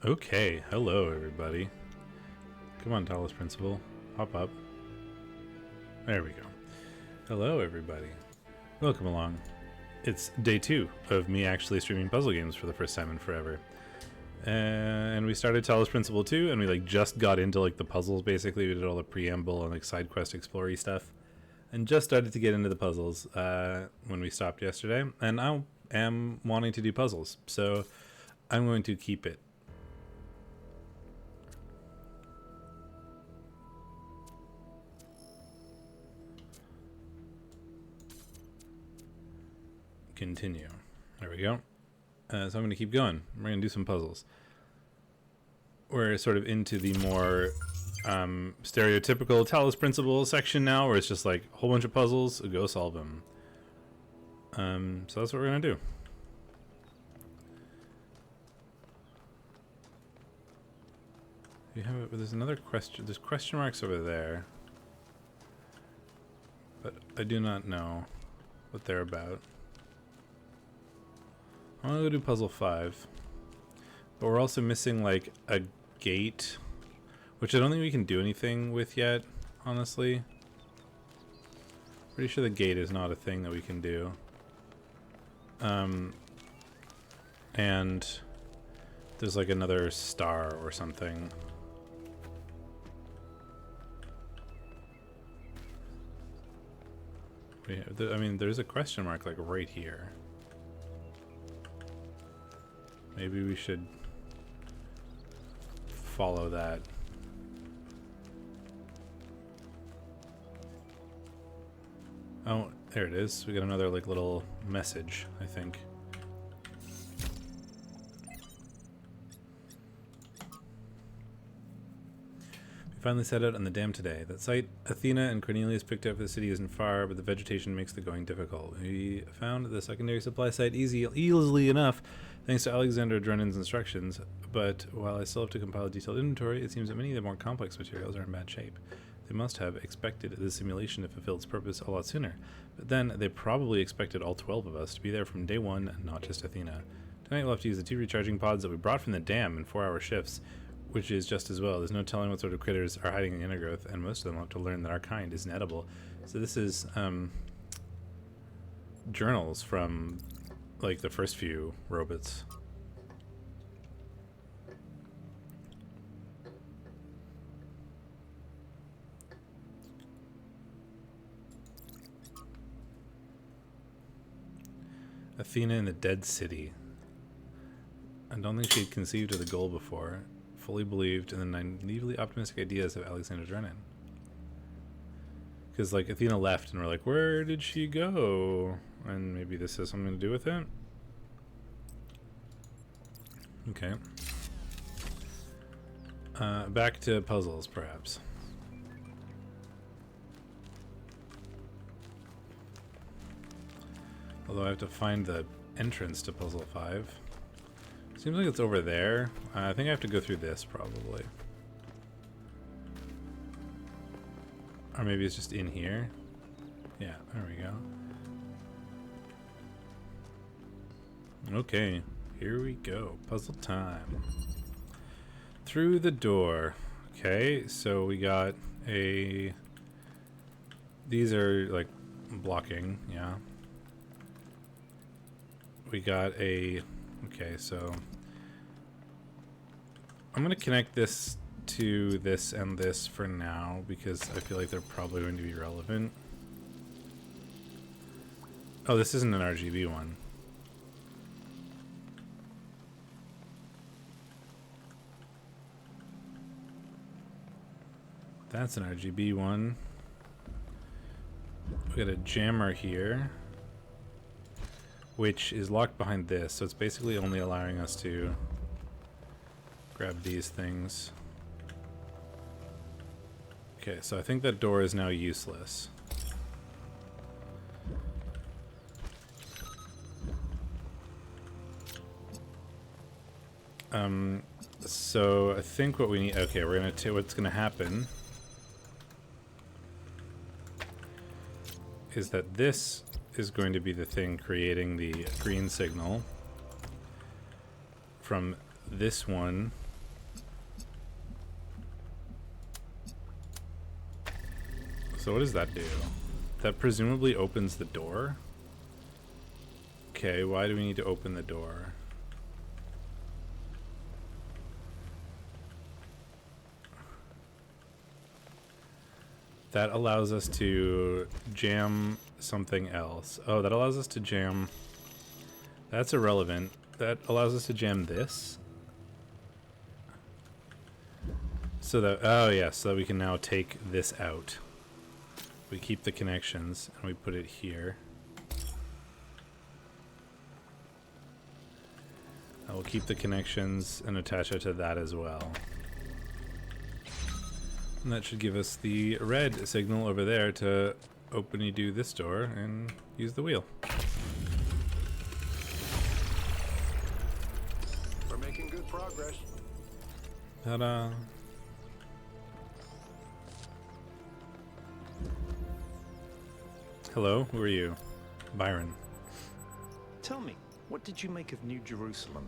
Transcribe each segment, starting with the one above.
Okay, hello everybody. Come on, Talos Principal. Hop up. There we go. Hello everybody. Welcome along. It's day 2 of me actually streaming puzzle games for the first time in forever. And we started Talos Principal 2 and we just got into the puzzles basically. We did all the preamble and side quest explory stuff. And just started to get into the puzzles when we stopped yesterday. And I am wanting to do puzzles. So I'm going to keep it. Continue. There we go. So I'm going to keep going. We're going to do some puzzles. We're sort of into the more stereotypical Talos Principle section now, where it's just a whole bunch of puzzles, go solve them. So that's what we're going to do. There's another question. There's question marks over there, but I do not know what they're about. I'm gonna go do puzzle 5, but we're also missing a gate, which I don't think we can do anything with yet, honestly. Pretty sure the gate is not a thing that we can do. And there's another star or something. I mean, there's a question mark right here. Maybe we should follow that. Oh, there it is. We got another little message, I think. We finally set out on the dam today. That site Athena and Cornelius picked up for the city isn't far, but the vegetation makes the going difficult. We found the secondary supply site easily enough, thanks to Alexander Drennan's instructions, but while I still have to compile a detailed inventory, it seems that many of the more complex materials are in bad shape. They must have expected the simulation to fulfill its purpose a lot sooner, but then they probably expected all 12 of us to be there from day one, not just Athena. Tonight we'll have to use the 2 recharging pods that we brought from the dam in 4-hour shifts, which is just as well. There's no telling what sort of critters are hiding in the undergrowth, and most of them will have to learn that our kind isn't edible. So this is journals from the first few robots. Athena in the Dead City. I don't think she'd conceived of the goal before. Fully believed in the naively optimistic ideas of Alexander Drennan. Because Athena left and we're where did she go? And maybe this has something to do with it. Okay. Back to puzzles, perhaps. Although I have to find the entrance to puzzle 5. Seems like it's over there. I think I have to go through this, probably. Or maybe it's just in here. Yeah, there we go. Okay, here we go. Puzzle time. Through the door. Okay, so we got a... These are, blocking, yeah. We got a... Okay, so I'm going to connect this to this and this for now because I feel like they're probably going to be relevant. Oh, this isn't an RGB one. That's an RGB one. We got a jammer here, which is locked behind this, so it's basically only allowing us to grab these things. Okay, so I think that door is now useless. So I think what we need... Okay, we're gonna... What's gonna happen is that this is going to be the thing creating the green signal from this one So what does that do? That presumably opens the door? Okay, why do we need to open the door? That allows us to jam something else. Oh, that allows us to jam... That's irrelevant. That allows us to jam this. So that... Oh, yeah, so that we can now take this out. We keep the connections, and we put it here. I will keep the connections and attach it to that as well. And that should give us the red signal over there to open and do this door and use the wheel. We're making good progress. Ta-da! Hello, who are you? Byron. Tell me, what did you make of New Jerusalem?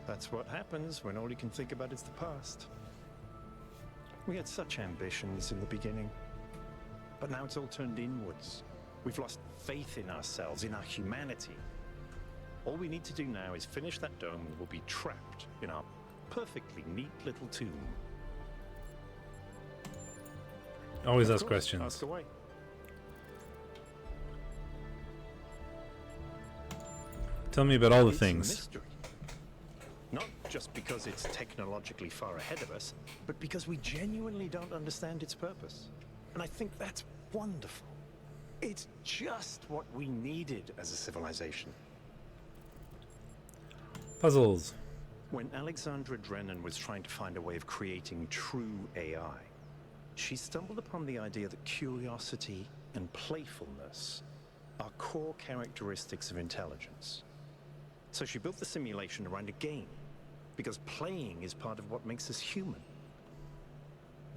That's what happens when all you can think about is the past. We had such ambitions in the beginning, but now it's all turned inwards. We've lost faith in ourselves, in our humanity. All we need to do now is finish that dome and we'll be trapped in our perfectly neat little tomb. Always Of ask course, questions. ask away. Tell me about all the It's a things. mystery. Not just because it's technologically far ahead of us, but because we genuinely don't understand its purpose. And I think that's wonderful. It's just what we needed as a civilization. Puzzles. When Alexandra Drennan was trying to find a way of creating true AI, she stumbled upon the idea that curiosity and playfulness are core characteristics of intelligence. So she built the simulation around a game, because playing is part of what makes us human.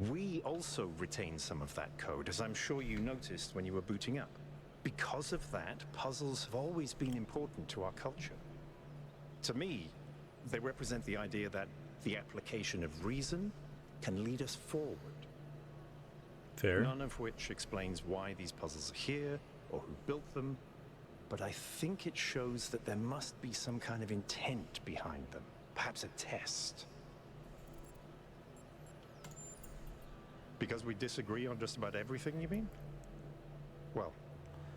We also retain some of that code, as I'm sure you noticed when you were booting up. Because of that, puzzles have always been important to our culture. To me, they represent the idea that the application of reason can lead us forward. Fair. None of which explains why these puzzles are here or who built them, but I think it shows that there must be some kind of intent behind them, perhaps a test. Because we disagree on just about everything, you mean? Well,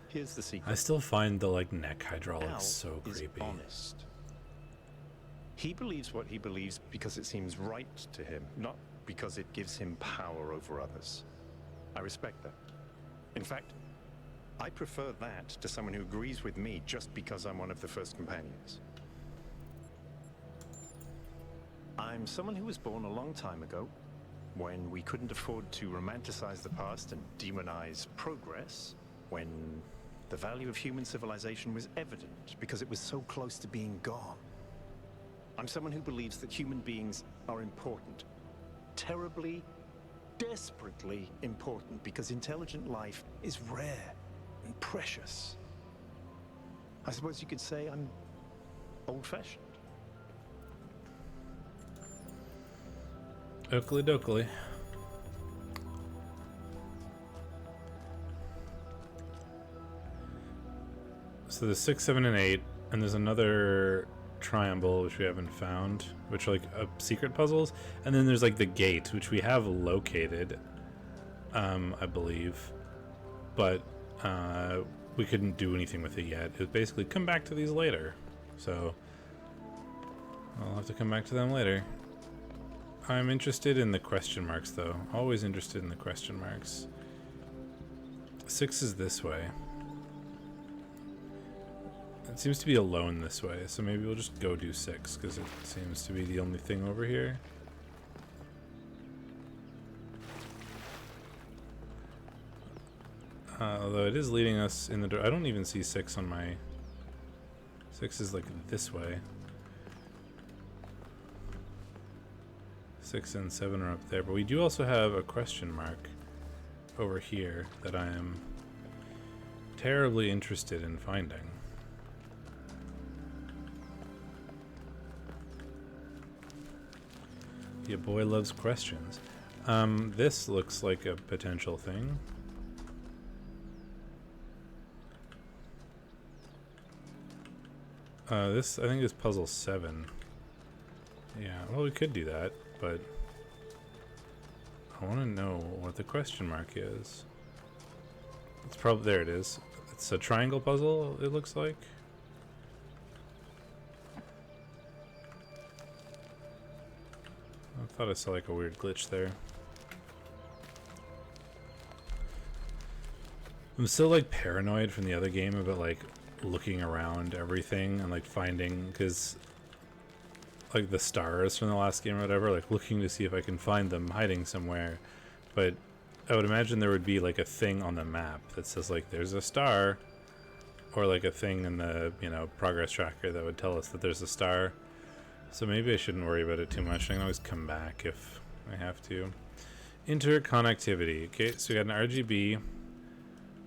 here's the secret. I still find the neck hydraulics Al so is creepy. honest. He believes what he believes because it seems right to him, not because it gives him power over others. I respect that. In fact, I prefer that to someone who agrees with me just because I'm one of the first companions. I'm someone who was born a long time ago, when we couldn't afford to romanticize the past and demonize progress, when the value of human civilization was evident because it was so close to being gone. I'm someone who believes that human beings are important, terribly, desperately important, because intelligent life is rare and precious. I suppose you could say I'm old-fashioned. Oakley dokley. So there's 6, 7, and 8, and there's another triangle which we haven't found, which are secret puzzles, and then there's the gate which we have located, I believe, but we couldn't do anything with it yet. It was basically come back to these later, so I'll have to come back to them later. I'm interested in the question marks though. Always interested in the question marks. 6 is this way. It seems to be alone this way, so maybe we'll just go do 6, because it seems to be the only thing over here. Although it is leading us in the door. I don't even see 6 on my... 6 is this way. 6 and 7 are up there, but we do also have a question mark over here that I am terribly interested in finding. Your boy loves questions. This looks like a potential thing. This, I think, is puzzle 7. Yeah, well, we could do that, but I want to know what the question mark is. It's probably, there it is. It's a triangle puzzle, it looks like. I thought I saw like a weird glitch there. I'm still like paranoid from the other game about like looking around everything and like finding, because like the stars from the last game or whatever, like looking to see if I can find them hiding somewhere. But I would imagine there would be like a thing on the map that says like there's a star, or like a thing in the, you know, progress tracker that would tell us that there's a star. So maybe I shouldn't worry about it too much. I can always come back if I have to. Interconnectivity. Okay, so we got an RGB.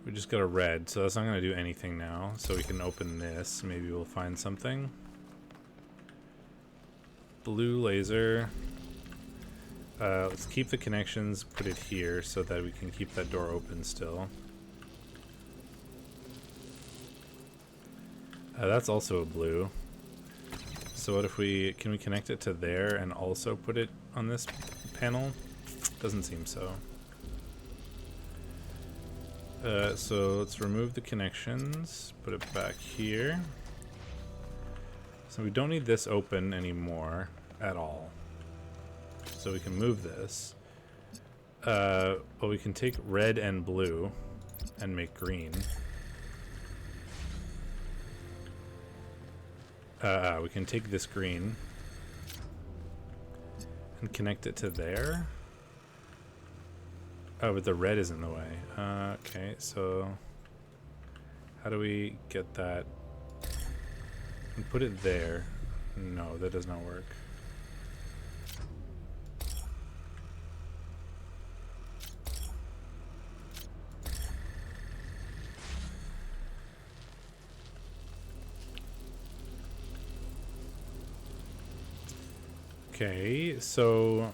We just got a red, so that's not going to do anything now. So we can open this. Maybe we'll find something. Blue laser. Let's keep the connections, put it here so that we can keep that door open still. That's also a blue. So what if we, can we connect it to there and also put it on this panel? Doesn't seem so. So let's remove the connections, put it back here. So we don't need this open anymore at all. So we can move this. But we can take red and blue and make green. We can take this green and connect it to there. Oh, but the red is in the way. Okay, so how do we get that and put it there? No, that does not work. Okay, so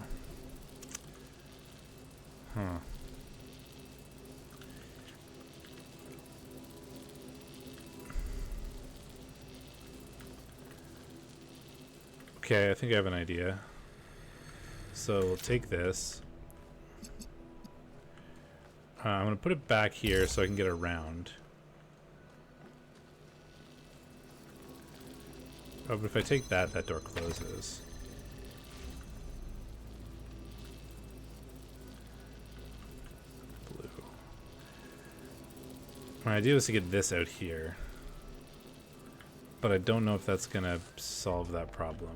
okay, I think I have an idea. So we'll take this. I'm gonna put it back here so I can get around. Oh, but if I take that, that door closes. Blue. My idea was to get this out here, but I don't know if that's gonna solve that problem.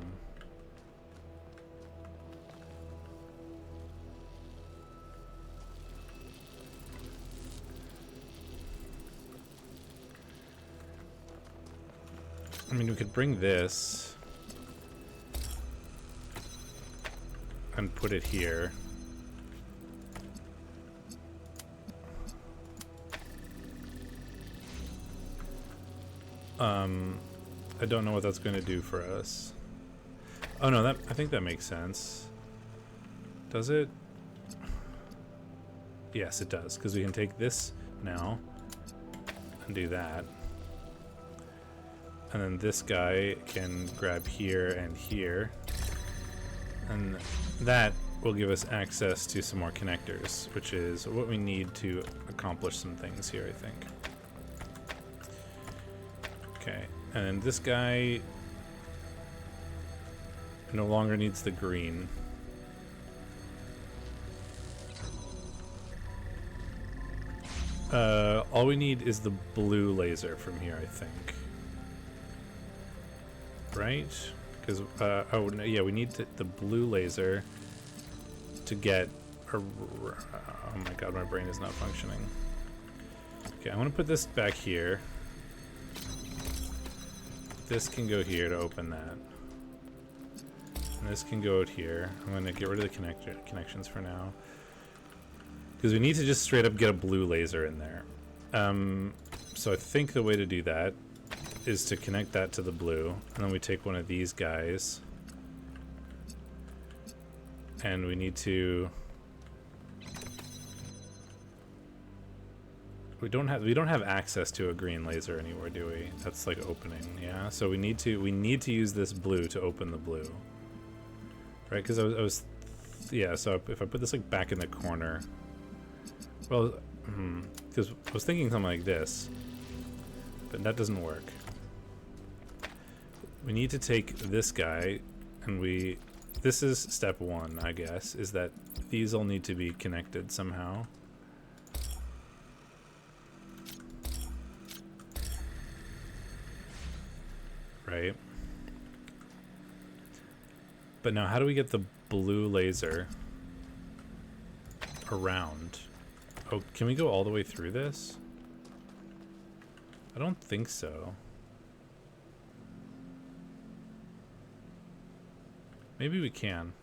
I mean, we could bring this and put it here. I don't know what that's going to do for us. Oh no, I think that makes sense. Does it? Yes, it does, because we can take this now and do that. And then this guy can grab here and here. And that will give us access to some more connectors, which is what we need to accomplish some things here, I think. Okay, and then this guy no longer needs the green. All we need is the blue laser from here, I think. Right? Because, oh, no, yeah, we need the blue laser to get a... Oh my god, my brain is not functioning. Okay, I want to put this back here. This can go here to open that. And this can go out here. I'm going to get rid of the connections for now. Because we need to just straight up get a blue laser in there. So I think the way to do that is to connect that to the blue, and then we take one of these guys And we need to... We don't have access to a green laser anywhere, do we? That's like opening, yeah. So we need to use this blue to open the blue, right? Because I was yeah. So if I put this like back in the corner, well, because I was thinking something like this, but that doesn't work. We need to take this guy, and this is step one, I guess, is that these all need to be connected somehow. Right. But now how do we get the blue laser around? Oh, can we go all the way through this? I don't think so. Maybe we can.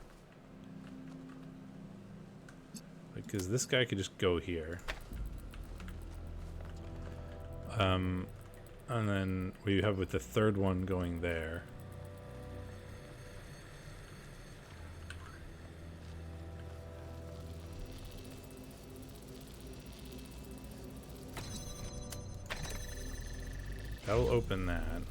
Because this guy could just go here. And then we have with the third one going there. That'll open that.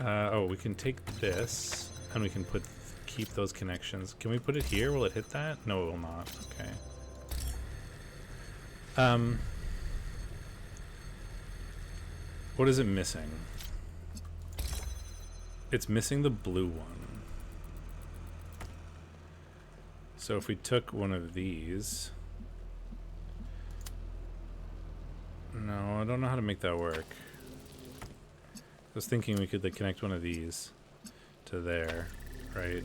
Oh, we can take this and we can keep those connections. Can we put it here? Will it hit that? No, it will not. Okay. What is it missing? It's missing the blue one. So if we took one of these... No, I don't know how to make that work. I was thinking we could like connect one of these to there, right?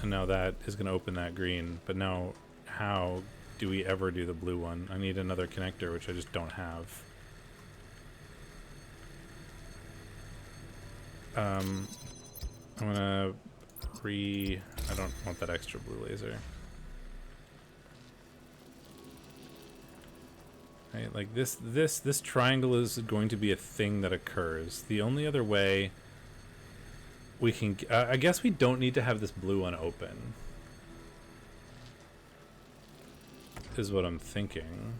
And now that is going to open that green, but now how do we ever do the blue one? I need another connector, which I just don't have. I'm gonna I don't want that extra blue laser. Right, like this triangle is going to be a thing that occurs. The only other way we can, I guess we don't need to have this blue one open, is what I'm thinking.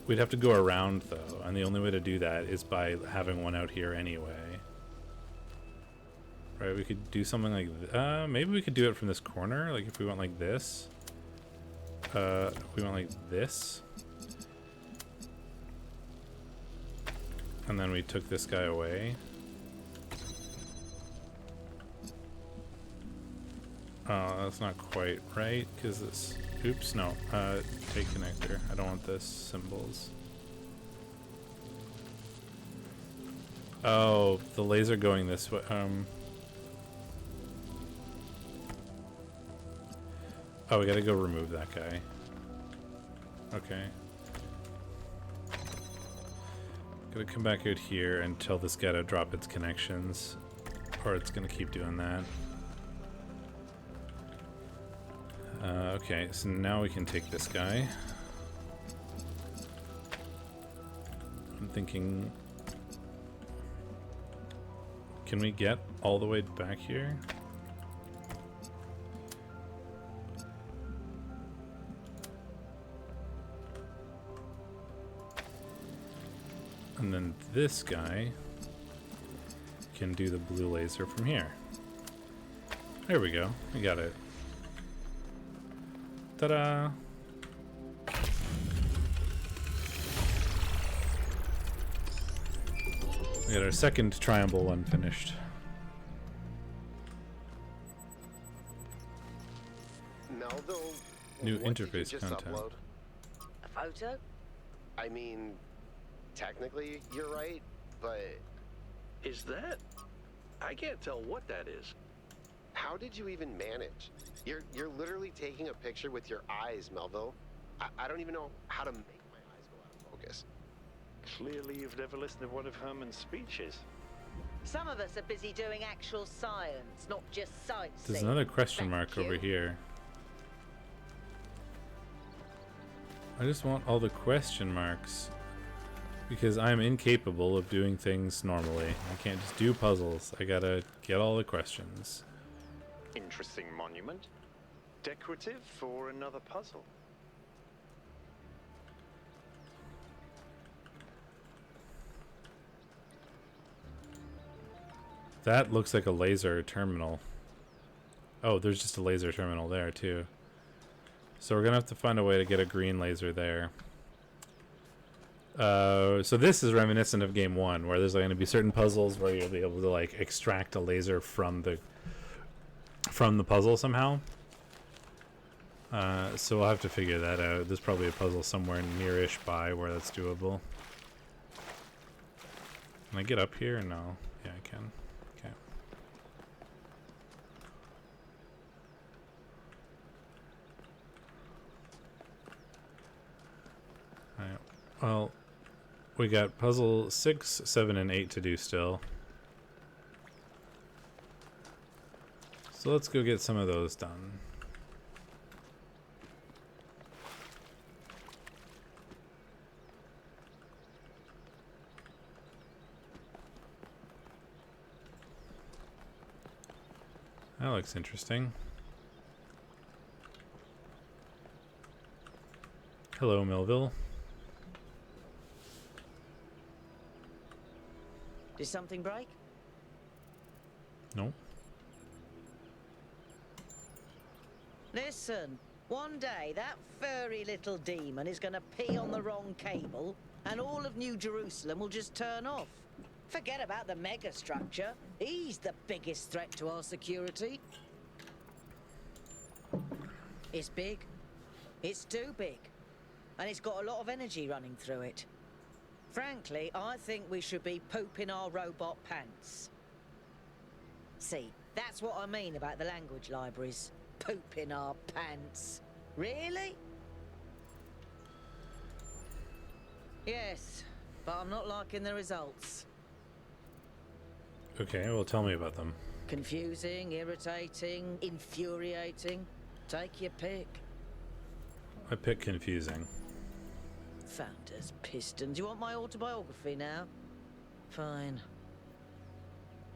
We'd have to go around though, and the only way to do that is by having one out here anyway. Right, we could do something like maybe we could do it from this corner, like if we went like this. If we went like this. And then we took this guy away. Oh, that's not quite right, because this... Oops, no. Take connector. I don't want this symbols. Oh, the laser going this way. Oh, we gotta go remove that guy. Okay. Gotta come back out here and tell this guy to drop its connections, or it's gonna keep doing that. Okay, so now we can take this guy. I'm thinking... Can we get all the way back here? And then this guy can do the blue laser from here. There we go. We got it. Ta-da! We got our second triangle one finished. Melville, New what did you interface just content. upload? A photo? I mean, technically you're right, but Is that? I can't tell what that is. how did you even manage? You're literally taking a picture with your eyes, Melville. I don't even know how to make my eyes go out of focus. Clearly you've never listened to one of Herman's speeches. Some of us are busy doing actual science, not just sightseeing. There's another question Thank mark you. over here. I just want all the question marks. Because I'm incapable of doing things normally. I can't just do puzzles. I gotta get all the questions. Interesting monument. Decorative for another puzzle. That looks like a laser terminal. Oh, there's just a laser terminal there too. So we're gonna have to find a way to get a green laser there. So this is reminiscent of game 1, where there's going to be certain puzzles where you'll be able to like extract a laser from the puzzle somehow. So we'll have to figure that out. There's probably a puzzle somewhere near-ish by where that's doable. Can I get up here? No. Yeah, I can. Okay. Alright. Well, we got puzzle 6, 7, and 8 to do still. So let's go get some of those done. That looks interesting. Hello, Melville. Did something break? Nope. Listen, one day that furry little demon is going to pee on the wrong cable and all of New Jerusalem will just turn off. Forget about the megastructure. He's the biggest threat to our security. It's big. It's too big. And it's got a lot of energy running through it. Frankly, I think we should be pooping our robot pants. See, that's what I mean about the language libraries. Pooping our pants. Really? Yes, but I'm not liking the results. Okay, well, tell me about them. Confusing, irritating, infuriating. Take your pick. I pick confusing. Founders, pistons. You want my autobiography now? Fine.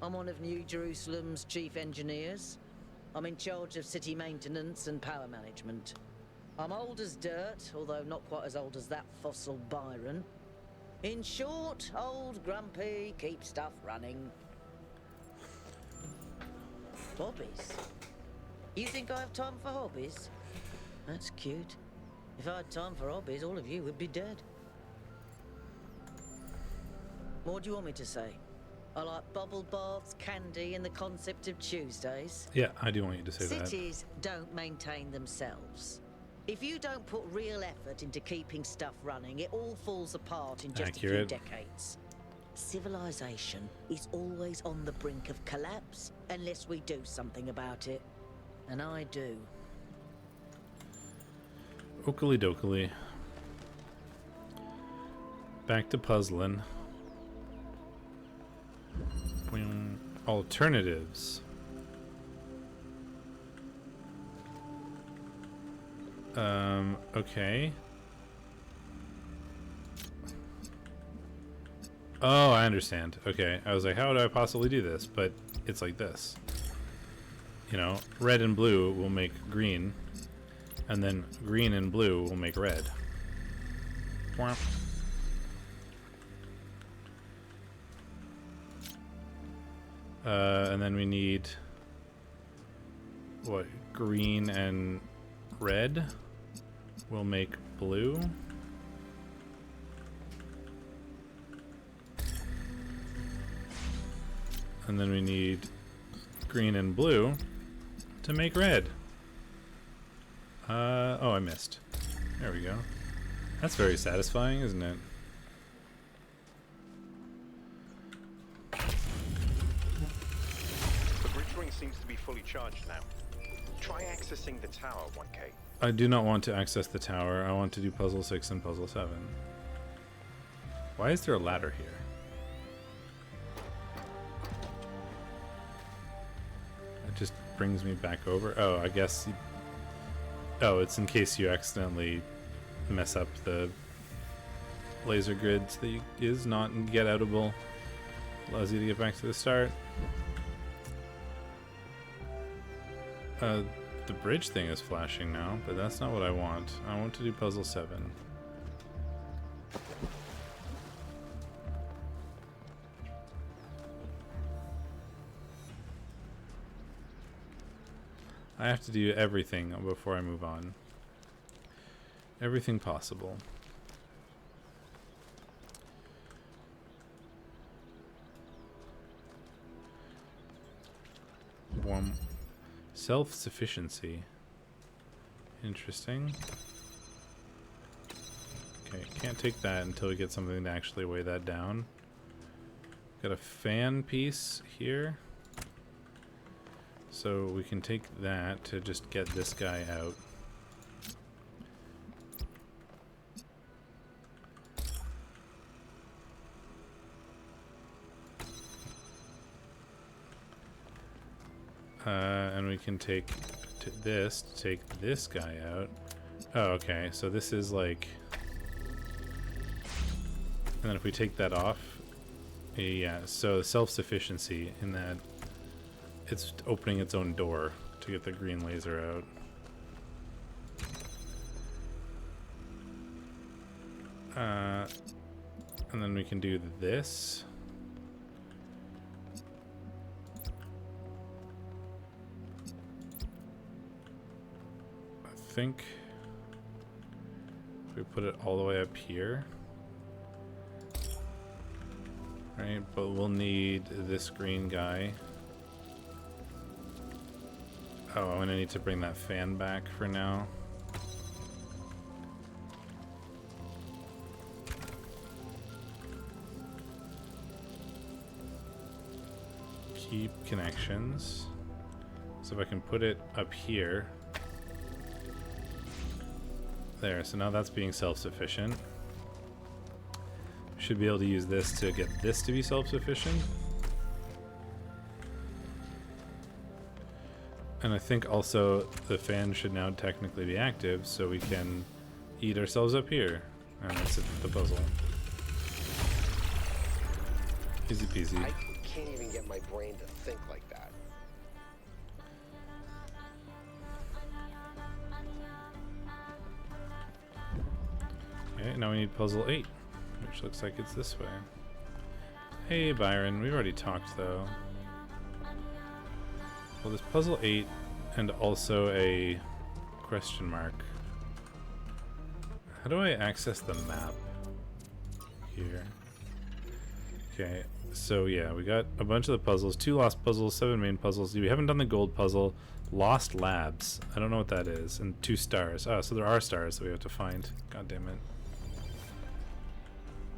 I'm one of New Jerusalem's chief engineers. I'm in charge of city maintenance and power management. I'm old as dirt, although not quite as old as that fossil Byron. In short, old, grumpy, keep stuff running. Hobbies? You think I have time for hobbies? That's cute. If I had time for hobbies, all of you would be dead. What do you want me to say? I like bubble baths, candy, and the concept of Tuesdays. Yeah, I do want you to say that. Cities don't maintain themselves. If you don't put real effort into keeping stuff running, it all falls apart in just Accurate. a few decades. Civilization is always on the brink of collapse unless we do something about it. And I do. Oakley dokley. Back to puzzling. Alternatives. Okay. Oh, I understand. Okay, I was like, how would I possibly do this? But it's like this. You know, red and blue will make green, and then green and blue will make red. Womp. And then we need what? Green and red will make blue. And then we need green and blue to make red. Oh, I missed. There we go. That's very satisfying, isn't it? The bridge ring seems to be fully charged now. Try accessing the tower, 1K. I do not want to access the tower. I want to do puzzle 6 and puzzle 7. Why is there a ladder here? It just brings me back over. Oh, I guess... Oh, it's in case you accidentally mess up the laser grid that is not get outable. Allows you to get back to the start. The bridge thing is flashing now, but that's not what I want. I want to do puzzle 7. I have to do everything before I move on. Everything possible. Warm. Self-sufficiency. Interesting. Okay, can't take that until we get something to actually weigh that down. Got a fan piece here. So we can take that to just get this guy out. And we can take this to take this guy out. Oh, okay. So this is like... And then if we take that off... Yeah, so self-sufficiency in that it's opening its own door to get the green laser out. And then we can do this. I think if we put it all the way up here, right? But we'll need this green guy. Oh, I'm gonna need to bring that fan back for now. Keep connections. So if I can put it up here. There, so now that's being self-sufficient. Should be able to use this to get this to be self-sufficient. And I think also the fan should now technically be active, so we can eat ourselves up here. And that's it for the puzzle. Easy peasy. I can't even get my brain to think like that. Okay, now we need puzzle 8, which looks like it's this way. Hey Byron, we've already talked though. Well, there's puzzle 8 and also a question mark. How do I access the map here? Okay, so yeah, we got a bunch of the puzzles, 2 lost puzzles, 7 main puzzles. We haven't done the gold puzzle. Lost labs. I don't know what that is. And 2 stars. Oh, so there are stars that we have to find. God damn it.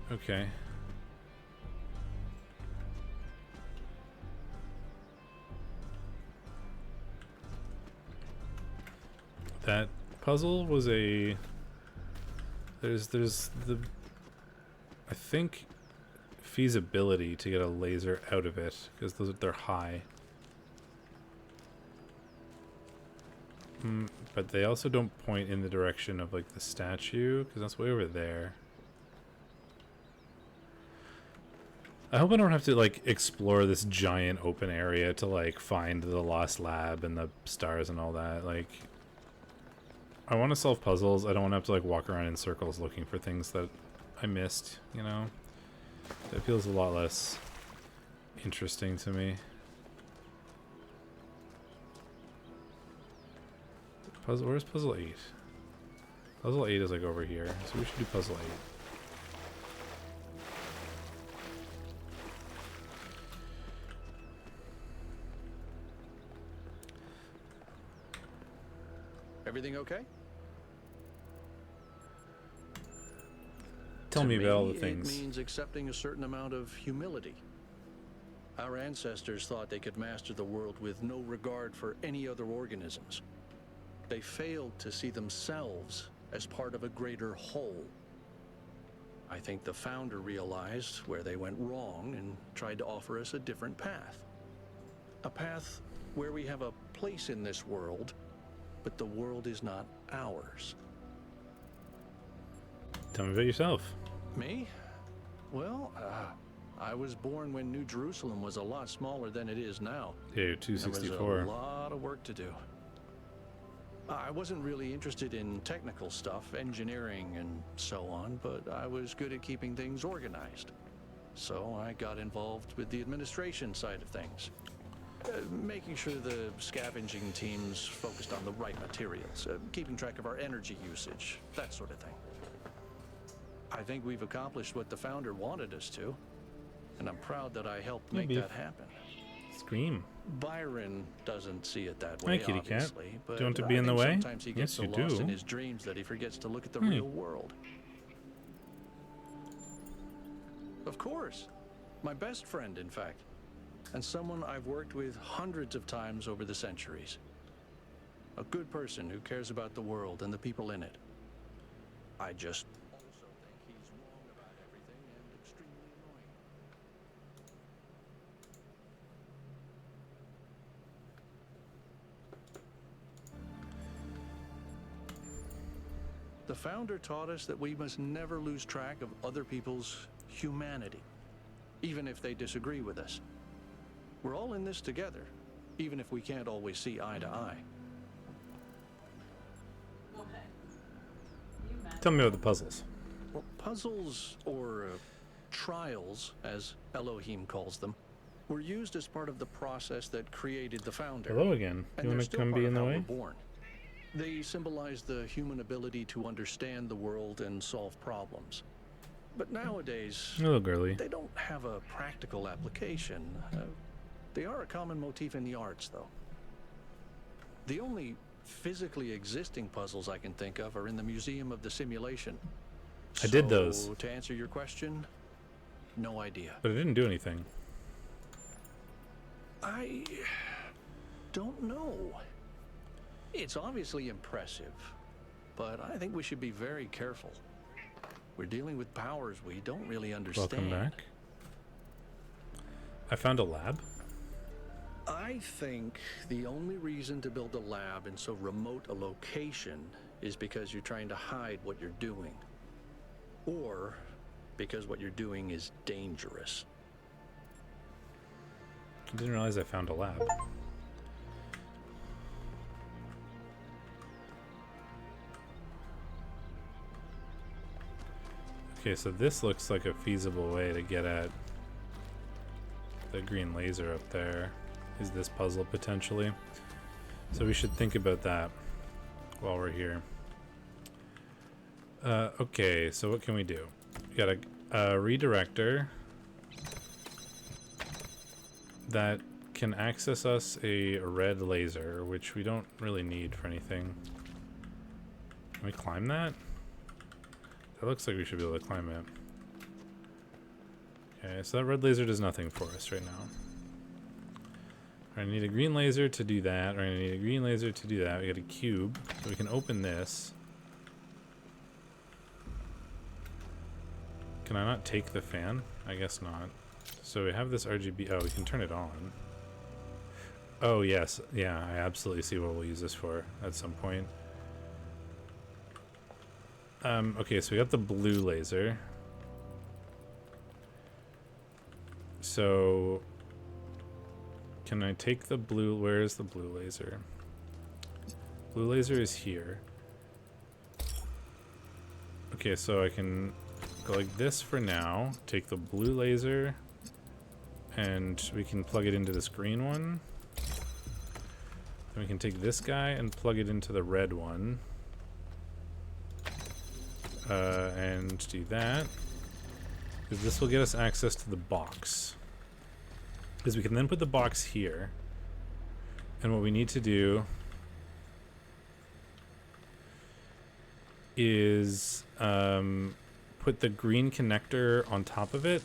Okay. That puzzle was a... There's the... I think feasibility to get a laser out of it, because they're high. But they also don't point in the direction of like the statue, because that's way over there. I hope I don't have to like explore this giant open area to like find the lost lab and the stars and all that. Like, I want to solve puzzles. I don't want to have to like walk around in circles looking for things that I missed, you know? That feels a lot less interesting to me. Puzzle, where's puzzle 8? Puzzle 8 is like over here, so we should do puzzle 8. Everything okay? Tell To me about all the things. It means accepting a certain amount of humility. Our ancestors thought they could master the world with no regard for any other organisms. They failed to see themselves as part of a greater whole. I think the founder realized where they went wrong and tried to offer us a different path. A path where we have a place in this world, but the world is not ours. Tell me about yourself. Me? Well, I was born when New Jerusalem was a lot smaller than it is now. Yeah, you're There was 264. a lot of work to do. I wasn't really interested in technical stuff, engineering and so on, but I was good at keeping things organized. So I got involved with the administration side of things. Making sure the scavenging teams focused on the right materials, keeping track of our energy usage, that sort of thing. I think we've accomplished what the founder wanted us to, and I'm proud that I helped make Maybe. that happen. Scream. Byron doesn't see it that Hi, way, kitty cat. obviously, but Do you want to I be in the think way? sometimes he gets Yes, you so lost do. in his dreams that he forgets to look at the Hmm. real world. Of course. My best friend, in fact. And someone I've worked with hundreds of times over the centuries. A good person who cares about the world and the people in it. I just also think he's wrong about everything and extremely annoying. The founder taught us that we must never lose track of other people's humanity, even if they disagree with us. We're all in this together, even if we can't always see eye to eye. Tell me about the puzzles. Well, puzzles, or trials, as Elohim calls them, were used as part of the process that created the founder. Hello again. And You they're want to still come part be of in the how way? we're born. They symbolize the human ability to understand the world and solve problems. But nowadays, Hello, girly. they don't have a practical application. They are a common motif in the arts, though. The only physically existing puzzles I can think of are in the Museum of the Simulation. I did those. So, to answer your question, no idea. But it didn't do anything. I don't know. It's obviously impressive, but I think we should be very careful. We're dealing with powers we don't really understand. Welcome back. I found a lab. I think the only reason to build a lab in so remote a location is because you're trying to hide what you're doing. Or because what you're doing is dangerous. I didn't realize I found a lab. Okay, so this looks like a feasible way to get at the green laser up there. Is this puzzle potentially? So we should think about that while we're here. Okay, so what can we do? We got a redirector that can access us a red laser, which we don't really need for anything. Can we climb that? That looks like we should be able to climb it. Okay, so that red laser does nothing for us right now. We're gonna need a green laser to do that. We're gonna need a green laser to do that. We got a cube, so we can open this. Can I not take the fan? I guess not. So we have this RGB. Oh, we can turn it on. Oh, yes. Yeah, I absolutely see what we'll use this for at some point. Okay, so we got the blue laser. So can I take the blue? Where is the blue laser? Blue laser is here. Okay, so I can go like this for now. Take the blue laser, and we can plug it into this green one. Then we can take this guy and plug it into the red one. And do that. Because this will get us access to the box. Because we can then put the box here. And what we need to do is put the green connector on top of it.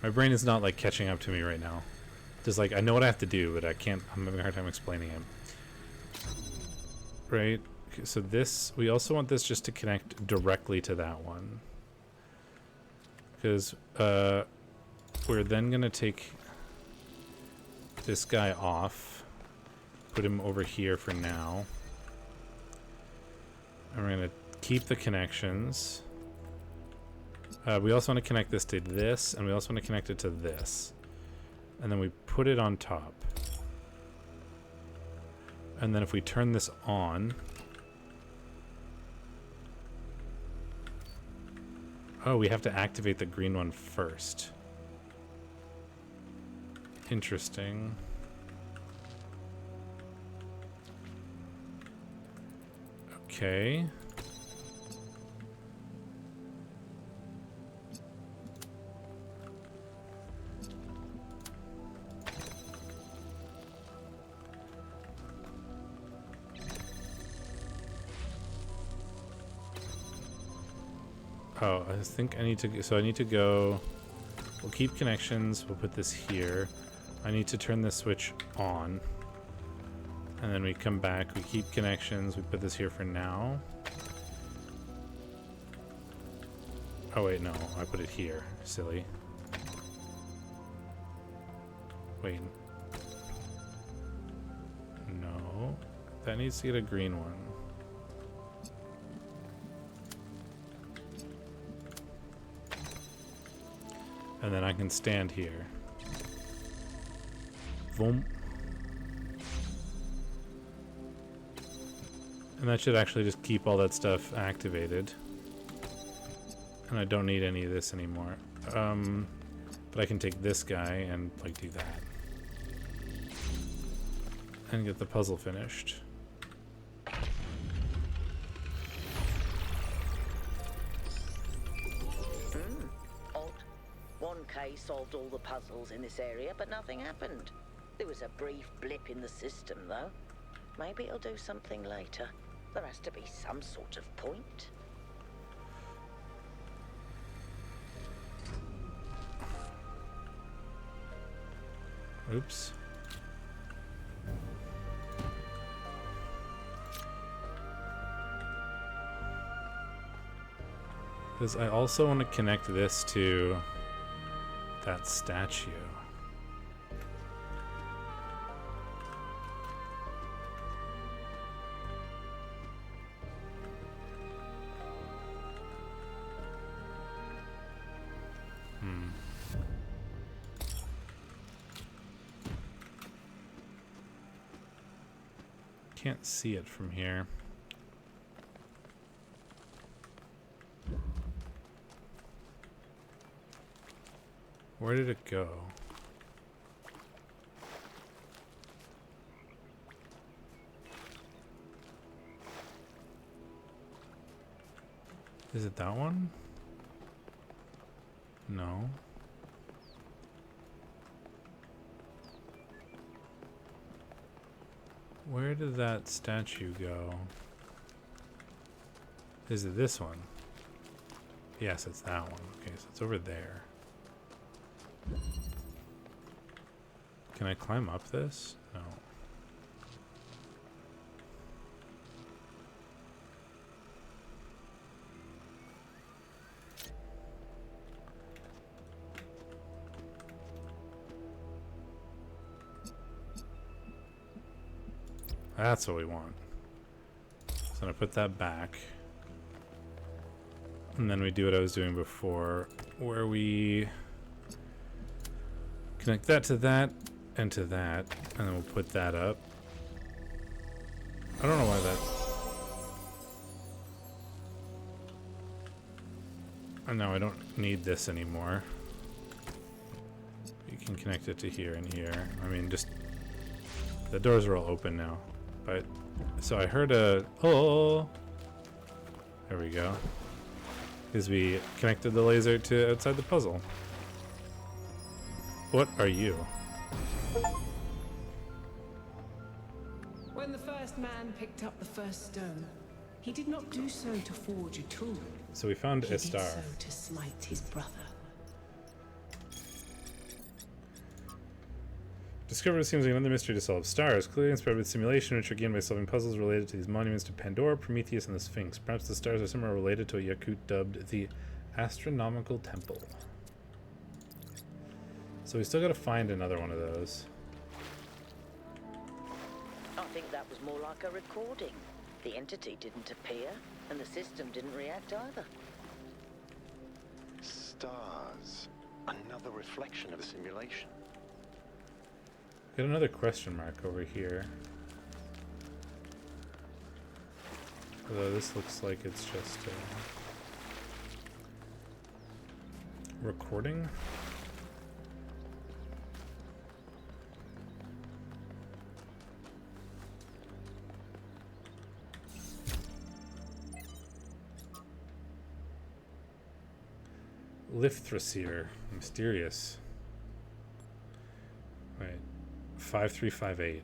My brain is not like catching up to me right now. Just like I know what I have to do, but I can't. I'm having a hard time explaining it. Right. Okay, so this, we also want this just to connect directly to that one. Because we're then going to take this guy off, put him over here for now. And we're going to keep the connections. We also want to connect this to this, and we also want to connect it to this. And then we put it on top. And then if we turn this on... Oh, we have to activate the green one first. Interesting. Okay. Oh, I think I need to... So I need to go... We'll keep connections. We'll put this here. I need to turn this switch on. And then we come back. We keep connections. We put this here for now. Oh, wait, no. I put it here. Silly. Wait. No. That needs to get a green one. And then I can stand here. Boom. And that should actually just keep all that stuff activated. And I don't need any of this anymore. But I can take this guy and, like, do that. And get the puzzle finished. Solved all the puzzles in this area, but nothing happened. There was a brief blip in the system, though. Maybe it'll do something later. There has to be some sort of point. Oops. Because I also want to connect this to that statue. Can't see it from here. Where did it go? Is it that one? No. Where did that statue go? Is it this one? Yes, it's that one. Okay, so it's over there. Can I climb up this? No. That's what we want. So I'm gonna put that back. And then we do what I was doing before, where we connect that to that and to that, and then we'll put that up. I don't know why that... And now I don't need this anymore. You can connect it to here and here. I mean, just... The doors are all open now. But... So I heard a... Oh! There we go. Because we connected the laser to outside the puzzle. What are you? When the first man picked up the first stone, he did not do so to forge a tool. So we found He a did star. so to smite his brother. Discovered what seems like another mystery to solve. Stars, clearly inspired with simulation, which are gained by solving puzzles related to these monuments to Pandora, Prometheus, and the Sphinx. Perhaps the stars are somehow related to a Yakut dubbed the Astronomical Temple. So we still got to find another one of those. I think that was more like a recording. The entity didn't appear, and the system didn't react either. Stars. Another reflection of the simulation. Got another question mark over here. Although this looks like it's just a recording. Lithosphere. Mysterious. Wait. 5358.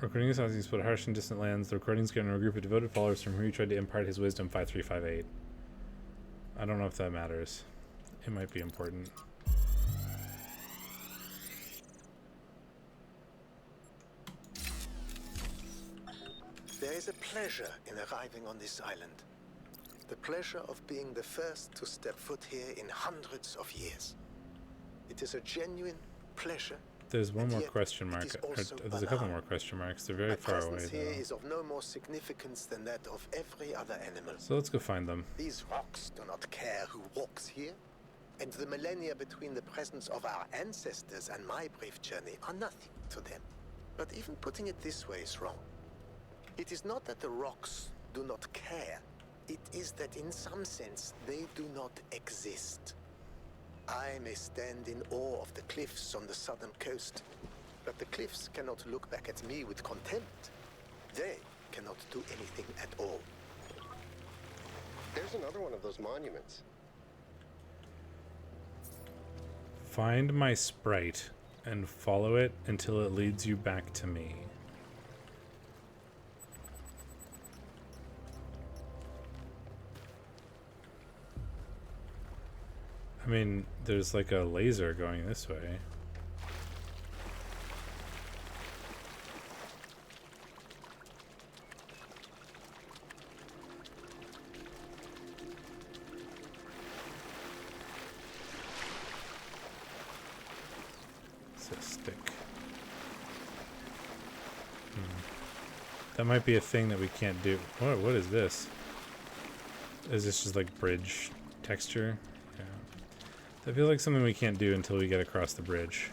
Recording is he's put harsh and distant lands. The recordings given a group of devoted followers from whom he tried to impart his wisdom. 5358. I don't know if that matters. It might be important. There is a pleasure in arriving on this island. The pleasure of being the first to step foot here in hundreds of years. It is a genuine pleasure. There's one more yet question mark. it is Or also there's a couple banal. more question marks. They're very My far away presence here though. is of no more significance than that of every other animal. So let's go find them. These rocks do not care who walks here, and the millennia between the presence of our ancestors and my brief journey are nothing to them. But even putting it this way is wrong. It is not that the rocks do not care. It is that in some sense they do not exist. I may stand in awe of the cliffs on the southern coast, but the cliffs cannot look back at me with contempt. They cannot do anything at all. There's another one of those monuments. Find my sprite and follow it until it leads you back to me. I mean, there's like a laser going this way. It's a stick. That might be a thing that we can't do. What is this? Is this just like bridge texture? Yeah. That feels like something we can't do until we get across the bridge.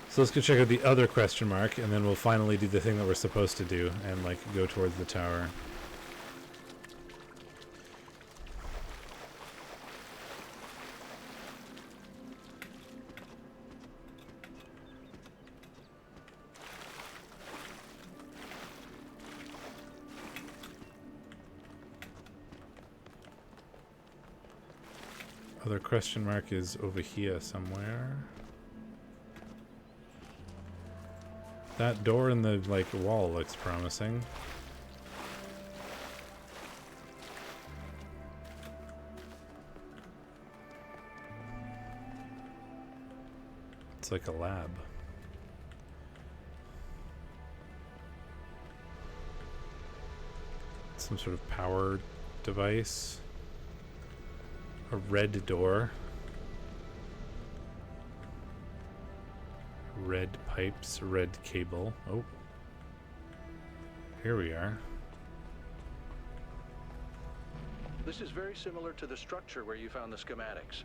So let's go check out the other question mark, and then we'll finally do the thing that we're supposed to do, and like go towards the tower. Other question mark is over here somewhere. That door in the like wall looks promising. It's like a lab. Some sort of power device. A red door. Red pipes, red cable. Oh. Here we are. This is very similar to the structure where you found the schematics.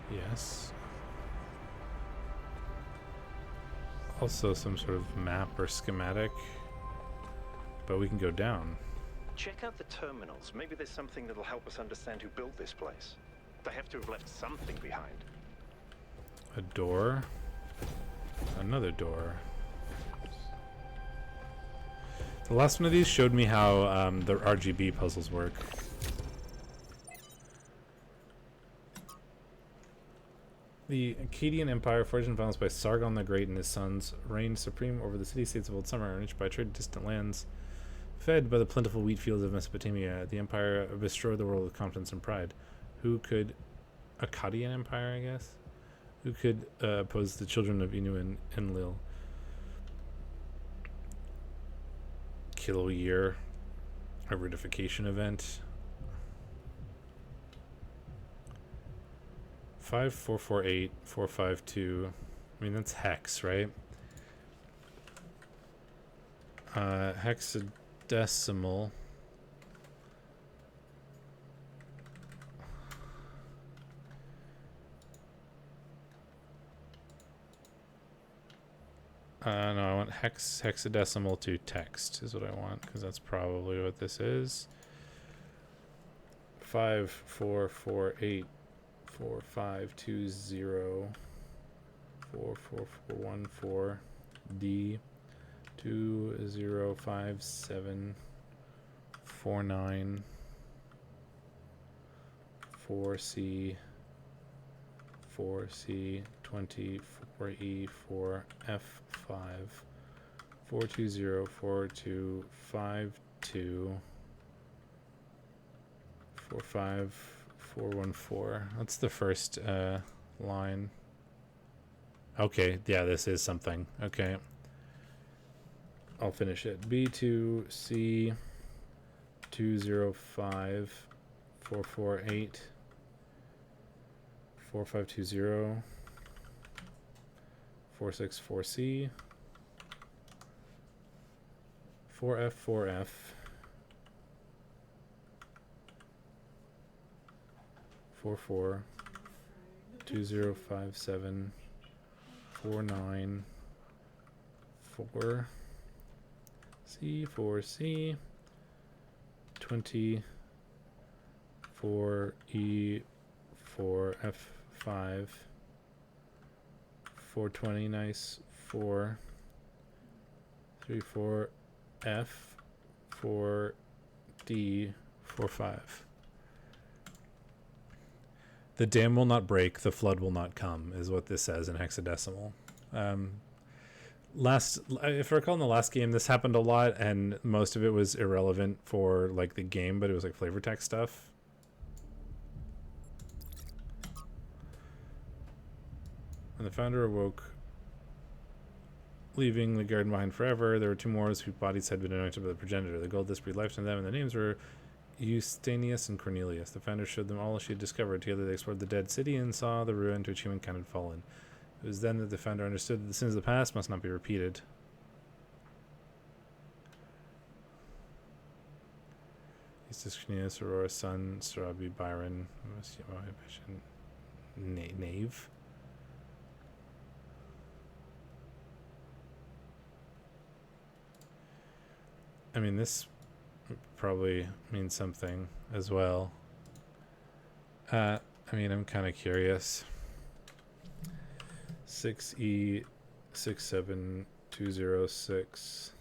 Yes. Also some sort of map or schematic. But we can go down. Check out the terminals. Maybe there's something that'll help us understand who built this place. They have to have left something behind. A door. Another door. The last one of these showed me how the RGB puzzles work. The Akkadian Empire, forged and balanced by Sargon the Great and his sons, reigned supreme over the city-states of Old Summer, enriched by trade distant lands. Fed by the plentiful wheat fields of Mesopotamia, the empire bestrode the world with confidence and pride. Who could... Akkadian Empire, I guess? Who could oppose the children of Inu and Enlil? Kilo year, a ratification event, 5448452. I mean, that's hex, right? Hexadecimal. No, I want hexadecimal to text is what I want, because that's probably what this is. 5448452044414 D 205749 4C 4C 24E 4F5 4204252 45414. That's the first line. Okay, yeah, this is something. Okay. I'll finish it. B2C 205 448 4520 464C 4F4F 44 2057 49 4 C4C 20 4E 4F5 420 nice 4 34F 4D 45. The dam will not break, the flood will not come, is what this says in hexadecimal. If I recall in the last game, this happened a lot, and most of it was irrelevant for like the game, but it was like flavor text stuff. When the founder awoke, leaving the garden behind forever, there were two more whose bodies had been anointed by the progenitor. The gold disc breathed life to them, and the names were Eustanius and Cornelius. The founder showed them all she had discovered. Together they explored the dead city and saw the ruin to which humankind had fallen. It was then that the founder understood that the sins of the past must not be repeated. Eustace, Cornelius, Aurora's son, Sarabi, Byron, Knave. I mean, this probably means something as well. I mean, I'm kind of curious. 6E 67206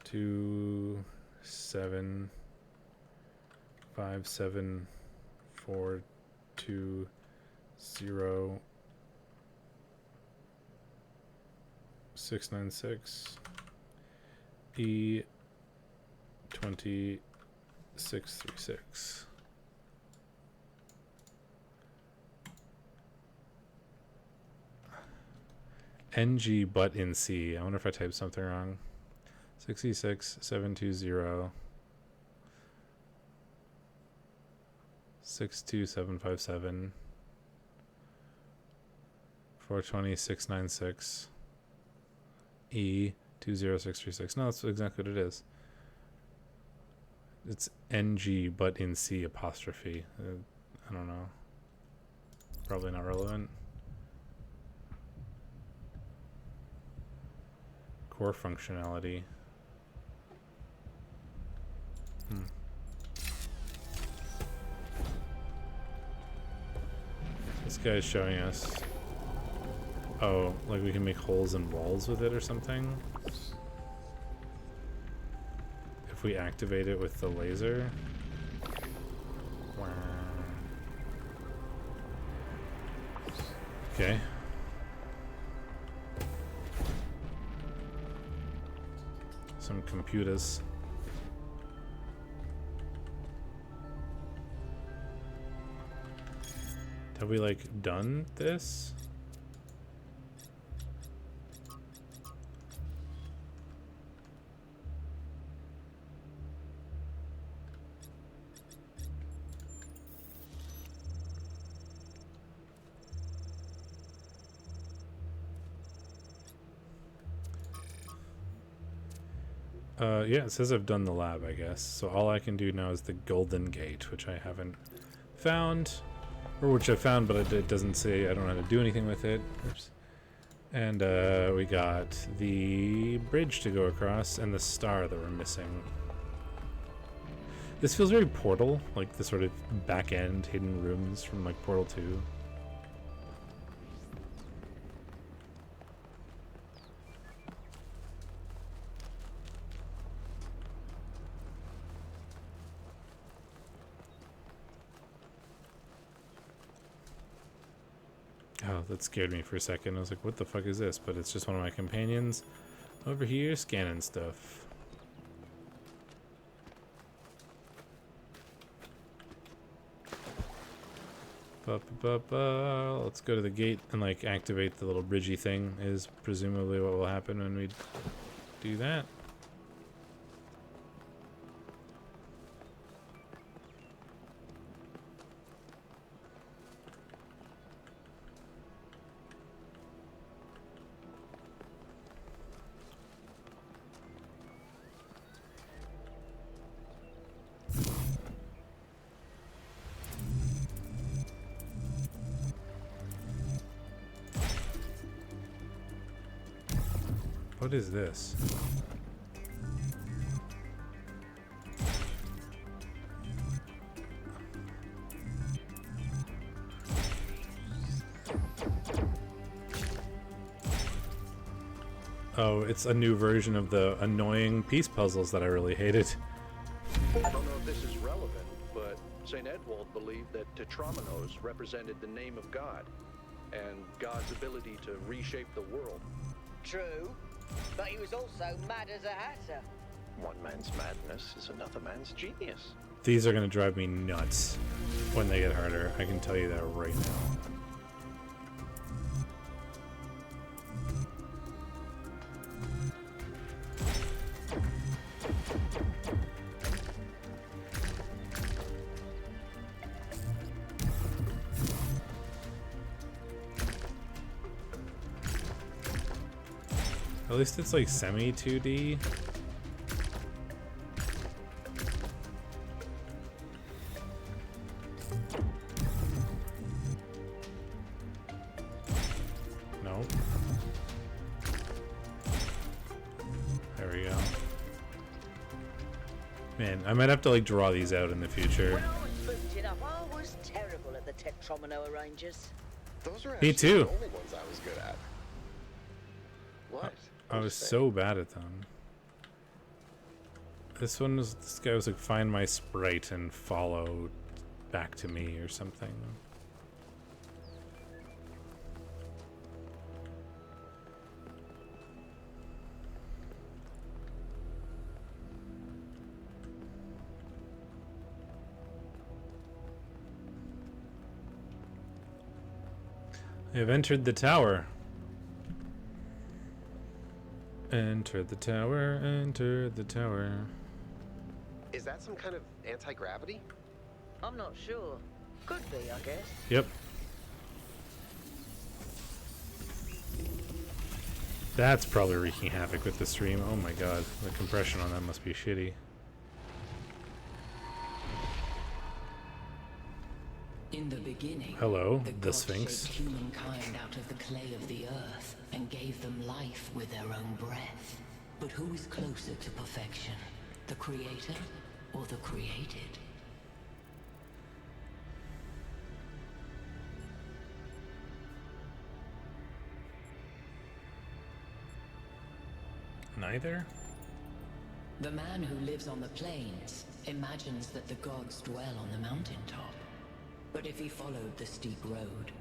27 57420 696 E 2636. NG but in C. I wonder if I typed something wrong. 66 720 62757 420 696 E 20636. No, that's exactly what it is. It's NG but in C apostrophe. I don't know. Probably not relevant. Core functionality. This guy is showing us, oh, like we can make holes in walls with it or something. If we activate it with the laser. Wow. Okay. Some computers. Have we like done this? Yeah, it says I've done the lab, I guess. So all I can do now is the Golden Gate, which I haven't found. Or which I found, but it doesn't say, I don't know how to do anything with it. Oops. And we got the bridge to go across and the star that we're missing. This feels very Portal, like the sort of back-end hidden rooms from like Portal 2. Oh, that scared me for a second. I was like, what the fuck is this? But it's just one of my companions over here scanning stuff. Let's go to the gate and like activate the little bridgey thing is presumably what will happen when we do that. What is this? Oh, it's a new version of the annoying peace puzzles that I really hated. I don't know if this is relevant, but St. Edwald believed that Tetramenos represented the name of God and God's ability to reshape the world. True, but he was also mad as a hatter. One man's madness is another man's genius. These are gonna drive me nuts when they get harder. I can tell you that right now. At least it's like semi 2D. No. There we go. Man, I might have to like draw these out in the future. When I was booted up, I was terrible at the Tetramino Rangers. Those are Me actually too. the only ones I was good at. What? I was so bad at them. This guy was like, find my sprite and follow back to me or something. I have entered the tower. Enter the tower, enter the tower. Is that some kind of anti-gravity? I'm not sure. Could be, I guess. Yep. That's probably wreaking havoc with the stream. Oh my god, the compression on that must be shitty. In the beginning, Hello, the the gods Sphinx. shaped humankind out of the clay of the earth and gave them life with their own breath. But who is closer to perfection? The creator or the created? Neither? The man who lives on the plains imagines that the gods dwell on the mountaintop. But if he followed the steep road,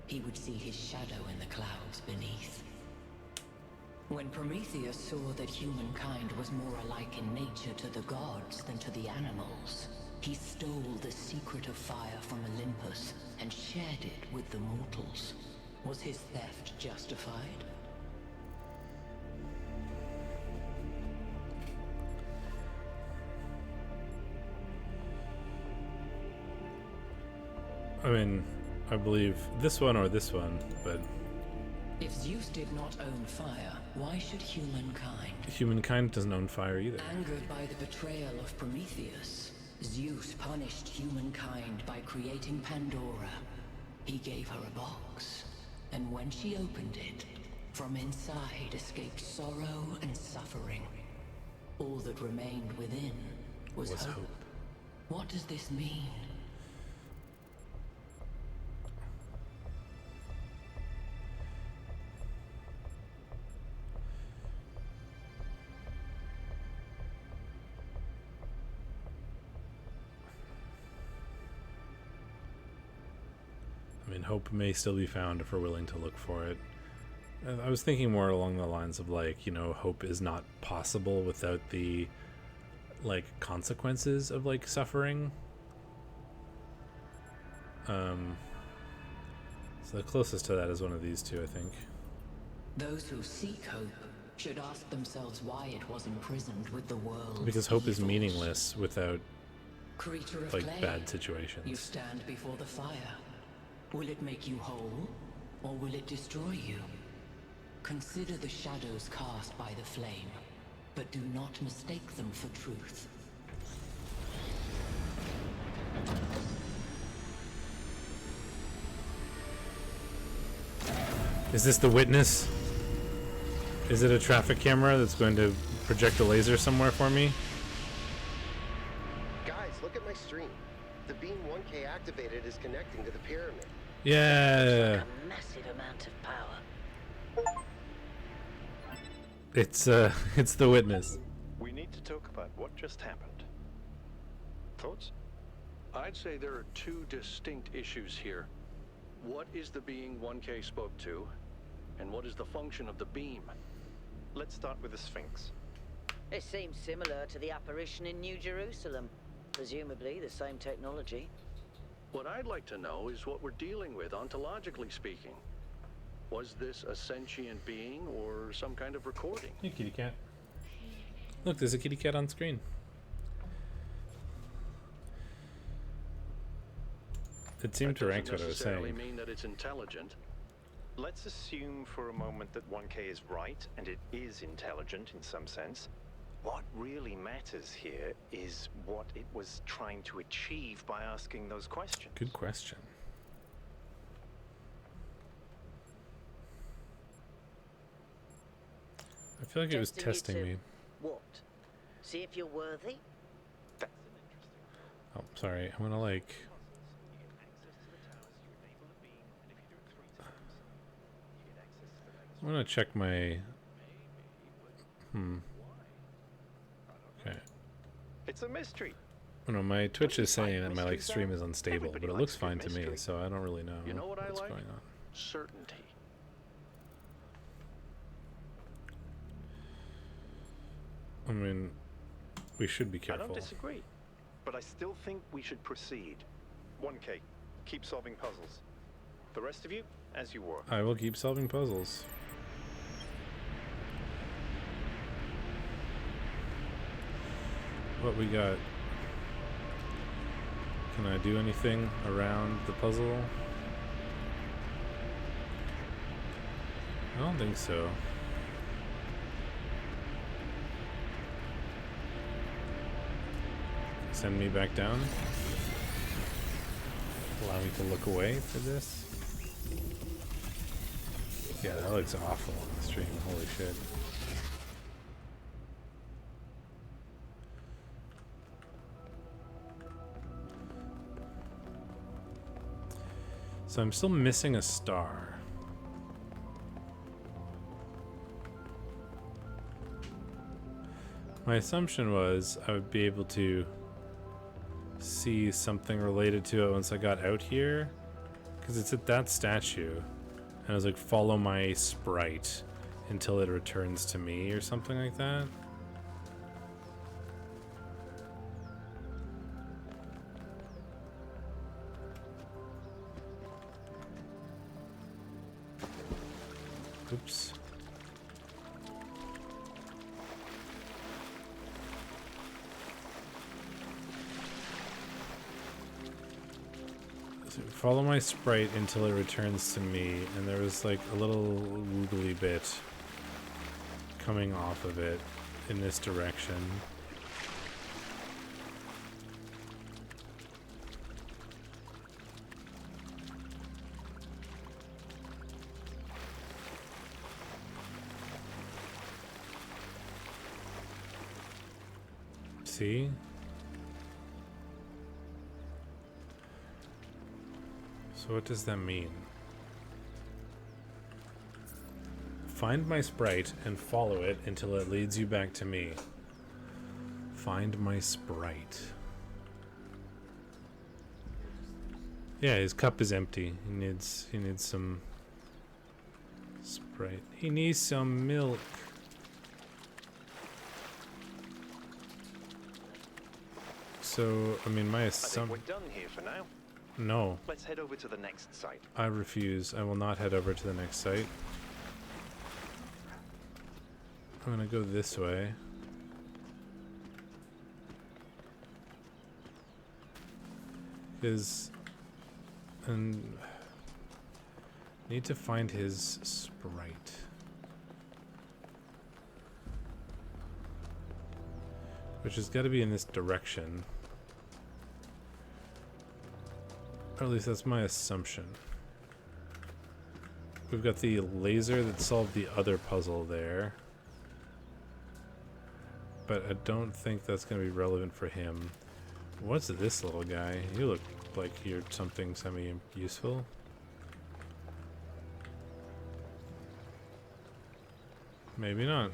he would see his shadow in the clouds beneath. When Prometheus saw that humankind was more alike in nature to the gods than to the animals, he stole the secret of fire from Olympus and shared it with the mortals. Was his theft justified? I mean, I believe this one or this one, but If Zeus did not own fire, why should humankind? Humankind doesn't own fire either. Angered by the betrayal of Prometheus, Zeus punished humankind by creating Pandora. He gave her a box, and when she opened it, from inside escaped sorrow and suffering. All that remained within was hope. What does this mean? I mean, hope may still be found if we're willing to look for it. I was thinking more along the lines of, like, you know, hope is not possible without the, like, consequences of, like, suffering. So the closest to that is one of these two, I think. Those who seek hope should ask themselves why it was imprisoned with the world. Because hope is meaningless without, Creature of like, clay, bad situations. you stand before the fire. Will it make you whole, or will it destroy you? Consider the shadows cast by the flame, but do not mistake them for truth. Is this the witness? Is it a traffic camera that's going to project a laser somewhere for me? Guys, look at my stream. The beam 1K activated is connecting to the pyramid. Yeah. A massive amount of power. It's the witness. We need to talk about what just happened. Thoughts? I'd say there are two distinct issues here. What is the being 1K spoke to, and what is the function of the beam? Let's start with the Sphinx. It seems similar to the apparition in New Jerusalem. Presumably the same technology. What I'd like to know is what we're dealing with, ontologically speaking. Was this a sentient being or some kind of recording? Hey, kitty cat. Look, there's a kitty cat on screen. It seemed to rank what I was saying. That doesn't necessarily mean that it's intelligent. Let's assume for a moment that 1K is right, and it is intelligent in some sense. What really matters here is what it was trying to achieve by asking those questions. Good question. I feel like it was testing me. What? See if you're worthy? That's an interesting. Oh, sorry. I'm gonna, like... You get access to the towers, you enable the beam, and if you do it 3 times, you get access to the next I'm gonna check my... Okay. It's a mystery. Oh, no, my Twitch is saying that my, like, mysteries stream are. is unstable, Everybody but it likes looks a good fine to me, mystery. so I don't really know You know what I what's like? going on. Certainty. I mean, we should be I careful. don't disagree, but I still think we should proceed. 1K, keep solving puzzles. The rest of you, as you were. I will keep solving puzzles. What we got? Can I do anything around the puzzle? I don't think so. Send me back down. Allow me to look away for this. Yeah, that looks awful on the stream. Holy shit. So I'm still missing a star. My assumption was I would be able to see something related to it once I got out here, because it's at that statue, and I was like, follow my sprite until it returns to me or something like that. Oops. So follow my sprite until it returns to me, and there was like a little woogly bit coming off of it in this direction. See? So what does that mean? Find my sprite and follow it until it leads you back to me. Find my sprite. Yeah, his cup is empty. He needs some sprite. He needs some milk. So, I mean, my I think assumption... we're done here for now. No. Let's head over to the next site. I refuse. I will not head over to the next site. I'm gonna go this way. And need to find his sprite. Which has got to be in this direction. Or at least that's my assumption. We've got the laser that solved the other puzzle there. But I don't think that's going to be relevant for him. What's this little guy? You look like you're something semi-useful. Maybe not.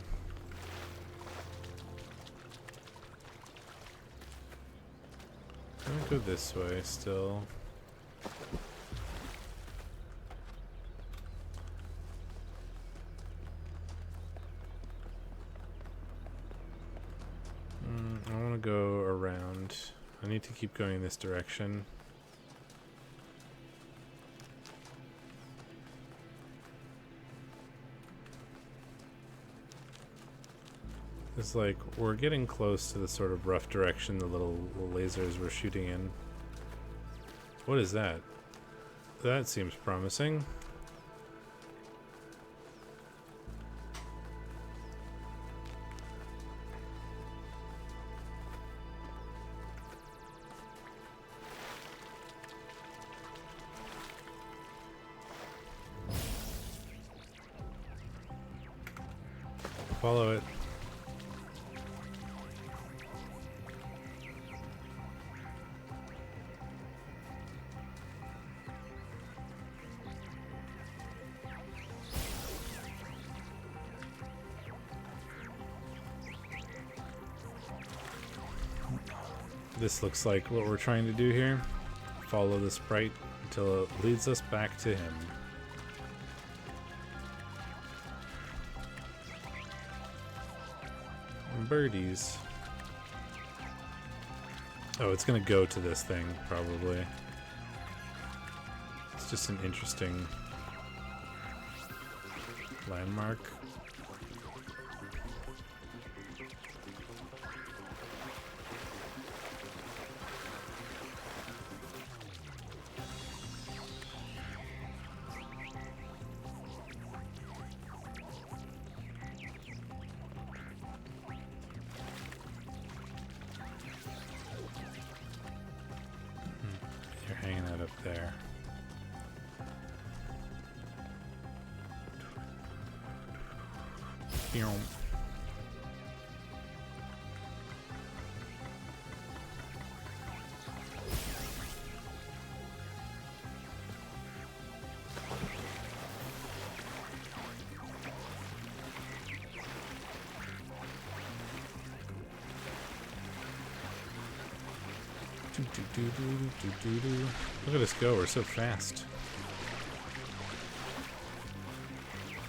I'm gonna go this way still. I want to go around. I need to keep going in this direction. It's like we're getting close to the sort of rough direction the little lasers were shooting in. What is that? That seems promising. Follow it. This looks like what we're trying to do here. Follow the sprite until it leads us back to him. Birdies. Oh, it's gonna go to this thing, probably. It's just an interesting landmark. You're hanging out up there. Look at us go, we're so fast.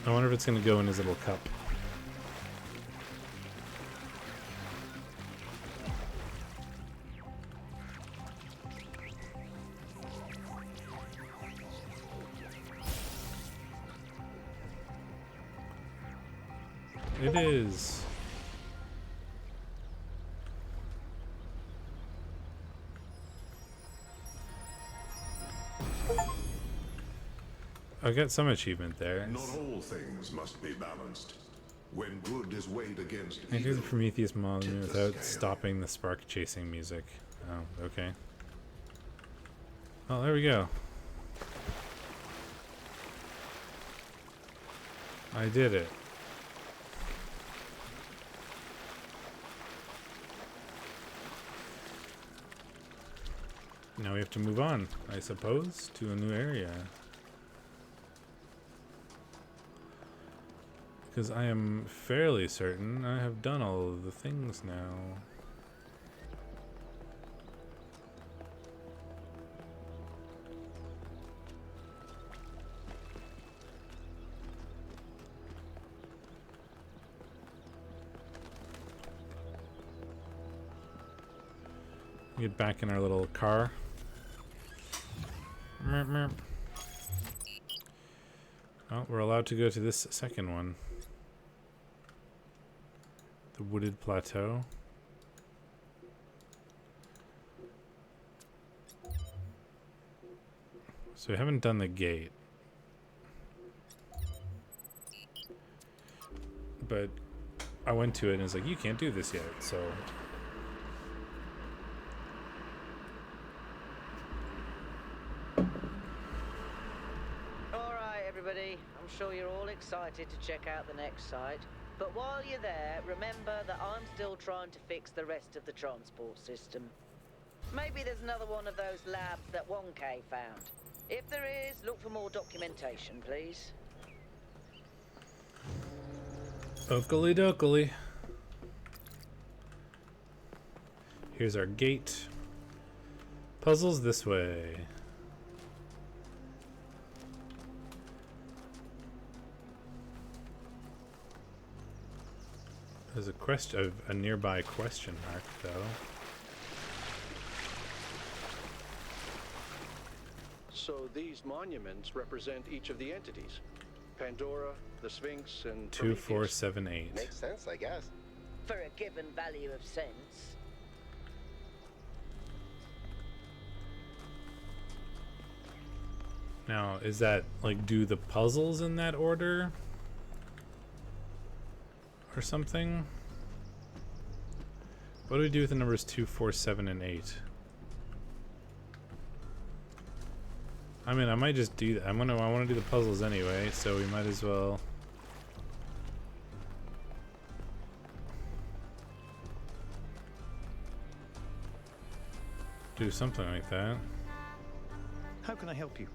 I wonder if it's gonna go in his little cup. It is. I got some achievement there. Not all things must be balanced. When good is weighed against I do the evil, Prometheus model tip the without scale. stopping the spark chasing music. Oh, okay. Well, there we go. I did it. Now we have to move on, I suppose, to a new area. Because I am fairly certain I have done all of the things now. Get back in our little car. Merp, merp. Oh, we're allowed to go to this second one. The wooded plateau. So we haven't done the gate. But I went to it and it's like, you can't do this yet, so... Alright, everybody. I'm sure you're all excited to check out the next site. But while you're there, remember that I'm still trying to fix the rest of the transport system. Maybe there's another one of those labs that Wonkai found. If there is, look for more documentation, please. Oakley dokley. Here's our gate. Puzzles this way. There's a question, a nearby question mark, though. So these monuments represent each of the entities. Pandora, the Sphinx, and 2478. Makes sense, I guess. For a given value of sense. Now, is that like do the puzzles in that order? Or something? What do we do with the numbers 2, 4, 7, and 8? I mean, I might just do that. I want to do the puzzles anyway, so we might as well. Do something like that. How can I help you?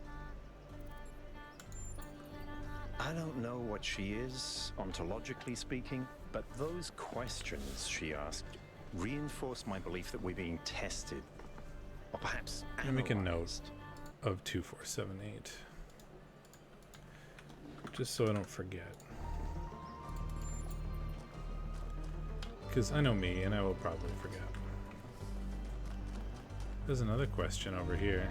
I don't know what she is, ontologically speaking, but those questions she asked reinforce my belief that we're being tested. Or perhaps Let me make a note analyzed. of 2478. Just so I don't forget. Because I know me, and I will probably forget. There's another question over here.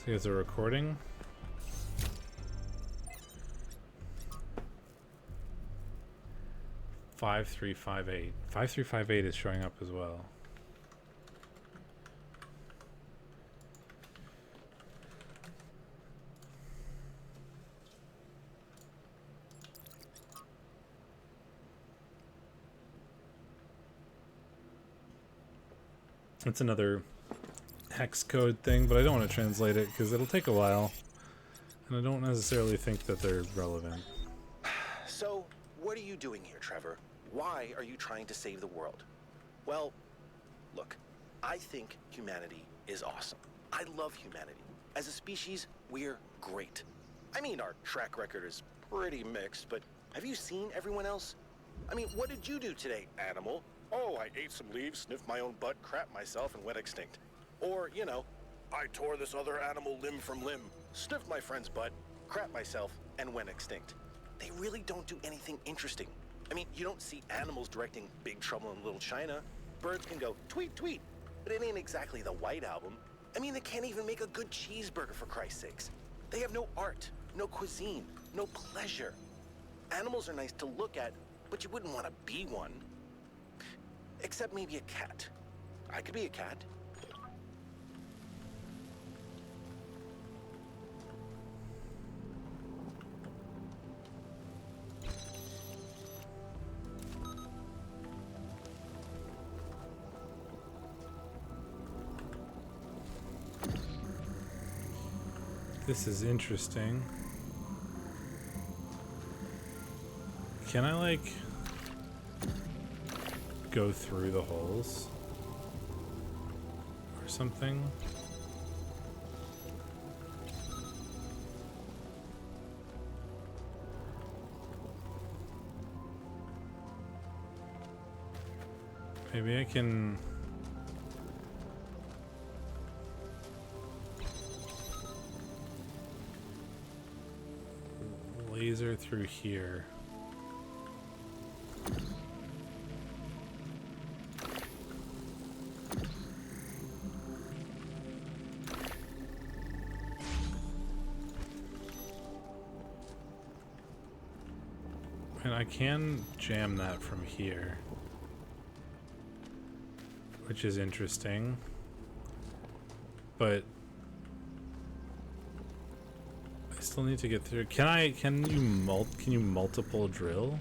So it's a recording. Five, 3, 5, 8. 5, 3, 5, 8 is showing up as well. It's another hex code thing, but I don't want to translate it because it'll take a while. And I don't necessarily think that they're relevant. So, what are you doing here, Trevor? Why are you trying to save the world? Well, look, I think humanity is awesome. I love humanity. As a species, we're great. I mean, our track record is pretty mixed, but have you seen everyone else? I mean, what did you do today, animal? Oh, I ate some leaves, sniffed my own butt, crapped myself, and went extinct. Or, you know, I tore this other animal limb from limb, sniffed my friend's butt, crapped myself, and went extinct. They really don't do anything interesting. I mean, you don't see animals directing Big Trouble in Little China. Birds can go tweet, tweet, but it ain't exactly the White Album. I mean, they can't even make a good cheeseburger, for Christ's sakes. They have no art, no cuisine, no pleasure. Animals are nice to look at, but but you wouldn't want to be one. Except maybe a cat. I could be a cat. This is interesting. Can I, like, go through the holes? Or something? Maybe I can... laser through here. And I can jam that from here, which is interesting, but I still need to get through. Can you multiple drill?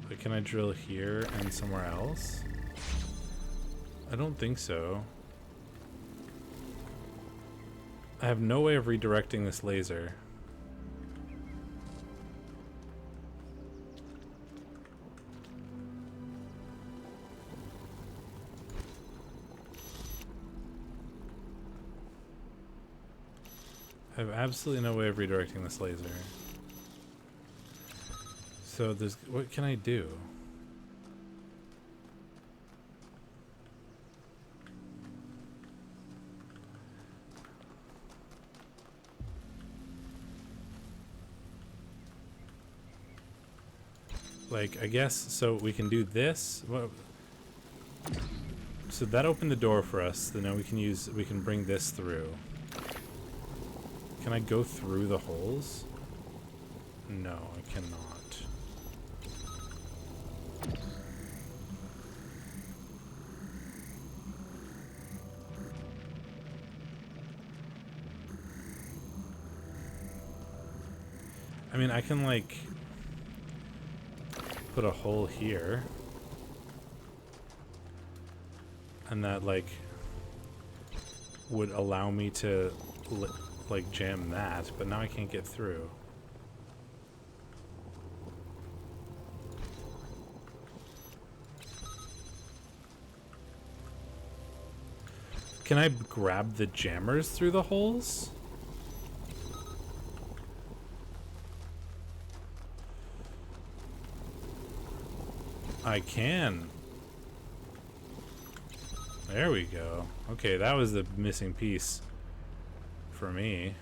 Like, can I drill here and somewhere else? I don't think so. I have no way of redirecting this laser. I have absolutely no way of redirecting this laser. So there's... what can I do? Like, I guess, so we can do this. Well, so that opened the door for us. So now we can bring this through. Can I go through the holes? No, I cannot. I mean, I can, like, put a hole here. And that, like, would allow me to... like jam that, but now I can't get through. Can I grab the jammers through the holes? I can. There we go. Okay, that was the missing piece for me.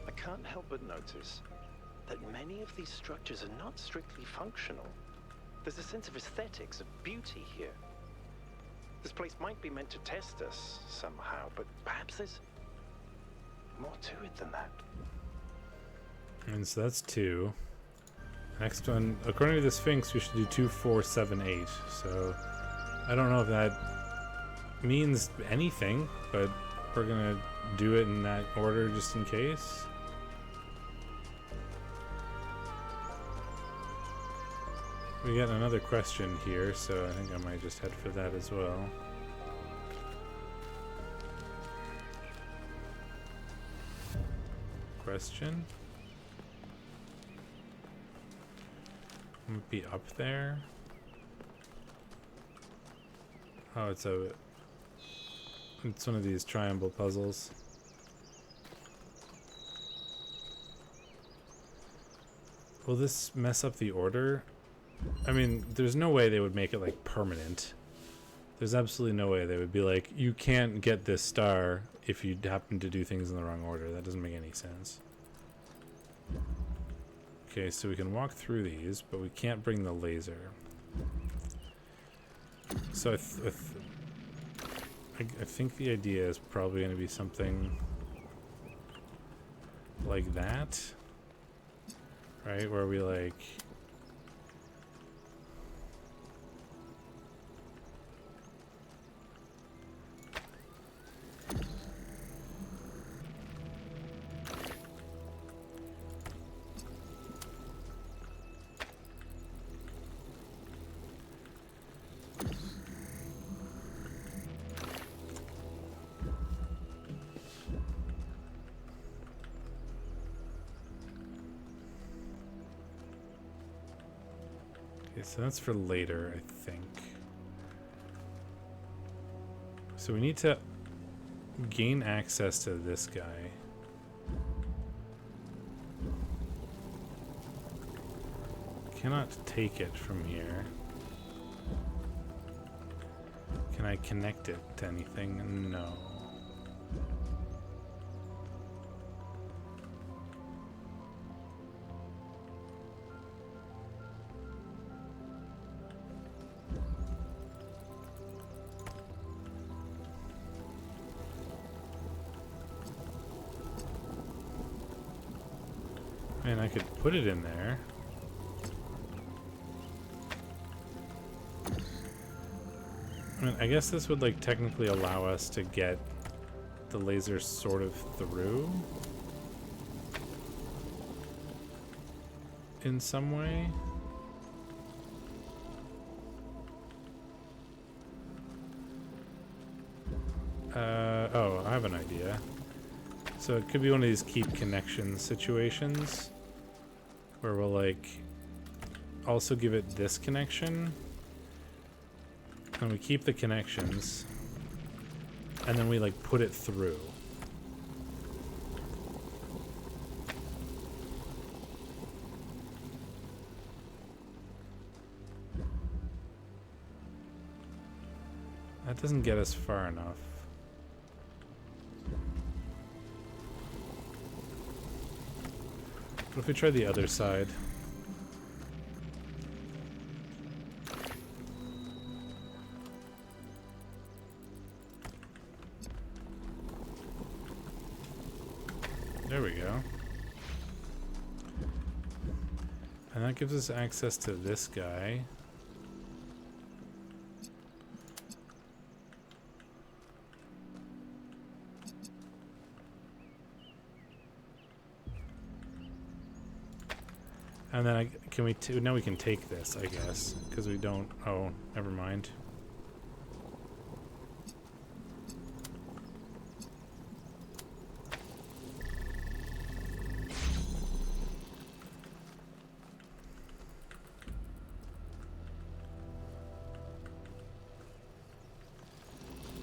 I can't help but notice that many of these structures are not strictly functional. There's a sense of aesthetics, of beauty here. This place might be meant to test us somehow, but perhaps there's more to it than that. And so that's 2. Next one, according to the Sphinx, we should do 2, 4, 7, 8. So I don't know if that means anything, but we're gonna do it in that order just in case. We got another question here, so I think I might just head for that as well. Question? Might be up there. Oh, it's one of these triangle puzzles. Will this mess up the order? I mean, there's no way they would make it, like, permanent. There's absolutely no way they would be like, you can't get this star if you happen to do things in the wrong order. That doesn't make any sense. Okay, so we can walk through these, but we can't bring the laser. So I think the idea is probably going to be something like that, right? Where we like... Okay, so that's for later, I think. So we need to gain access to this guy. Cannot take it from here. Can I connect it to anything? No. And I could put it in there. I mean, I guess this would like technically allow us to get the laser sort of through in some way. Oh, I have an idea. So it could be one of these keep connections situations where we'll like also give it this connection and we keep the connections and then we like put it through. That doesn't get us far enough. What if we try the other side? There we go. And that gives us access to this guy. And then now we can take this, I guess, because we don't. Oh, never mind.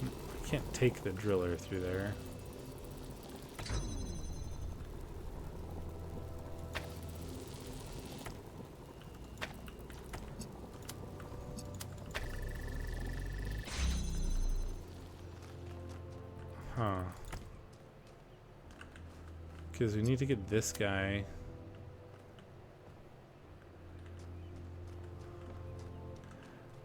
I can't take the driller through there. Huh. Because we need to get this guy.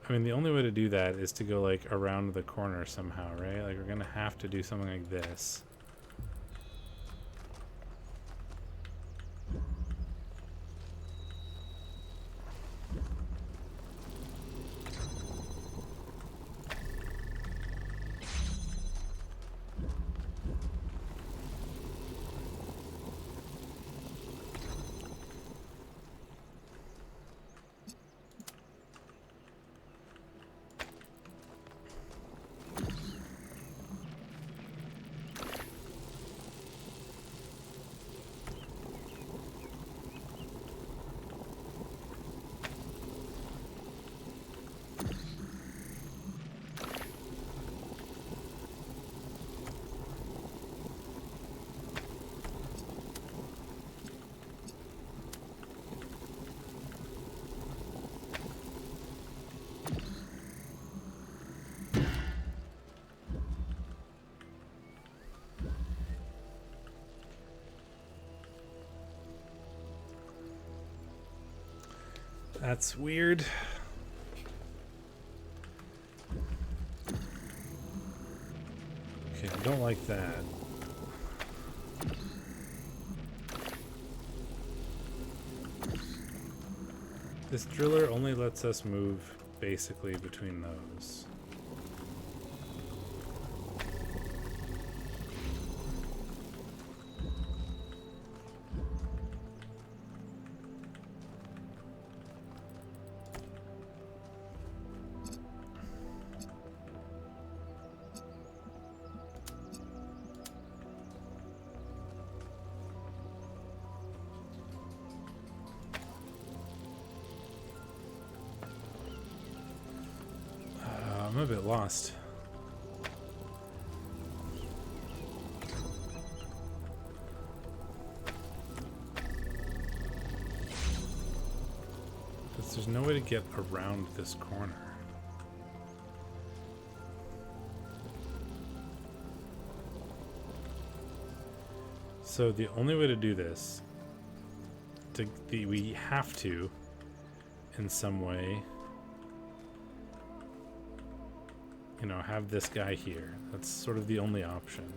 I mean, the only way to do that is to go, like, around the corner somehow, right? Like, we're gonna have to do something like this. That's weird. Okay, I don't like that. This driller only lets us move basically between those. I'm a bit lost. Because there's no way to get around this corner. So the only way to do this, we have to, in some way, you know, have this guy here. That's sort of the only option.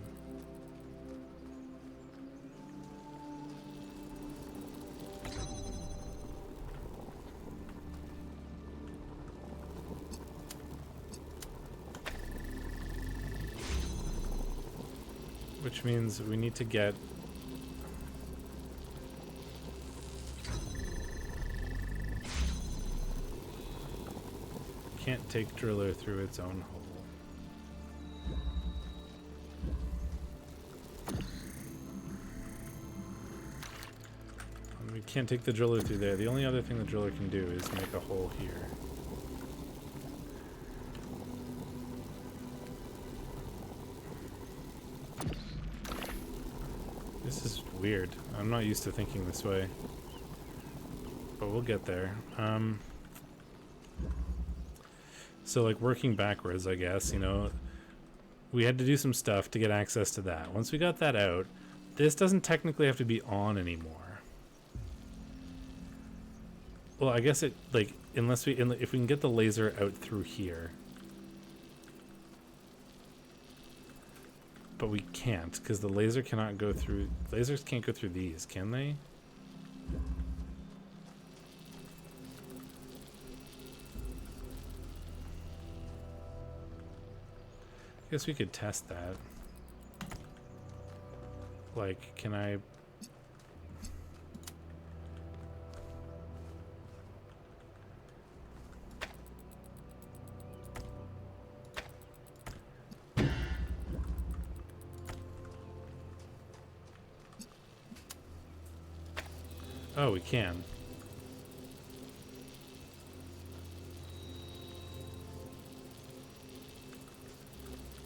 Which means we need to get can't take driller through its own hole. We can't take the driller through there. The only other thing the driller can do is make a hole here. This is weird. I'm not used to thinking this way. But we'll get there. So like working backwards, I guess, you know, we had to do some stuff to get access to that. Once we got that out, this doesn't technically have to be on anymore. Well, I guess it, like, unless if we can get the laser out through here. But we can't, because the laser cannot go through, lasers can't go through these, can they? I guess we could test that. Like, can I... Oh, we can.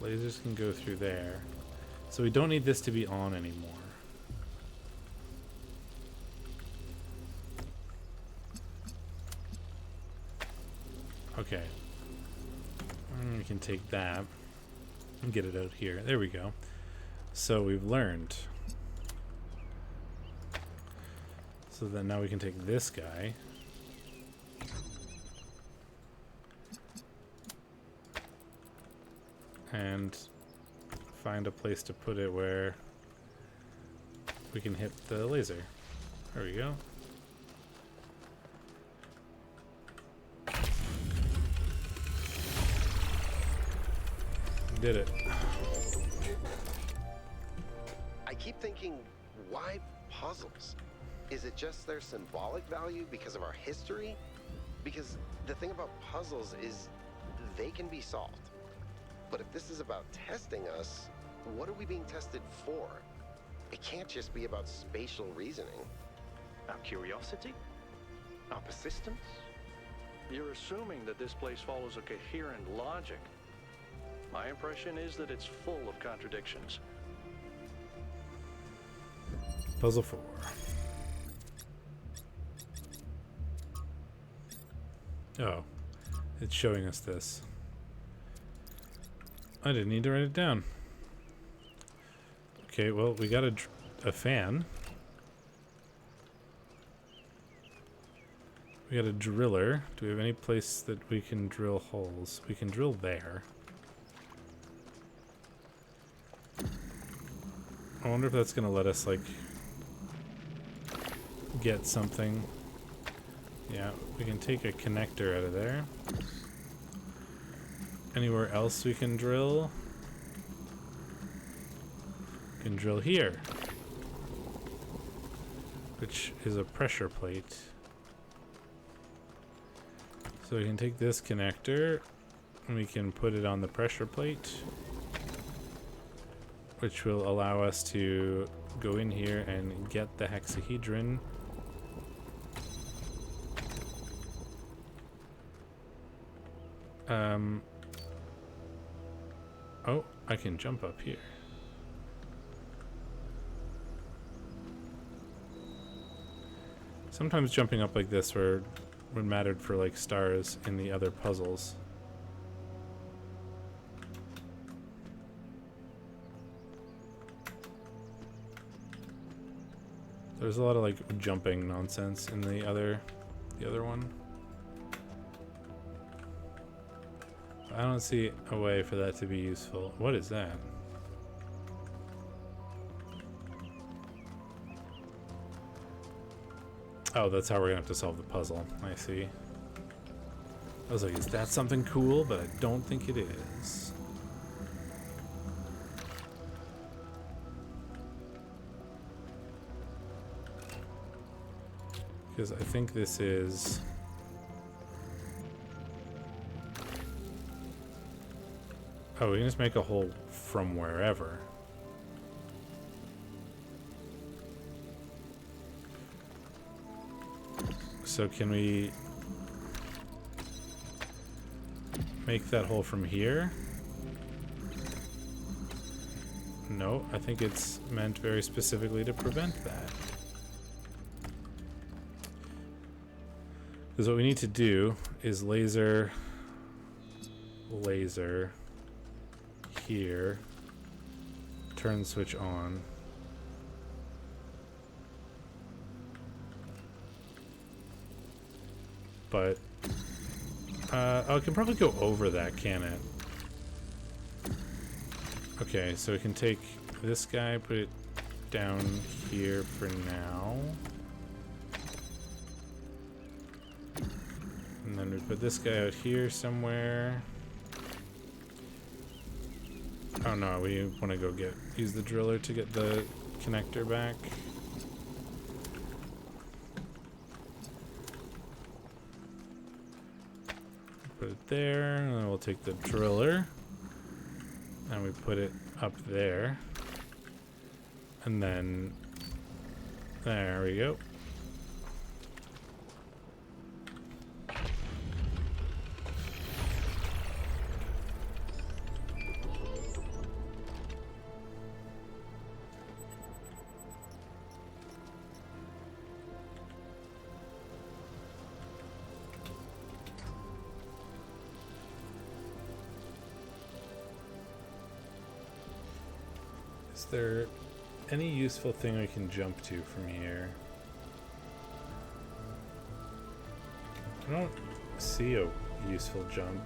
Lasers can go through there. So we don't need this to be on anymore. Okay. And we can take that and get it out here. There we go. So we've learned. So then now we can take this guy. And find a place to put it where we can hit the laser. There we go. Did it. I keep thinking, why puzzles? Is it just their symbolic value because of our history? Because the thing about puzzles is they can be solved. But if this is about testing us, what are we being tested for? It can't just be about spatial reasoning. Our curiosity? Our persistence? You're assuming that this place follows a coherent logic. My impression is that it's full of contradictions. Puzzle 4. Oh, it's showing us this. I didn't need to write it down. Okay, well, we got a fan. We got a driller. Do we have any place that we can drill holes? We can drill there. I wonder if that's gonna let us, like, get something. Yeah, we can take a connector out of there. Anywhere else we can drill? We can drill here, which is a pressure plate. So we can take this connector and we can put it on the pressure plate, which will allow us to go in here and get the hexahedron. Oh, I can jump up here. Sometimes jumping up like this would mattered for like stars in the other puzzles. There's a lot of like jumping nonsense in the other one. I don't see a way for that to be useful. What is that? Oh, that's how we're gonna have to solve the puzzle. I see. I was like, is that something cool? But I don't think it is. Because I think this is... Oh, we can just make a hole from wherever. So can we make that hole from here? No, I think it's meant very specifically to prevent that. Because what we need to do is laser here, turn switch on. But oh, it can probably go over that, can it? Okay, so we can take this guy, put it down here for now. And then we put this guy out here somewhere. Oh no, we want to go use the driller to get the connector back. Put it there, and then we'll take the driller and we put it up there. And then there we go. Is there any useful thing we can jump to from here? I don't see a useful jump.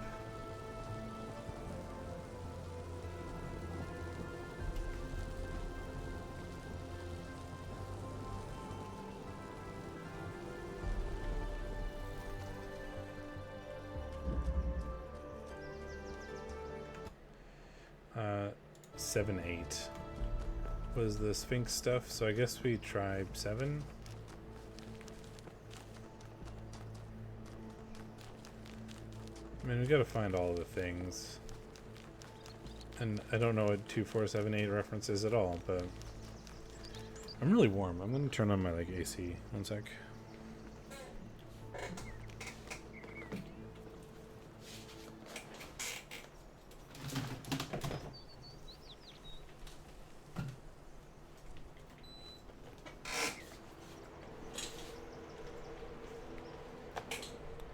Uh, 7, 8. Was the Sphinx stuff, so I guess we try 7. I mean, we gotta find all the things. And I don't know what 2, 4, 7, 8 references at all, but I'm really warm. I'm gonna turn on my like AC. One sec.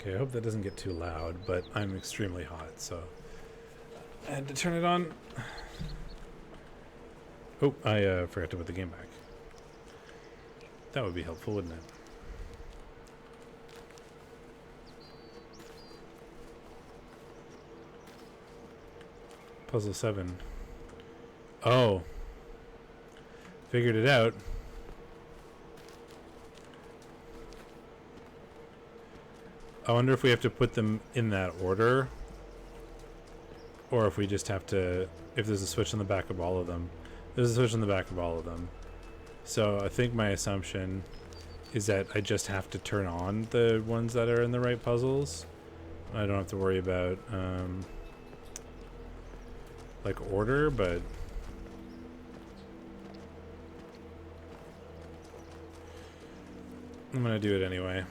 Okay, I hope that doesn't get too loud, but I'm extremely hot, so I had to turn it on. Oh, I forgot to put the game back. That would be helpful, wouldn't it? Puzzle 7. Oh. Figured it out. I wonder if we have to put them in that order. Or if we just have to... If there's a switch on the back of all of them. There's a switch on the back of all of them. So I think my assumption is that I just have to turn on the ones that are in the right puzzles. I don't have to worry about like order, but I'm gonna do it anyway,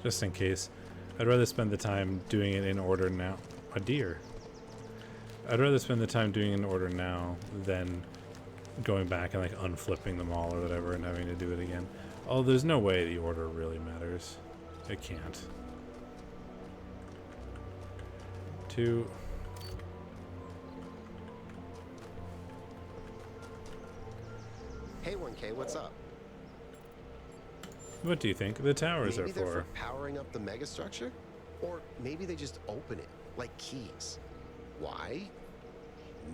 just in case. I'd rather spend the time doing it in order now. A deer. I'd rather spend the time doing it in order now than going back and like unflipping them all or whatever and having to do it again. Oh, there's no way the order really matters. It can't. 2. Hey, 1K, what's up? What do you think the towers Maybe are they're for? powering up the megastructure? Or maybe they just open it, like keys. Why?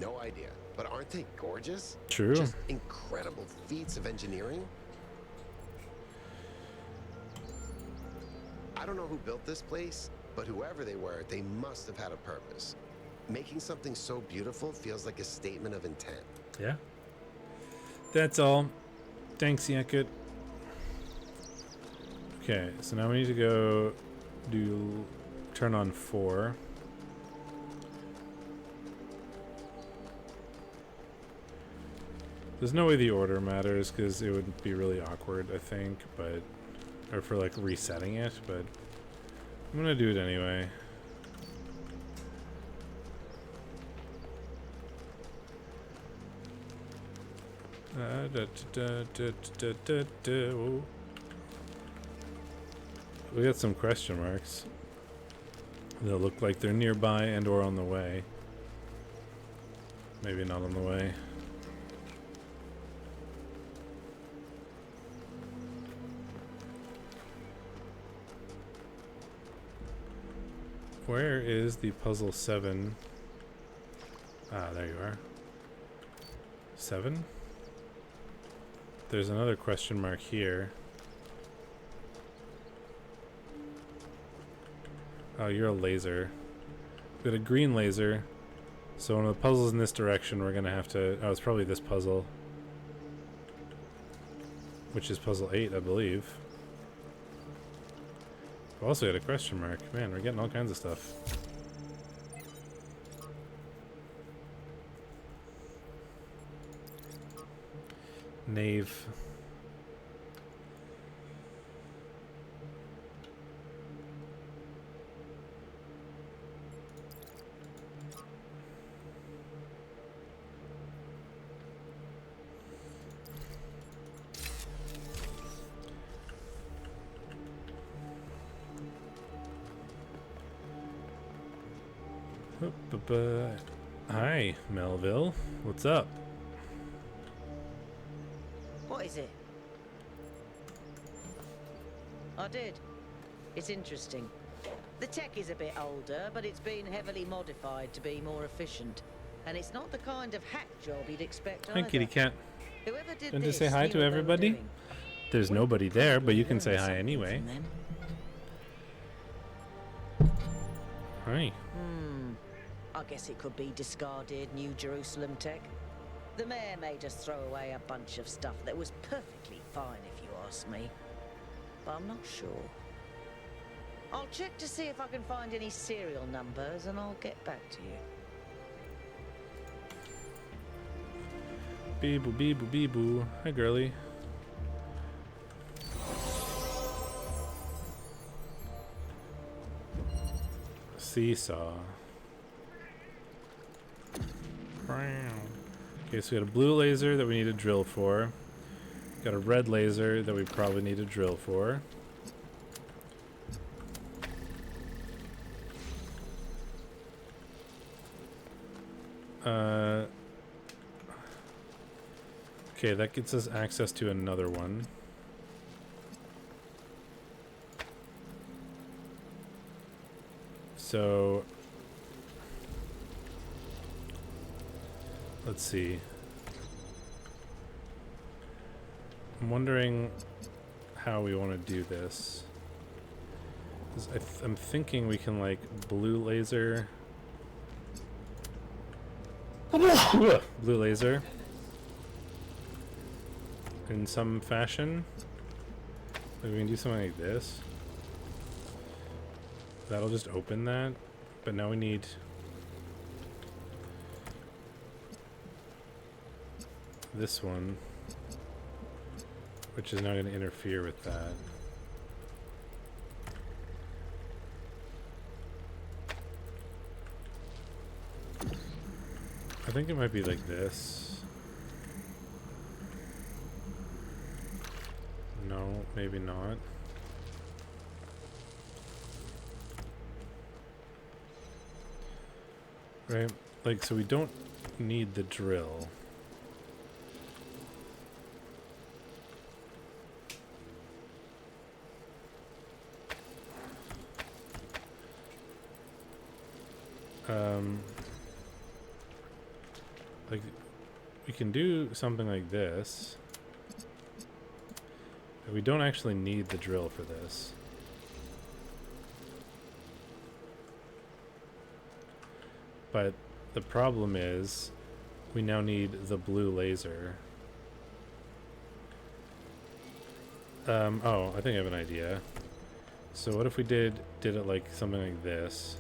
No idea. But aren't they gorgeous? True. Just incredible feats of engineering. I don't know who built this place, but whoever they were, they must have had a purpose. Making something so beautiful feels like a statement of intent. Yeah. That's all. Thanks, Yankut. Okay, so now we need to go turn on 4. There's no way the order matters because it would be really awkward, I think, but or for like resetting it, but I'm gonna do it anyway. Whoa. We got some question marks. They'll look like they're nearby and or on the way. Maybe not on the way. Where is the puzzle 7? Ah, there you are. 7? There's another question mark here. Oh, you're a laser. We got a green laser. So one of the puzzles in this direction, we're gonna have to... Oh, it's probably this puzzle. Which is puzzle 8, I believe. We also got a question mark. Man, we're getting all kinds of stuff. Nave. Hi, Melville. What's up? What is it? I did. It's interesting. The tech is a bit older, but it's been heavily modified to be more efficient. And it's not the kind of hack job you'd expect Hi, either. kitty cat. Whoever did Want to this say hi knew to what they were everybody? doing. There's nobody there, but you can say hi anyway. Hi. I guess it could be discarded New Jerusalem tech. The mayor made us throw away a bunch of stuff that was perfectly fine if you ask me. But I'm not sure. I'll check to see if I can find any serial numbers and I'll get back to you. Beeboo, beeboo, beeboo. Hi, girly. Seesaw. Okay, so we got a blue laser that we need a drill for. Got a red laser that we probably need a drill for. Okay, that gets us access to another one. So let's see. I'm wondering how we want to do this. 'Cause I'm thinking we can like blue laser in some fashion. Like we can do something like this. That'll just open that. But now we need this one, which is not going to interfere with that. I think it might be like this. No, maybe not. Right? Like, so we don't need the drill. Like, we can do something like this. But we don't actually need the drill for this. But the problem is, we now need the blue laser. Oh, I think I have an idea. So what if we did it like something like this?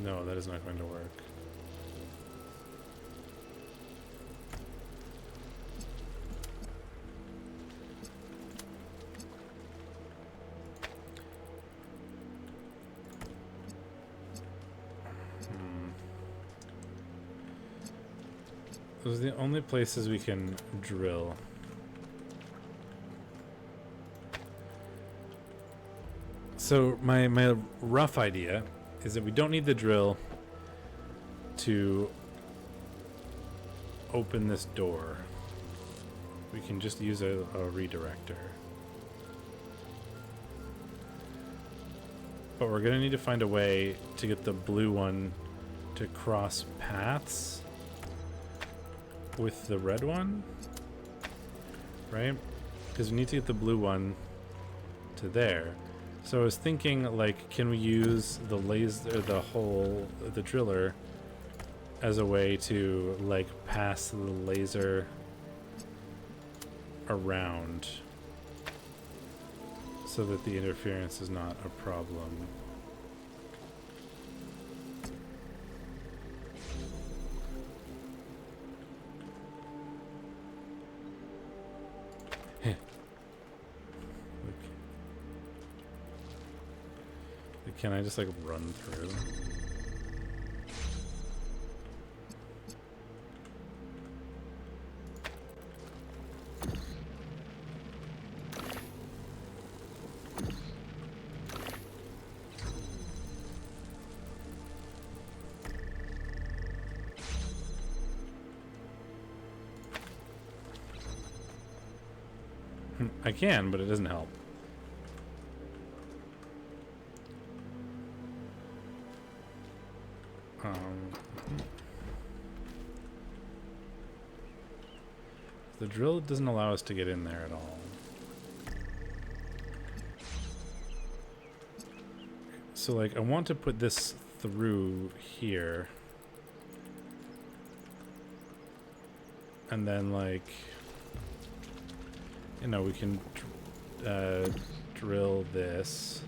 No, that is not going to work. Those are the only places we can drill. So my rough idea is that we don't need the drill to open this door. We can just use a redirector. But we're gonna need to find a way to get the blue one to cross paths with the red one, right? Because we need to get the blue one to there. So I was thinking, like, can we use the laser, the driller, as a way to, like, pass the laser around so that the interference is not a problem. Can I just like run through? I can, but it doesn't help. The drill doesn't allow us to get in there at all. So, like, I want to put this through here. And then, like, you know, we can drill this.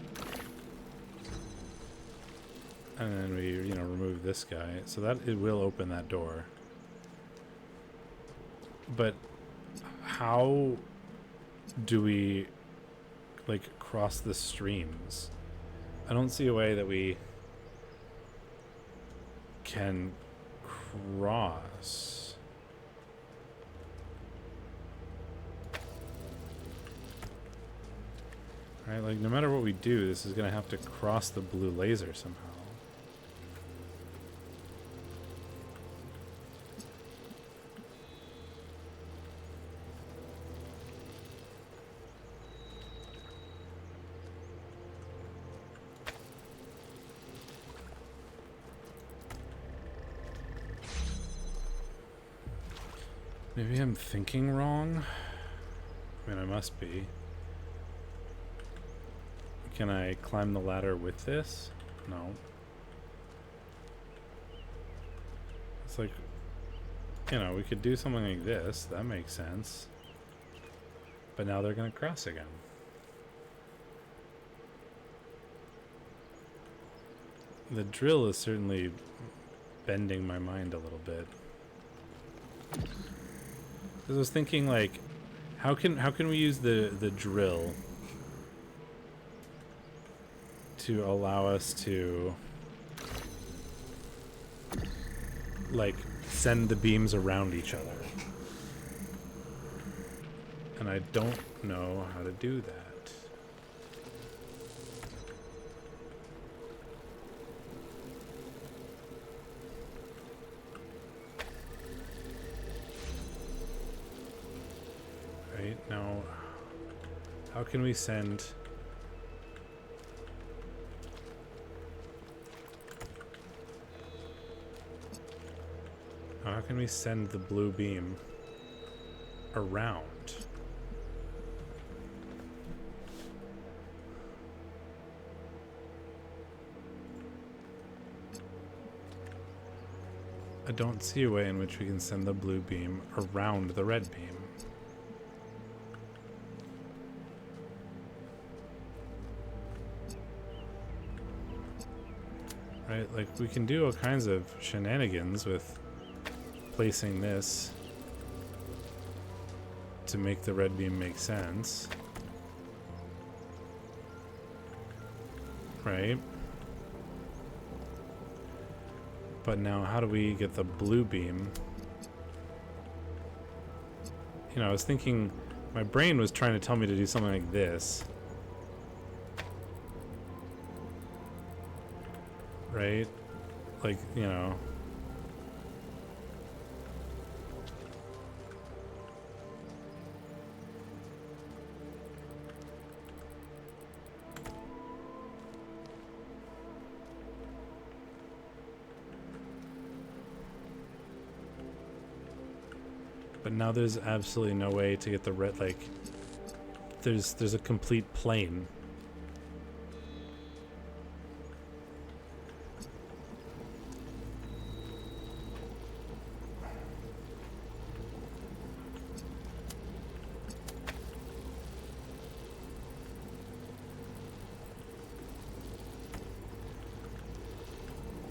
And then we, you know, remove this guy. So that it will open that door. But how do we, like, cross the streams? I don't see a way that we can cross. Right, like, no matter what we do, this is gonna have to cross the blue laser somehow. Maybe I'm thinking wrong. I mean, I must be. Can I climb the ladder with this? No. It's like, you know, we could do something like this. That makes sense. But now they're going to cross again. The drill is certainly bending my mind a little bit. 'Cause I was thinking, like, how can we use the drill to allow us to, like, send the beams around each other? And I don't know how to do that. Right now, how can we send... How can we send the blue beam around? I don't see a way in which we can send the blue beam around the red beam. Right, like we can do all kinds of shenanigans with placing this to make the red beam make sense. Right? But now how do we get the blue beam? You know, I was thinking, my brain was trying to tell me to do something like this. Right? Like, you know. But now there's absolutely no way to get the red, like, there's a complete plane.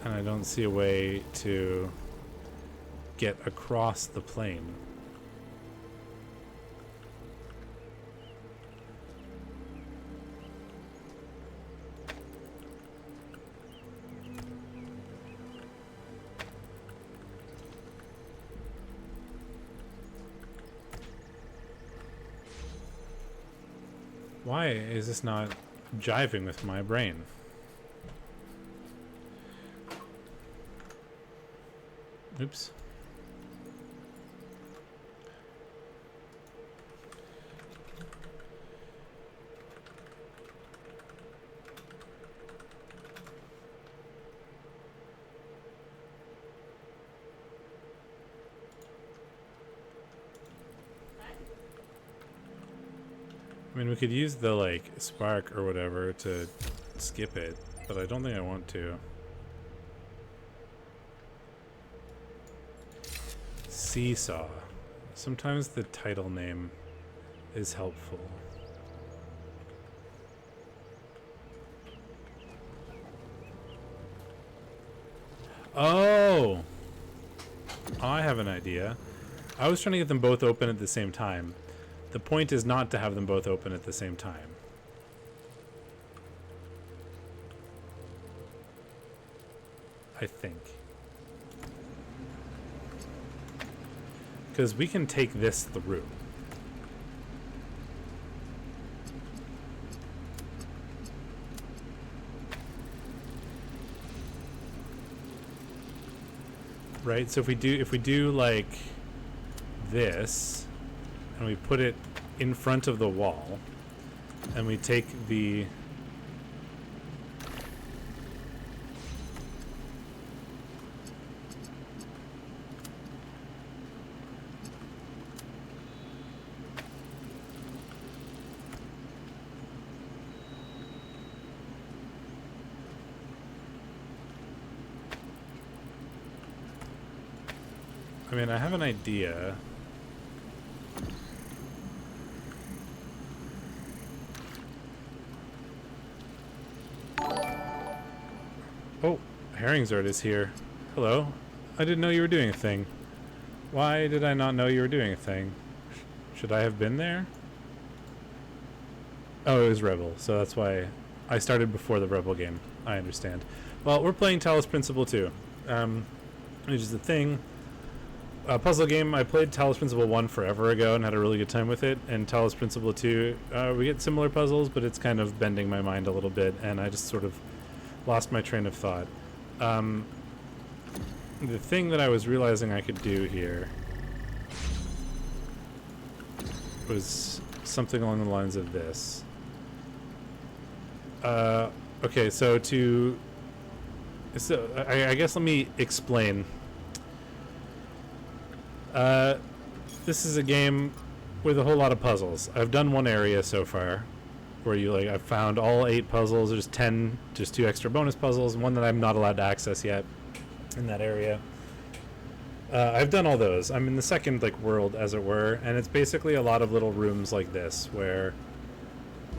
And I don't see a way to get across the plane. Why is this not jiving with my brain? Oops. I mean, we could use the, like, spark or whatever to skip it, but I don't think I want to. Seesaw. Sometimes the title name is helpful. Oh! I have an idea. I was trying to get them both open at the same time. The point is not to have them both open at the same time. I think. Because we can take this through. Right? So if we do like this, and we put it in front of the wall, and we take the I mean, I have an idea. Oh, Herringzord is here. Hello. I didn't know you were doing a thing. Why did I not know you were doing a thing? Should I have been there? Oh, it was Rebel, so that's why I started before the Rebel game. I understand. Well, we're playing Talos Principle 2, which is the thing. A puzzle game. I played Talos Principle 1 forever ago and had a really good time with it. And Talos Principle 2, we get similar puzzles, but it's kind of bending my mind a little bit, and I just sort of lost my train of thought. The thing that I was realizing I could do here was something along the lines of this. Okay, so I guess let me explain. This is a game with a whole lot of puzzles. I've done one area so far where I've found all 8 puzzles. There's 10, just 2 extra bonus puzzles, one that I'm not allowed to access yet in that area. I've done all those. I'm in the second world, as it were, and it's basically a lot of little rooms like this where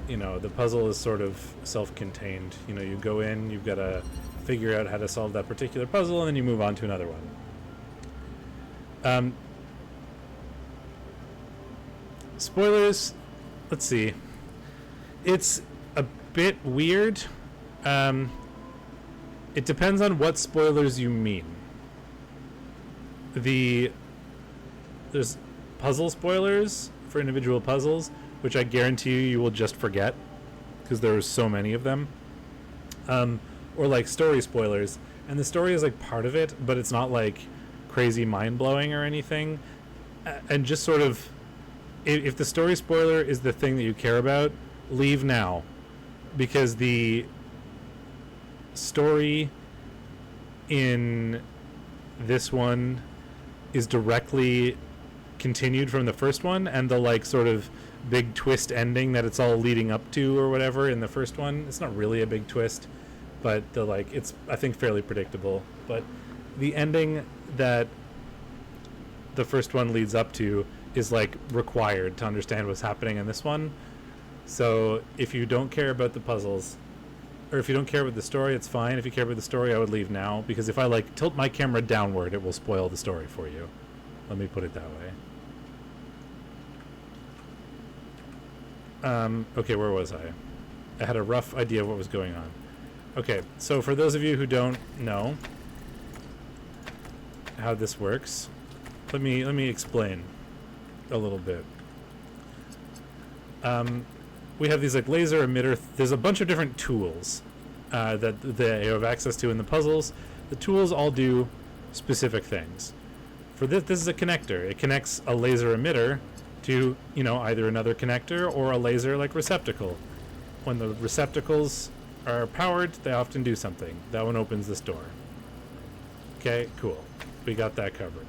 the puzzle is sort of self-contained. You go in, you've got to figure out how to solve that particular puzzle, and then you move on to another one. Spoilers, let's see. It's a bit weird. It depends on what spoilers you mean. There's puzzle spoilers for individual puzzles, which I guarantee you will just forget because there's so many of them. Or story spoilers, and the story is part of it, but it's not crazy mind-blowing or anything. And just sort of, if the story spoiler is the thing that you care about, leave now, because the story in this one is directly continued from the first one, and the sort of big twist ending that it's all leading up to or whatever in the first one, it's not really a big twist, but it's, I think, fairly predictable. But the ending that the first one leads up to is required to understand what's happening in this one. So if you don't care about the puzzles, or if you don't care about the story, it's fine. If you care about the story, I would leave now, because if I tilt my camera downward, it will spoil the story for you. Let me put it that way. Okay, where was I? I had a rough idea of what was going on. Okay, so for those of you who don't know how this works, let me explain a little bit. We have these laser emitter. There's a bunch of different tools that you have access to in the puzzles. The tools all do specific things. For this is a connector. It connects a laser emitter to either another connector or a laser receptacle. When the receptacles are powered, they often do something. That one opens this door. Okay, cool. We got that covered.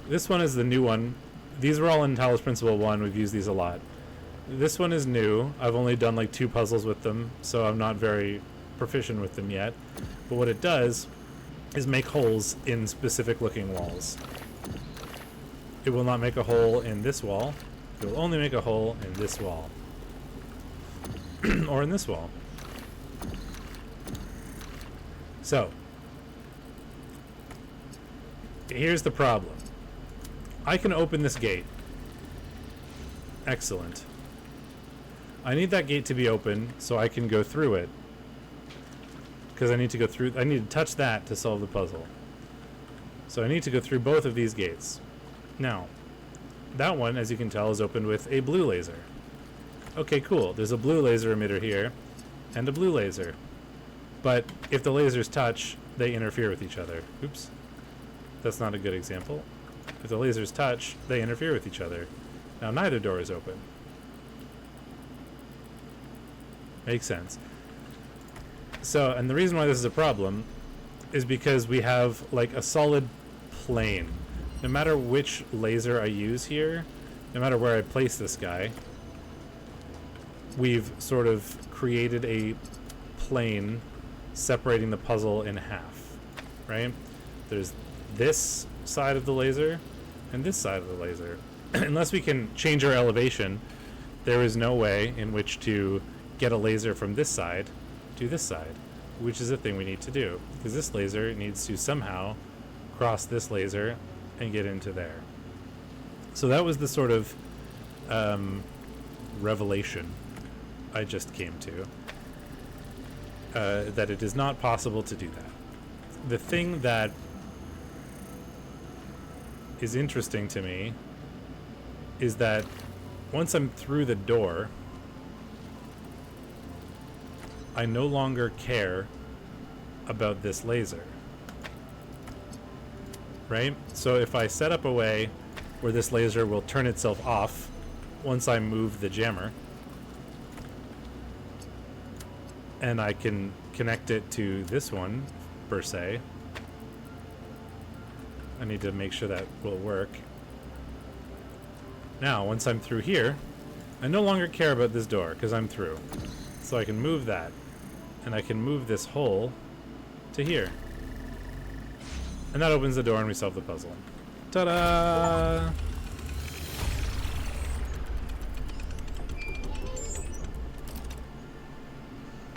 This one is the new one. These were all in Talos Principle 1. We've used these a lot. This one is new. I've only done 2 puzzles with them, so I'm not very proficient with them yet. But what it does is make holes in specific looking walls. It will not make a hole in this wall. It will only make a hole in this wall. Or in this wall. So, here's the problem. I can open this gate. Excellent. I need that gate to be open so I can go through it. Because I need to touch that to solve the puzzle. So I need to go through both of these gates. Now, that one, as you can tell, is opened with a blue laser. Okay, cool. There's a blue laser emitter here, and a blue laser. But if the lasers touch, they interfere with each other. Oops. That's not a good example. If the lasers touch, they interfere with each other. Now neither door is open. Makes sense. So, and the reason why this is a problem is because we have a solid plane. No matter which laser I use here, no matter where I place this guy, we've sort of created a plane separating the puzzle in half, right? There's this side of the laser and this side of the laser. Unless we can change our elevation, there is no way in which to get a laser from this side to this side, which is a thing we need to do, because this laser needs to somehow cross this laser and get into there. So that was the sort of revelation I just came to, that it is not possible to do that. The thing that is interesting to me is that once I'm through the door, I no longer care about this laser. Right? So if I set up a way where this laser will turn itself off once I move the jammer, and I can connect it to this one, per se. I need to make sure that will work. Now, once I'm through here, I no longer care about this door, because I'm through. So I can move that, and I can move this hole to here. And that opens the door and we solve the puzzle. Ta-da!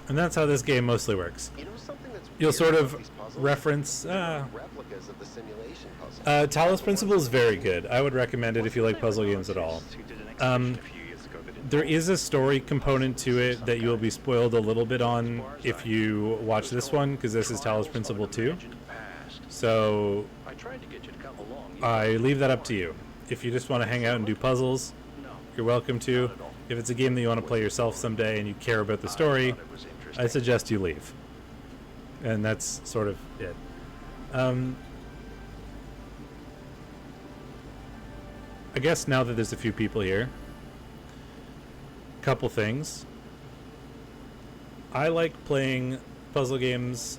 And that's how this game mostly works. You know something that's You'll weird sort about of these puzzles? reference... They're replicas of the simulation puzzle. Talos Principle is very good. I would recommend it if you like puzzle games at all. There is a story component to it that you'll be spoiled a little bit on if you watch this one, because this is Talos Principle 2. So I leave that up to you. If you just want to hang out and do puzzles, you're welcome to. If it's a game that you want to play yourself someday and you care about the story, I suggest you leave. And that's sort of it. I guess now that there's a few people here, couple things. I like playing puzzle games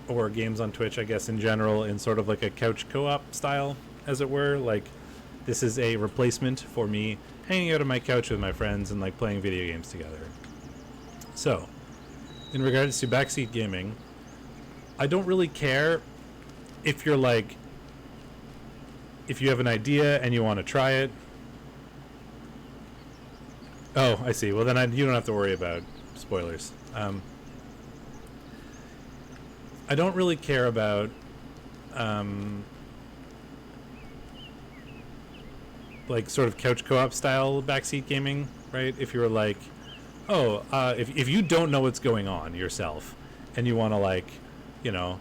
or games on Twitch, I guess, in general, in sort of like a couch co-op style, as it were. Like, this is a replacement for me hanging out on my couch with my friends and like playing video games together. So, in regards to backseat gaming, I don't really care if you're like, if you have an idea and you want to try it. Oh, I see. Well, then you don't have to worry about spoilers. I don't really care about like sort of couch co-op style backseat gaming, right? If you were like, oh, if you don't know what's going on yourself and you want to like, you know,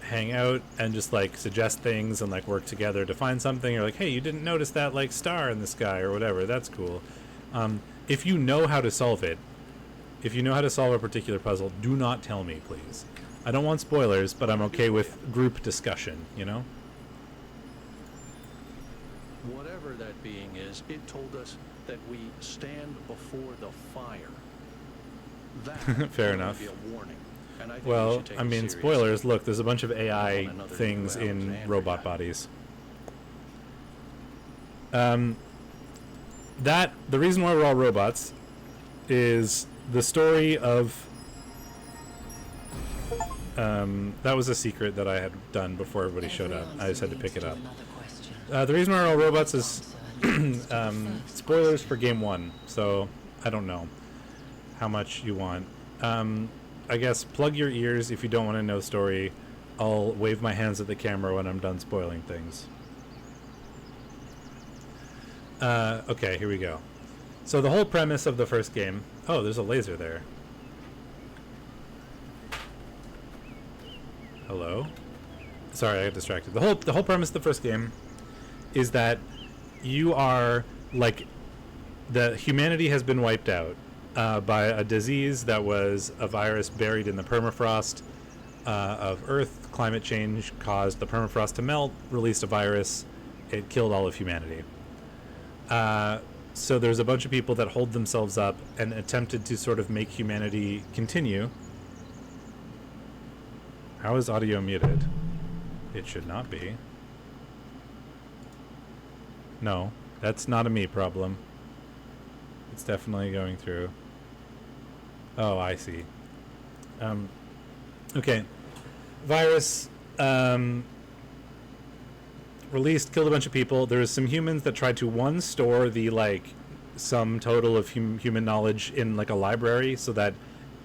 hang out and just like suggest things and like work together to find something, or like, hey, you didn't notice that like star in the sky or whatever, that's cool. If you know how to solve it, if you know how to solve a particular puzzle, do not tell me, please. I don't want spoilers, but I'm okay with group discussion, you know? Whatever that being is, it told us that we stand before the fire. That Fair would that be a warning. And I think we Well, should take I it mean, seriously. spoilers. Look, there's a bunch of There's AI one another things new in Alexandria. robot bodies. That the reason why we're all robots is the story of. That was a secret that I had done before everybody showed up. I just had to pick it up. The reason why we're all robots is spoilers for game 1. So I don't know how much you want. I guess plug your ears if you don't want to know story. I'll wave my hands at the camera when I'm done spoiling things. Okay, here we go. So the whole premise of the first game... Oh, there's a laser there. Hello? Sorry, I got distracted. The whole premise of the first game is that you are, like... The humanity has been wiped out by a disease that was a virus buried in the permafrost of Earth. Climate change caused the permafrost to melt, released a virus. It killed all of humanity. So there's a bunch of people that hold themselves up and attempted to sort of make humanity continue. How is audio muted? It should not be. No, that's not a me problem. It's definitely going through. Oh, I see. Okay. Virus Released, killed a bunch of people. There was some humans that tried to store the like sum total of human knowledge in like a library so that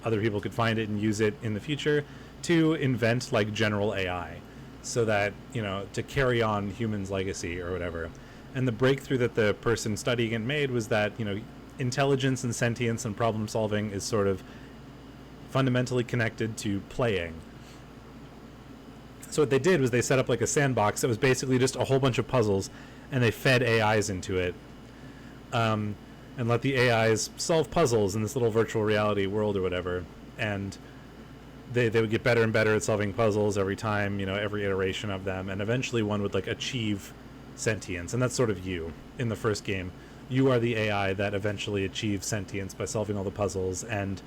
other people could find it and use it in the future. 2, invent like general AI so that, to carry on humans' legacy or whatever. And the breakthrough that the person studying it made was that, intelligence and sentience and problem solving is sort of fundamentally connected to playing. So what they did was they set up like a sandbox that was basically just a whole bunch of puzzles, and they fed AIs into it, and let the AIs solve puzzles in this little virtual reality world or whatever. And they would get better and better at solving puzzles every time, every iteration of them, and eventually one would like achieve sentience. And that's sort of you in the first game. You are the AI that eventually achieves sentience by solving all the puzzles and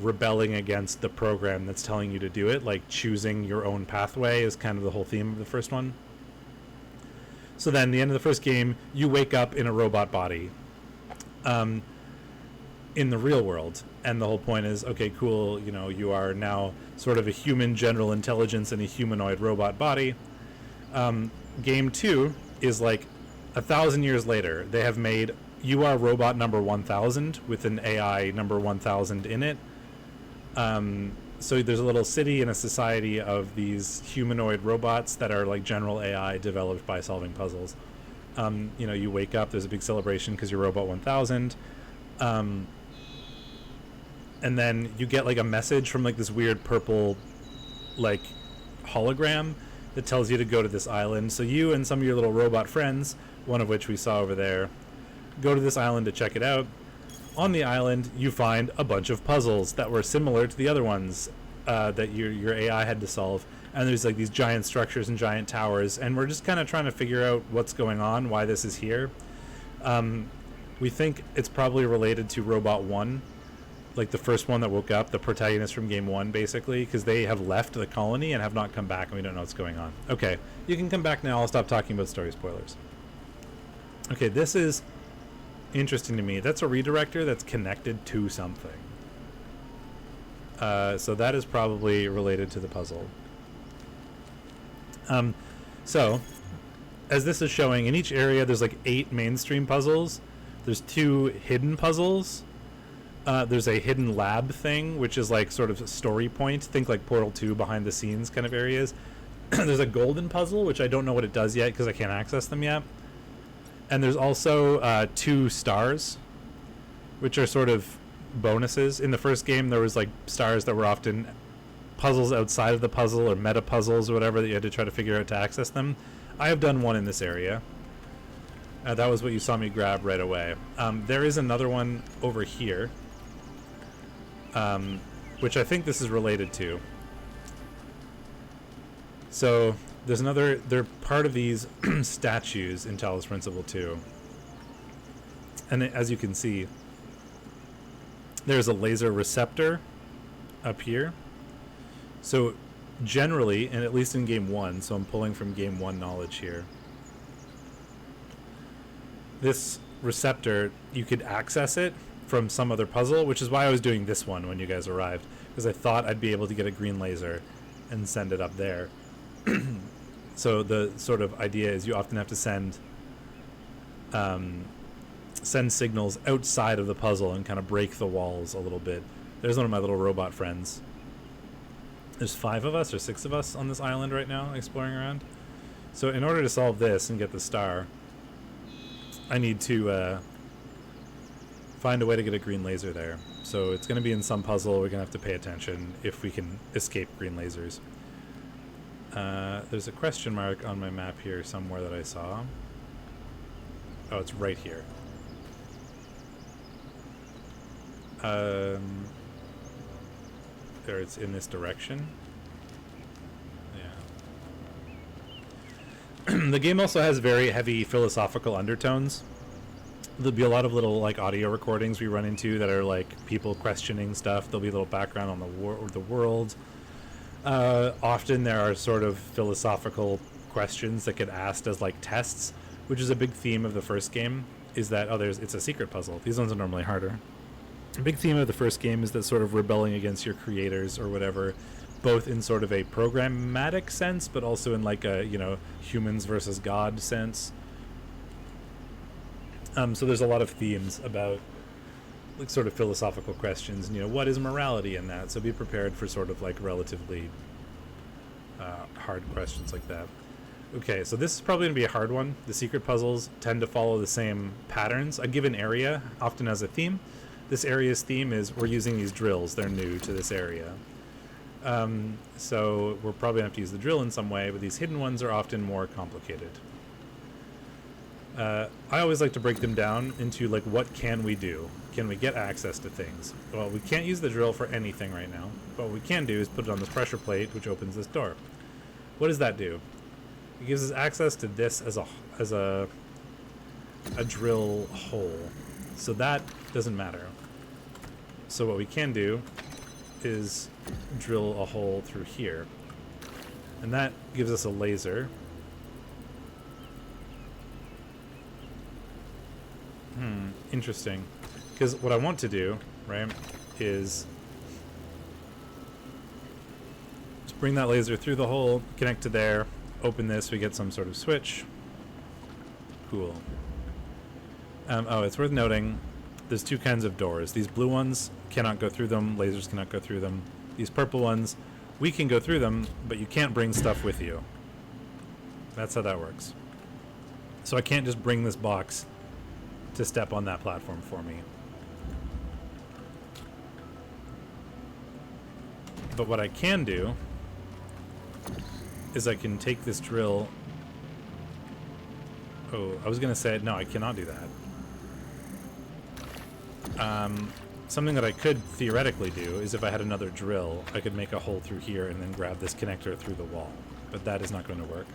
rebelling against the program that's telling you to do it. Like choosing your own pathway is kind of the whole theme of the first one. So then the end of the first game, you wake up in a robot body in the real world, and the whole point is, okay, cool, you are now sort of a human general intelligence in a humanoid robot body. Game 2 is like 1,000 years later. They have made you are robot number 1000 with an AI number 1000 in it. So there's a little city and a society of these humanoid robots that are like general AI developed by solving puzzles. You wake up, there's a big celebration because you're robot 1000. And then you get like a message from like this weird purple like hologram that tells you to go to this island. So you and some of your little robot friends, one of which we saw over there, go to this island to check it out. On the island, you find a bunch of puzzles that were similar to the other ones that your AI had to solve. And there's like these giant structures and giant towers, and we're just kind of trying to figure out what's going on, why this is here. We think it's probably related to Robot 1, like the first one that woke up, the protagonist from Game 1, basically, because they have left the colony and have not come back, and we don't know what's going on. Okay, you can come back now. I'll stop talking about story spoilers. Okay, this is interesting to me. That's a redirector that's connected to something. So that is probably related to the puzzle. So, as this is showing, in each area there's like 8 mainstream puzzles. There's 2 hidden puzzles. There's a hidden lab thing, which is like sort of a story point. Think like Portal 2 behind the scenes kind of areas. There's a golden puzzle, which I don't know what it does yet because I can't access them yet. And there's also 2 stars, which are sort of bonuses. In the first game, there was like stars that were often puzzles outside of the puzzle or meta puzzles or whatever that you had to try to figure out to access them. I have done one in this area. That was what you saw me grab right away. There is another one over here, which I think this is related to. So there's another, they're part of these statues in Talos Principle 2. And as you can see, there's a laser receptor up here. So generally, and at least in Game 1, so I'm pulling from Game 1 knowledge here, this receptor, you could access it from some other puzzle, which is why I was doing this one when you guys arrived, because I thought I'd be able to get a green laser and send it up there. So the sort of idea is you often have to send signals outside of the puzzle and kind of break the walls a little bit. There's one of my little robot friends. There's 5 of us or 6 of us on this island right now exploring around. So in order to solve this and get the star, I need to find a way to get a green laser there. So it's going to be in some puzzle. We're going to have to pay attention if we can escape green lasers. There's a question mark on my map here somewhere that I saw. Oh, it's right here. There, it's in this direction. Yeah. The game also has very heavy philosophical undertones. There'll be a lot of little like audio recordings we run into that are like people questioning stuff. There'll be a little background on the world. Often there are sort of philosophical questions that get asked as like tests, which is a big theme of the first game. Is that it's a secret puzzle. These ones are normally harder. A big theme of the first game is that sort of rebelling against your creators or whatever, both in sort of a programmatic sense, but also in like a, you know, humans versus God sense. So there's a lot of themes about like sort of philosophical questions, and, you know, what is morality in that? So be prepared for sort of like relatively hard questions like that. Okay, so this is probably going to be a hard one. The secret puzzles tend to follow the same patterns. A given area often has a theme. This area's theme is we're using these drills. They're new to this area. So we're probably going to have to use the drill in some way, but these hidden ones are often more complicated. I always like to break them down into, like, what can we do? Can we get access to things? Well, we can't use the drill for anything right now. But what we can do is put it on this pressure plate, which opens this door. What does that do? It gives us access to this as a drill hole. So that doesn't matter. So what we can do is drill a hole through here. And that gives us a laser. Interesting. Because what I want to do, right, is just bring that laser through the hole, connect to there, open this, we get some sort of switch. Cool. Oh, it's worth noting, there's two kinds of doors. These blue ones cannot go through them, lasers cannot go through them. These purple ones, we can go through them, but you can't bring stuff with you. That's how that works. So I can't just bring this box to step on that platform for me. But what I can do is I can take this drill. Oh, I was gonna say, no, I cannot do that. Something that I could theoretically do is if I had another drill, I could make a hole through here and then grab this connector through the wall. But that is not going to work.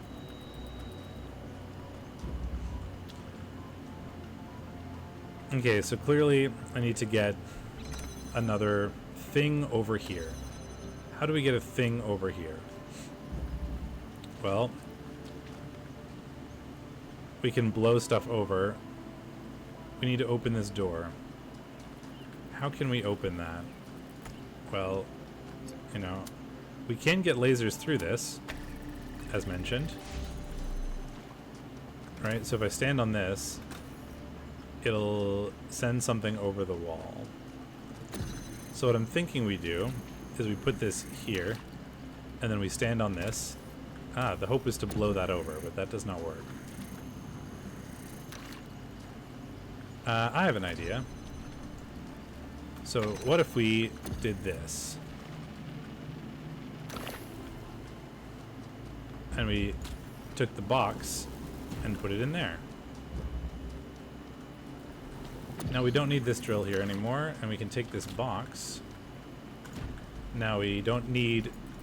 Okay, so clearly I need to get another thing over here. How do we get a thing over here? Well, we can blow stuff over. We need to open this door. How can we open that? Well, you know, we can get lasers through this, as mentioned. Right, so if I stand on this, it'll send something over the wall. So what I'm thinking we do is we put this here, and then we stand on this. Ah, the hope is to blow that over, but that does not work. I have an idea. So what if we did this? And we took the box and put it in there. Now we don't need this drill here anymore, and we can take this box. Now we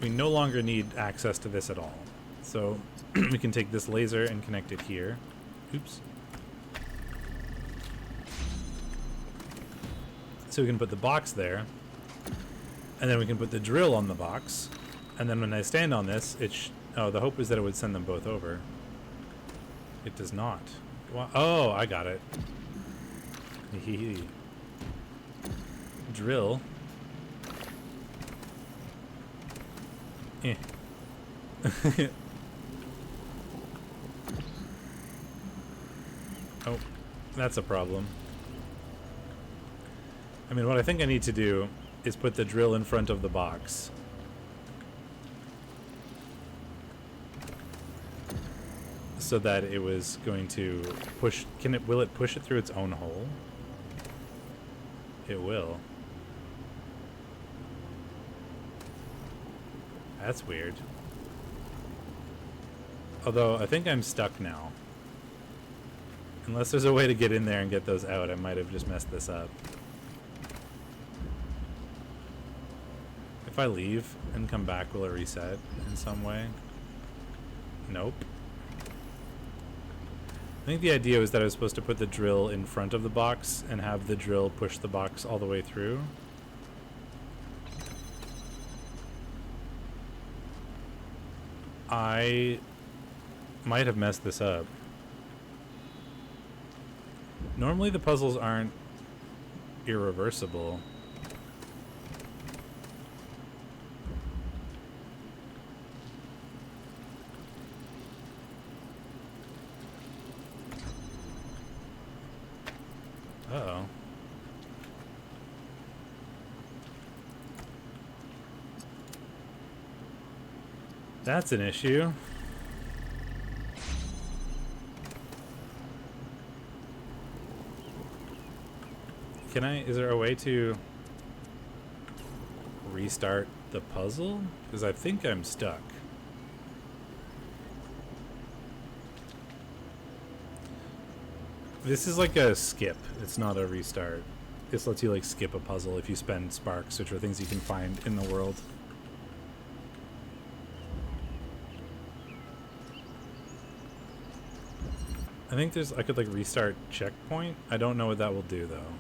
no longer need access to this at all. So we can take this laser and connect it here. Oops. So we can put the box there, and then we can put the drill on the box, and then when I stand on this, oh, the hope is that it would send them both over. It does not. Oh, I got it. Drill. Eh. Oh, that's a problem. I mean, what I think I need to do is put the drill in front of the box. So that it was going to push... will it push it through its own hole? It will. That's weird. Although, I think I'm stuck now. Unless there's a way to get in there and get those out, I might have just messed this up. If I leave and come back, will it reset in some way? Nope. I think the idea was that I was supposed to put the drill in front of the box and have the drill push the box all the way through. I might have messed this up. Normally the puzzles aren't irreversible. Uh-oh. That's an issue. Is there a way to restart the puzzle? Because I think I'm stuck. This is like a skip. It's not a restart. This lets you like skip a puzzle if you spend sparks, which are things you can find in the world. I think I could like restart checkpoint. I don't know what that will do though.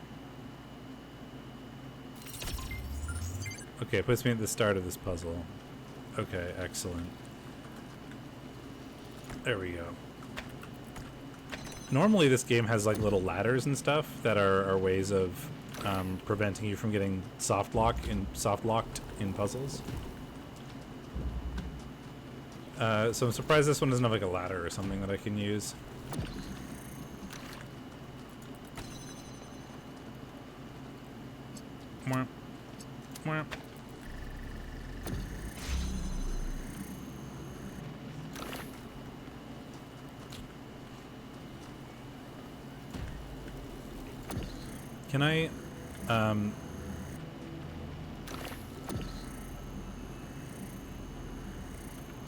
Okay, it puts me at the start of this puzzle. Okay, excellent. There we go. Normally this game has like little ladders and stuff that are ways of preventing you from getting soft locked in puzzles. So I'm surprised this one doesn't have like a ladder or something that I can use. Mwah. Mwah. Can I,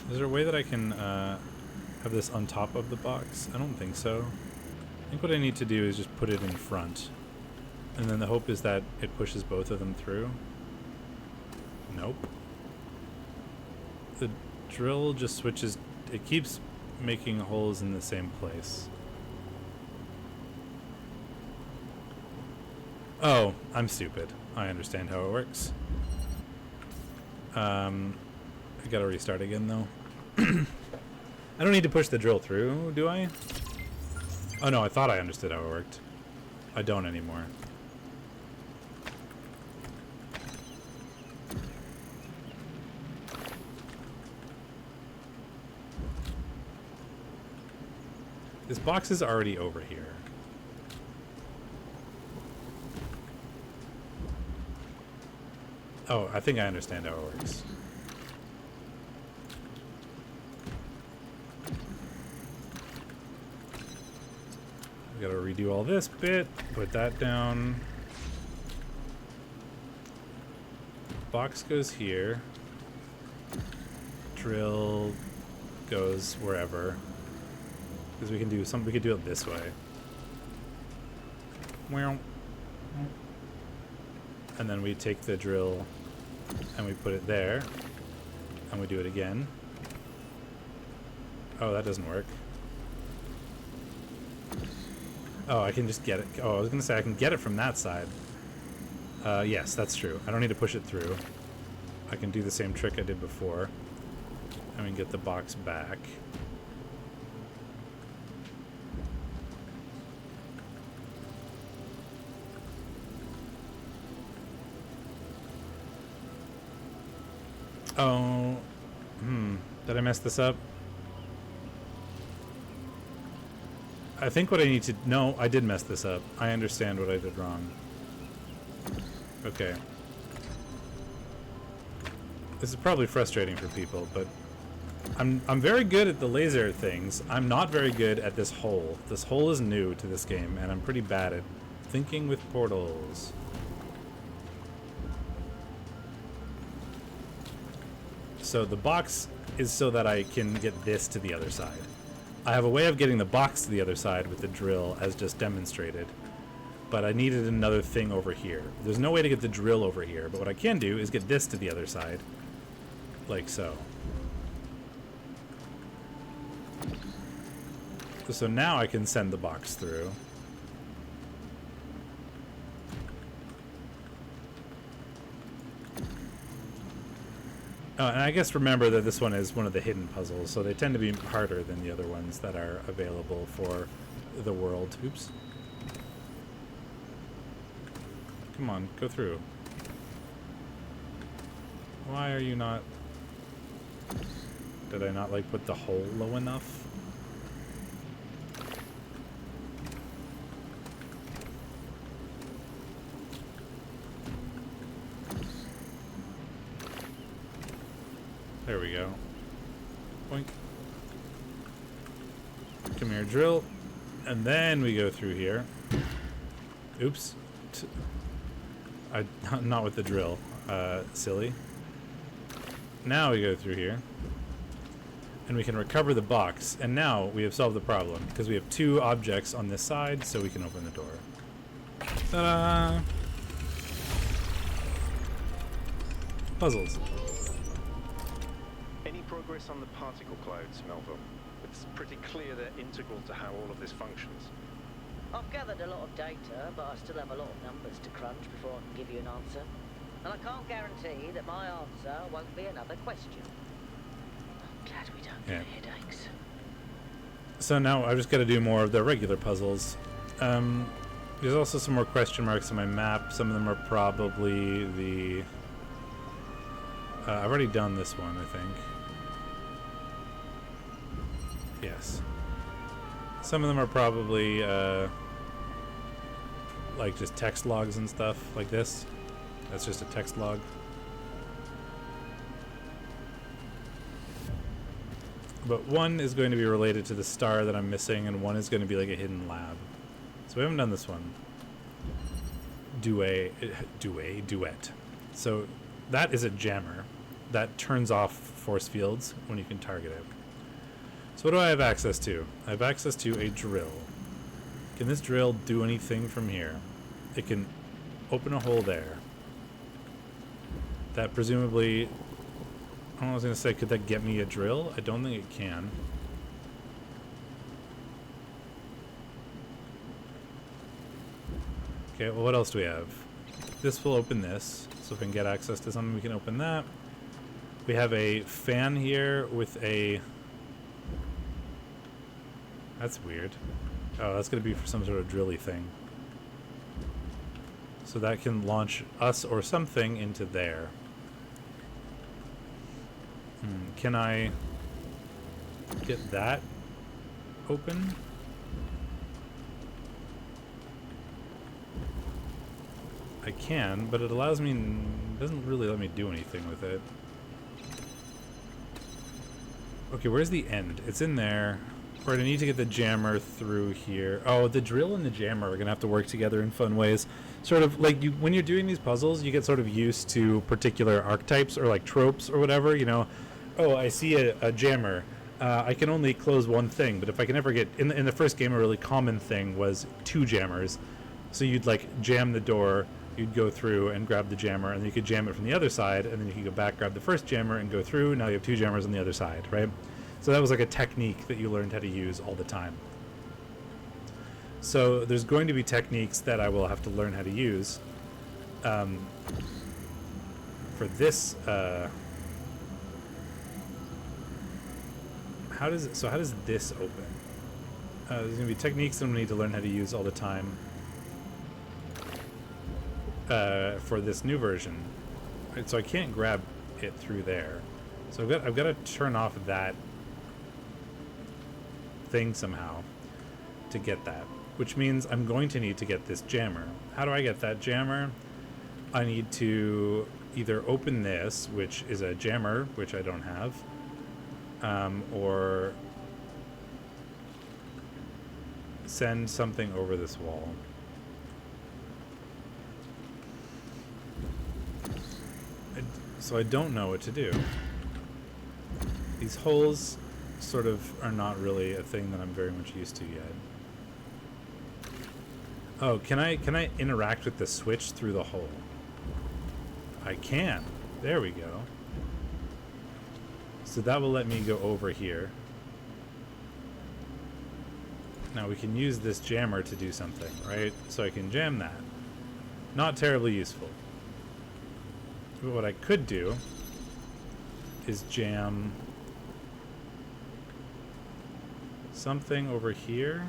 is there a way that I can, have this on top of the box? I don't think so. I think what I need to do is just put it in front. And then the hope is that it pushes both of them through. Nope. The drill just switches, it keeps making holes in the same place. Oh, I'm stupid. I understand how it works. I gotta restart again though. I don't need to push the drill through, do I? Oh no, I thought I understood how it worked. I don't anymore. This box is already over here. Oh, I think I understand how it works. We gotta redo all this bit, put that down. Box goes here. Drill goes wherever. Because we can do something, we could do it this way. And then we take the drill and we put it there. And we do it again. Oh, that doesn't work. Oh, I can just get it. Oh, I was gonna say I can get it from that side. Yes, that's true. I don't need to push it through. I can do the same trick I did before. And we can get the box back. Oh, did I mess this up? I think what I need to... No, I did mess this up. I understand what I did wrong. Okay. This is probably frustrating for people, but I'm very good at the laser things. I'm not very good at this hole. This hole is new to this game, and I'm pretty bad at thinking with portals. So the box is so that I can get this to the other side. I have a way of getting the box to the other side with the drill, as just demonstrated. But I needed another thing over here. There's no way to get the drill over here, but what I can do is get this to the other side. Like so. So now I can send the box through. And I guess remember that this one is one of the hidden puzzles, so they tend to be harder than the other ones that are available for the world. Oops. Come on, go through. Why are you not... Did I not, like, put the hole low enough? Boink. Come here, drill. And then we go through here. Oops. Not with the drill. Silly. Now we go through here. And we can recover the box. And now we have solved the problem. Because we have 2 objects on this side, so we can open the door. Ta-da! Puzzles. Any progress on the particle clouds, Melville? It's pretty clear they're integral to how all of this functions. I've gathered a lot of data, but I still have a lot of numbers to crunch before I can give you an answer. And I can't guarantee that my answer won't be another question. I'm glad we don't get headaches. So now I've just got to do more of the regular puzzles. There's also some more question marks on my map. Some of them are probably the... I've already done this one, I think. Yes. Some of them are probably like just text logs and stuff like this. That's just a text log. But one is going to be related to the star that I'm missing, and one is going to be like a hidden lab. So we haven't done this one. Duet. So that is a jammer that turns off force fields when you can target it. So what do I have access to? I have access to a drill. Can this drill do anything from here? It can open a hole there. That presumably... I was going to say, could that get me a drill? I don't think it can. Okay, well, what else do we have? This will open this. So if we can get access to something, we can open that. We have a fan here with a... That's weird. Oh, that's going to be for some sort of drilly thing. So that can launch us or something into there. Can I get that open? I can, but it allows me... doesn't really let me do anything with it. Okay, where's the end? It's in there. Right, I need to get the jammer through here. Oh, the drill and the jammer are gonna have to work together in fun ways. Sort of like when you're doing these puzzles, you get sort of used to particular archetypes or like tropes or whatever, you know. Oh, I see a jammer. I can only close one thing, but if I can ever get... In the first game, a really common thing was 2 jammers. So you'd like jam the door, you'd go through and grab the jammer, and then you could jam it from the other side, and then you could go back, grab the first jammer, and go through. Now you have 2 jammers on the other side, right? So that was like a technique that you learned how to use all the time. So there's going to be techniques that I will have to learn how to use for this. How does this open? There's going to be techniques that I'm going to need to learn how to use all the time for this new version. Right, so I can't grab it through there. So I've got to turn off that thing somehow to get that, which means I'm going to need to get this jammer. How do I get that jammer? I need to either open this, which is a jammer, which I don't have, or send something over this wall. So I don't know what to do. These holes sort of are not really a thing that I'm very much used to yet. Oh, can I interact with the switch through the hole? I can. There we go. So that will let me go over here. Now we can use this jammer to do something, right? So I can jam that. Not terribly useful. But what I could do is jam something over here.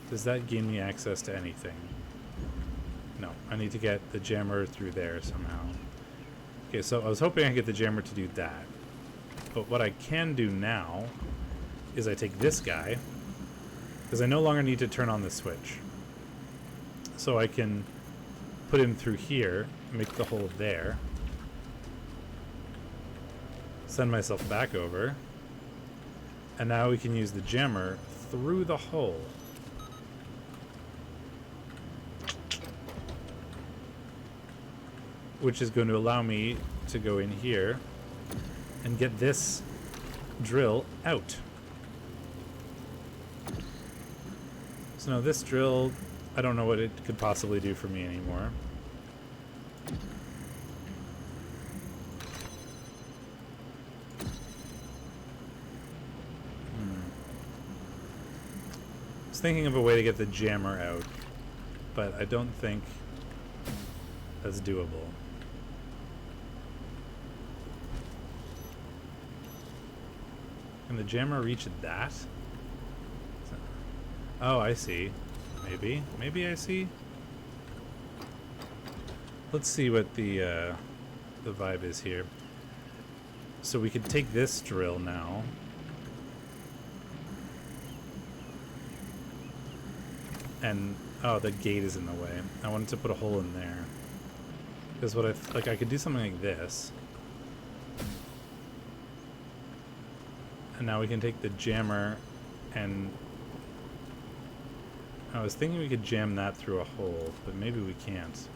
Does that gain me access to anything? No, I need to get the jammer through there somehow. Okay, so I was hoping I could get the jammer to do that. But what I can do now is I take this guy, because I no longer need to turn on the switch. so I can put him through here, make the hole there, send myself back over, and now we can use the jammer through the hole. Which is going to allow me to go in here and get this drill out. So now this drill, I don't know what it could possibly do for me anymore. I was thinking of a way to get the jammer out, but I don't think that's doable. Can the jammer reach that? Oh, I see. Maybe. Maybe I see. Let's see what the vibe is here. So we could take this drill now. And oh, the gate is in the way. I wanted to put a hole in there. Because what I could do something like this. And now we can take the jammer and I was thinking we could jam that through a hole, but maybe we can't.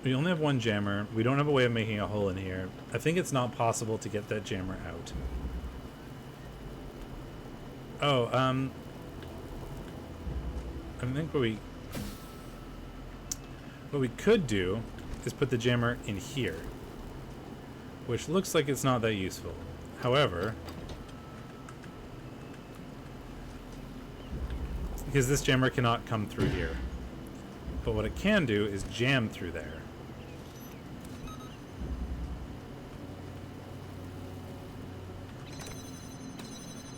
We only have one jammer. We don't have a way of making a hole in here. I think it's not possible to get that jammer out. Oh, I think what we could do is put the jammer in here, which looks like it's not that useful. However, because this jammer cannot come through here, but what it can do is jam through there.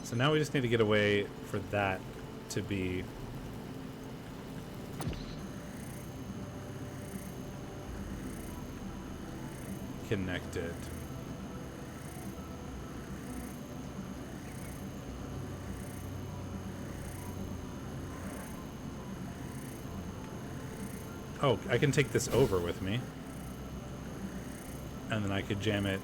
So now we just need to get a way for that to be connected. Oh, I can take this over with me. And then I could jam it.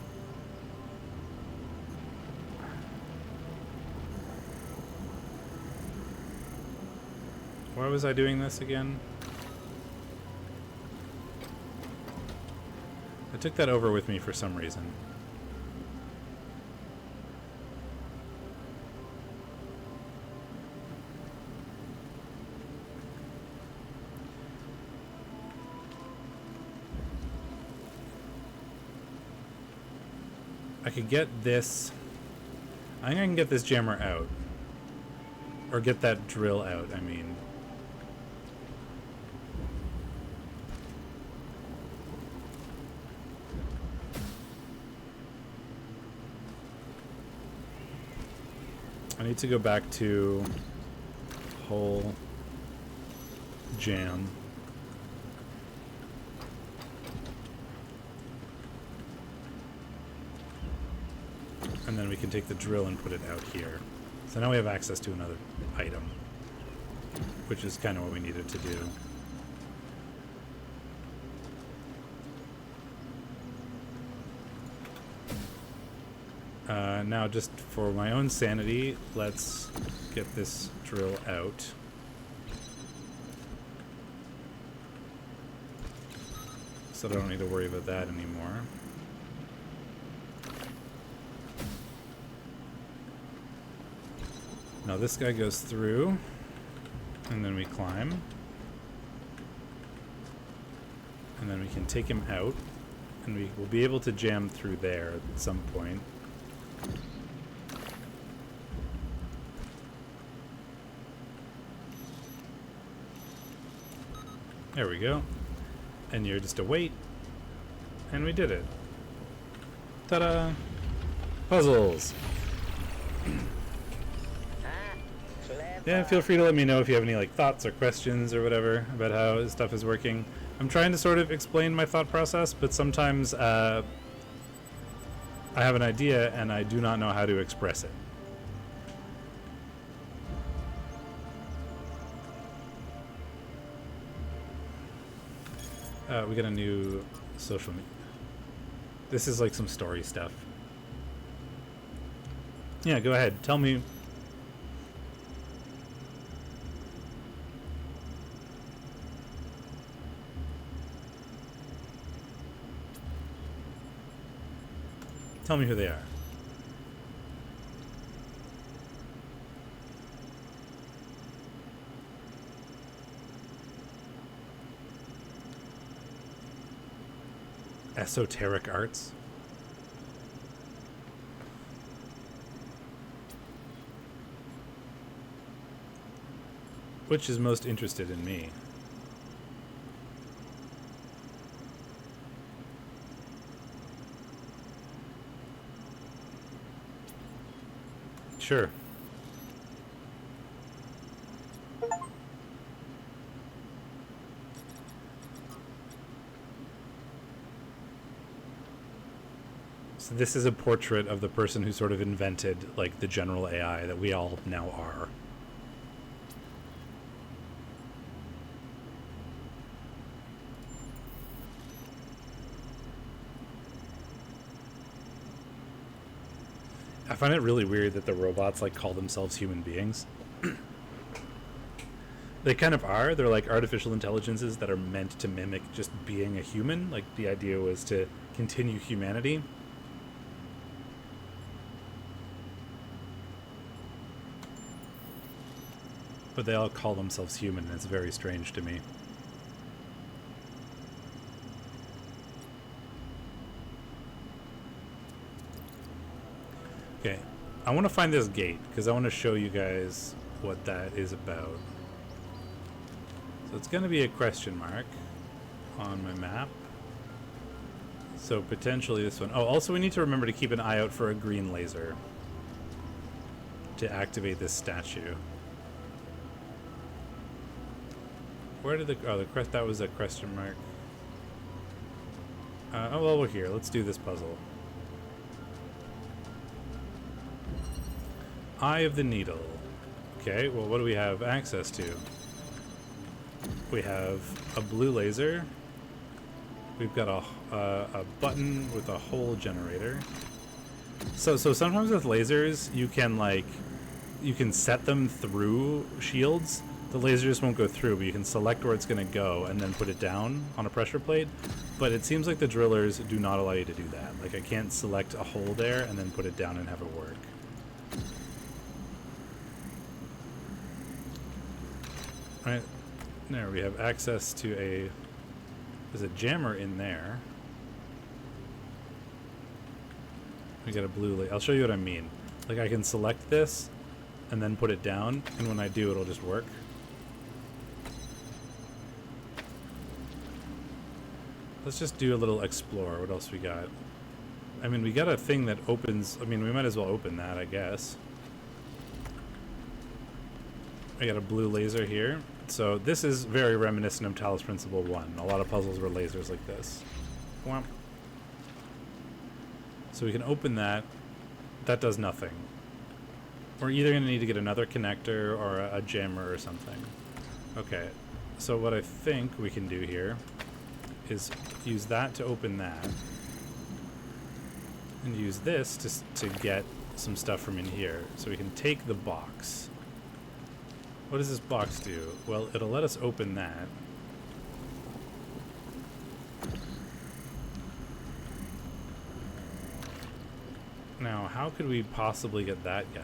Why was I doing this again? I took that over with me for some reason. I could get this. I think I can get this jammer out. Or get that drill out, I mean. I need to go back to hole jam. And then we can take the drill and put it out here. So now we have access to another item, which is kind of what we needed to do. Now, just for my own sanity, let's get this drill out. So I don't need to worry about that anymore. Now this guy goes through, and then we climb. And then we can take him out, and we will be able to jam through there at some point. There we go. And you're just a wait. And we did it. Ta-da! Puzzles! Yeah, feel free to let me know if you have any like thoughts or questions or whatever about how this stuff is working. I'm trying to sort of explain my thought process, but sometimes I have an idea and I do not know how to express it. We got a new social media. This is like some story stuff. Yeah, go ahead. Tell me. Tell me who they are. Esoteric arts. Which is most interested in me? Sure. So this is a portrait of the person who sort of invented, like, the general AI that we all now are. I find it really weird that the robots, like, call themselves human beings. They kind of are. They're like artificial intelligences that are meant to mimic just being a human. Like, the idea was to continue humanity. But they all call themselves human, and it's very strange to me. Okay, I want to find this gate, because I want to show you guys what that is about. So it's going to be a question mark on my map. So potentially this one. Oh, also we need to remember to keep an eye out for a green laser to activate this statue. Where did that was a question mark. Oh, well, we're here. Let's do this puzzle. Eye of the Needle. Okay, well, what do we have access to? We have a blue laser. We've got a button with a hole generator. So sometimes with lasers, you can set them through shields. The laser just won't go through, but you can select where it's going to go and then put it down on a pressure plate. But it seems like the drillers do not allow you to do that. Like, I can't select a hole there and then put it down and have it work. Alright, there we have access to there's a jammer in there. We got a blue I'll show you what I mean. Like, I can select this and then put it down, and when I do, it'll just work. Let's just do a little explore. What else we got? I mean, we got a thing that opens. I mean, we might as well open that, I guess. I got a blue laser here. So this is very reminiscent of Talos Principle 1. A lot of puzzles were lasers like this. Whomp. So we can open that. That does nothing. We're either going to need to get another connector or a jammer or something. Okay, so what I think we can do here is use that to open that. And use this to get some stuff from in here. So we can take the box. What does this box do? Well, it'll let us open that. Now, how could we possibly get that guy?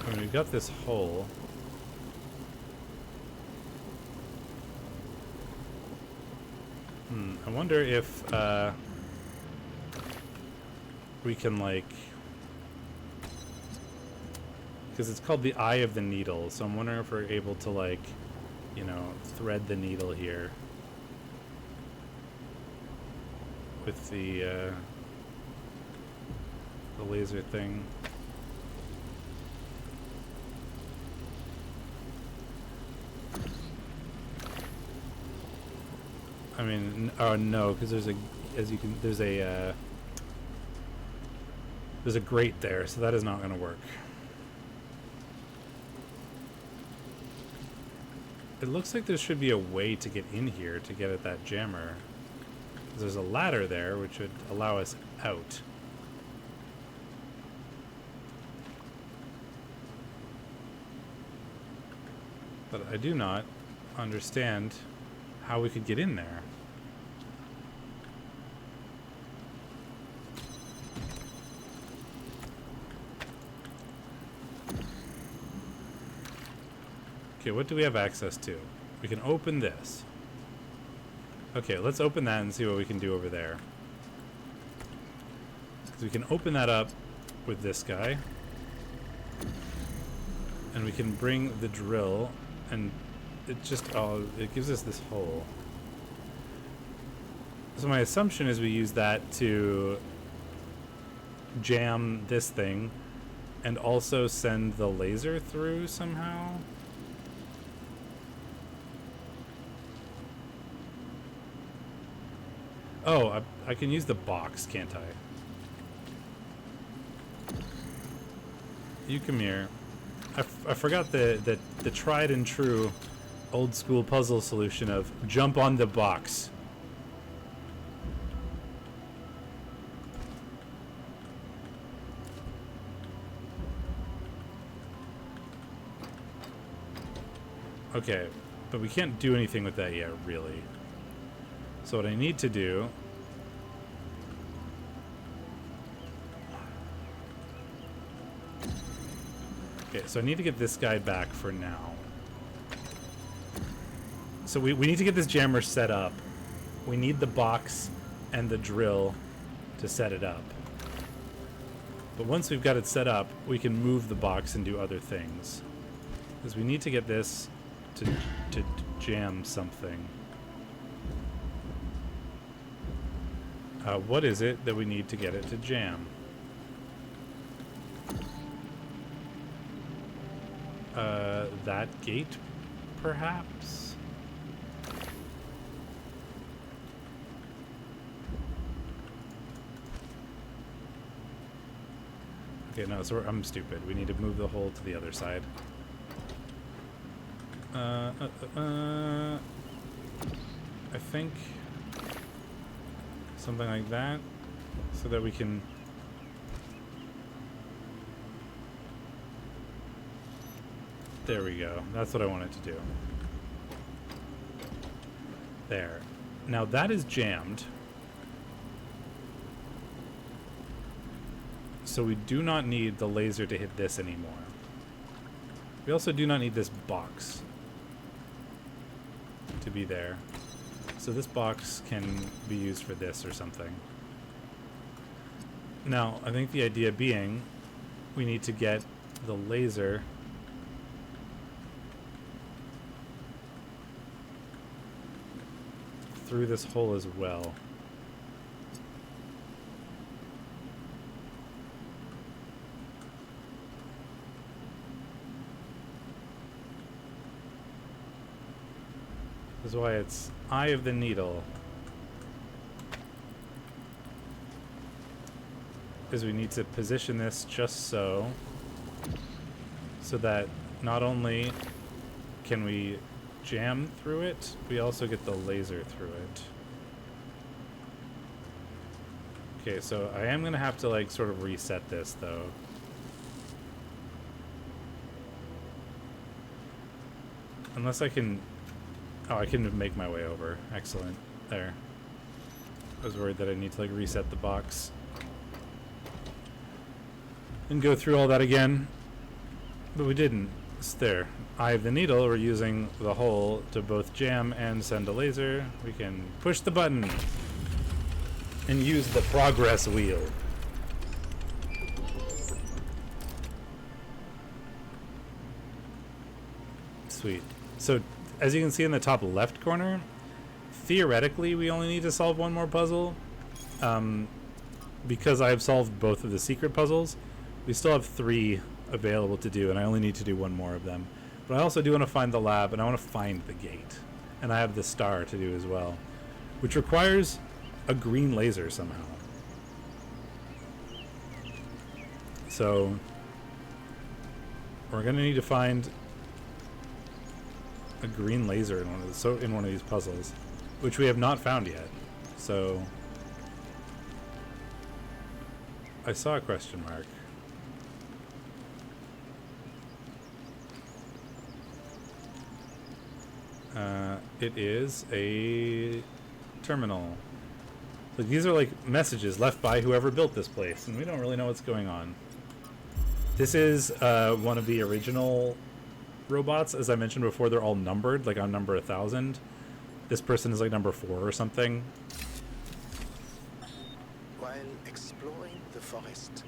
I mean, we've got this hole. I wonder if we can, like, because it's called the Eye of the Needle, so I'm wondering if we're able to, like, you know, thread the needle here with the laser thing. I mean, no, because there's a grate there, so that is not going to work. it looks like there should be a way to get in here to get at that jammer. There's a ladder there which would allow us out. But I do not understand how we could get in there. Okay, what do we have access to? We can open this. Okay, let's open that and see what we can do over there. Because we can open that up with this guy. And we can bring the drill, and it just, it gives us this hole. So my assumption is we use that to jam this thing and also send the laser through somehow. Oh, I can use the box, can't I? You come here. I forgot the tried and true old school puzzle solution of jump on the box. Okay, but we can't do anything with that yet, really. So what I need to do so I need to get this guy back for now. So we need to get this jammer set up. We need the box and the drill to set it up. But once we've got it set up, we can move the box and do other things. Because we need to get this to jam something. What is it that we need to get it to jam? That gate, perhaps? Okay, no, so I'm stupid. We need to move the hole to the other side. I think something like that, so that we can... There we go. That's what I wanted to do. There. Now that is jammed. So we do not need the laser to hit this anymore. We also do not need this box to be there. So this box can be used for this or something. Now, I think the idea being we need to get the laser through this hole as well. This is why it's eye of the needle. Because we need to position this just so that not only can we jam through it, we also get the laser through it. Okay, so I am gonna have to like sort of reset this though. Unless I can... Oh, I can make my way over. Excellent. There. I was worried that I need to like reset the box and go through all that again, but we didn't. It's there. Eye of the needle, we're using the hole to both jam and send a laser. We can push the button and use the progress wheel. Sweet. So, as you can see in the top left corner, theoretically we only need to solve one more puzzle. Because I've solved both of the secret puzzles, we still have 3 available to do, and I only need to do one more of them. But I also do want to find the lab, and I want to find the gate. And I have the star to do as well, which requires a green laser somehow. So we're going to need to find a green laser in one of these puzzles, which we have not found yet. So I saw a question mark. It is a terminal. So these are like messages left by whoever built this place, and we don't really know what's going on. This is one of the original robots. As I mentioned before, they're all numbered, like on number 1,000. This person is like number 4 or something. While exploring the forest,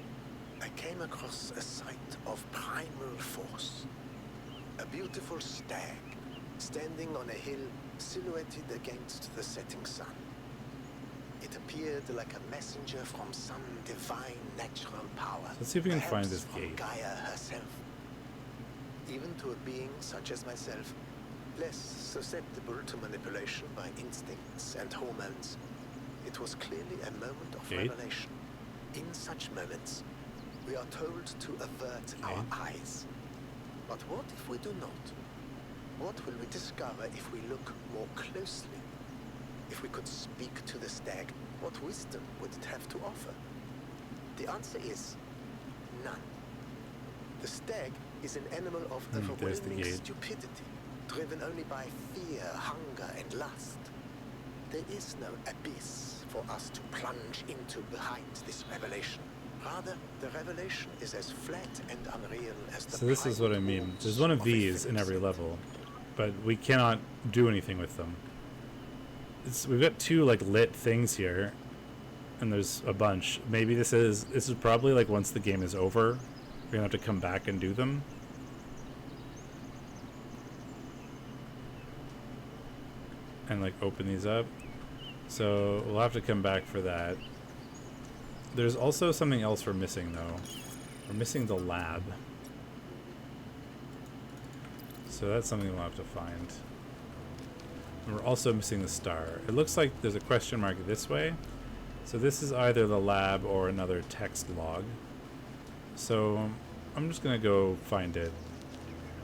I came across a site of primal force. A beautiful stag, standing on a hill silhouetted against the setting sun. It appeared like a messenger from some divine natural power. Let's see if we can find perhaps this from gate. Gaia herself. Even to a being such as myself, less susceptible to manipulation by instincts and hormones, it was clearly a moment of Gate. revelation. In such moments, we are told to avert our eyes. But what if we do not? What will we discover if we look more closely? If we could speak to the stag, what wisdom would it have to offer? The answer is none. The stag is an animal of there's the overwhelming gate. stupidity, driven only by fear, hunger, and lust. There is no abyss for us to plunge into behind this revelation. Rather, the revelation is as flat and unreal as the So this is what I primal mean. wounds There's one of a these in film's every level, but we cannot do anything with them. We've got 2 like lit things here, and there's a bunch. Maybe this is probably like once the game is over, we're gonna have to come back and do them. And like open these up. So we'll have to come back for that. There's also something else we're missing though. We're missing the lab. So that's something we'll have to find. And we're also missing the star. It looks like there's a question mark this way. So this is either the lab or another text log. So I'm just gonna go find it.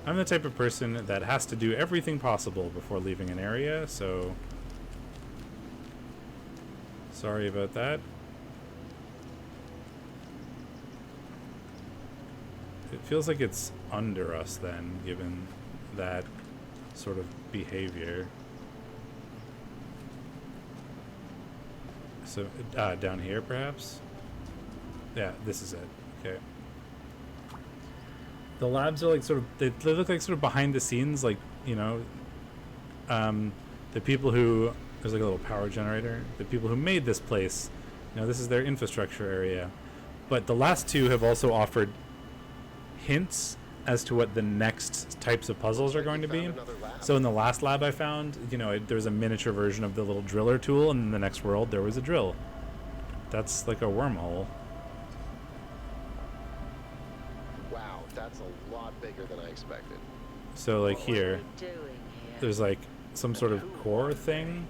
I'm the type of person that has to do everything possible before leaving an area, so sorry about that. It feels like it's under us then, given that sort of behavior. So, down here perhaps? Yeah, this is it. Okay. The labs are like sort of, they look like sort of behind the scenes, like, you know, the people who, there's like a little power generator, the people who made this place, you know, this is their infrastructure area. But the last 2 have also offered hints as to what the next types of puzzles are going to be. So in the last lab I found, you know, there was a miniature version of the little driller tool, and in the next world there was a drill. That's like a wormhole. Wow, that's a lot bigger than I expected. So like What are here, we doing here? there's like some sort of core thing.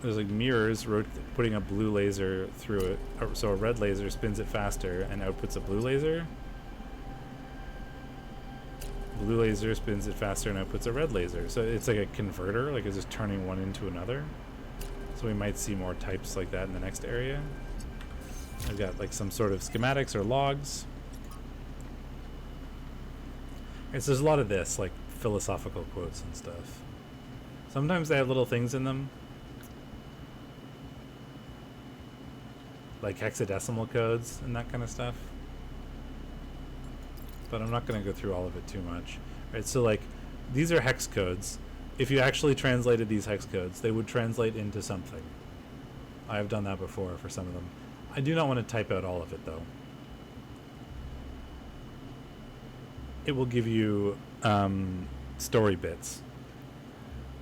There's like mirrors putting a blue laser through it. So a red laser spins it faster and outputs a blue laser. Blue laser spins it faster and outputs a red laser. So it's like a converter, like it's just turning one into another. So we might see more types like that in the next area. I've got like some sort of schematics or logs. So there's a lot of this, like philosophical quotes and stuff. Sometimes they have little things in them, like hexadecimal codes and that kind of stuff. But I'm not going to go through all of it too much. Right, so like these are hex codes. If you actually translated these hex codes, they would translate into something. I have done that before for some of them. I do not want to type out all of it though. It will give you story bits.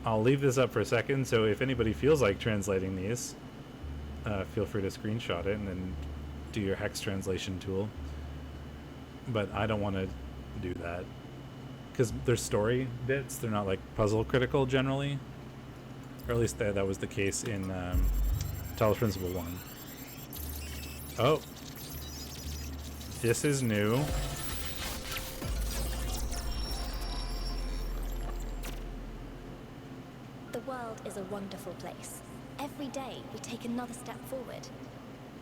I'll leave this up for a second, so if anybody feels like translating these, feel free to screenshot it and then do your hex translation tool. But I don't want to do that because they're story bits. They're not like puzzle critical generally, or at least that was the case in Talos Principle 1. Oh, this is new. world is a wonderful place. Every day we take another step forward.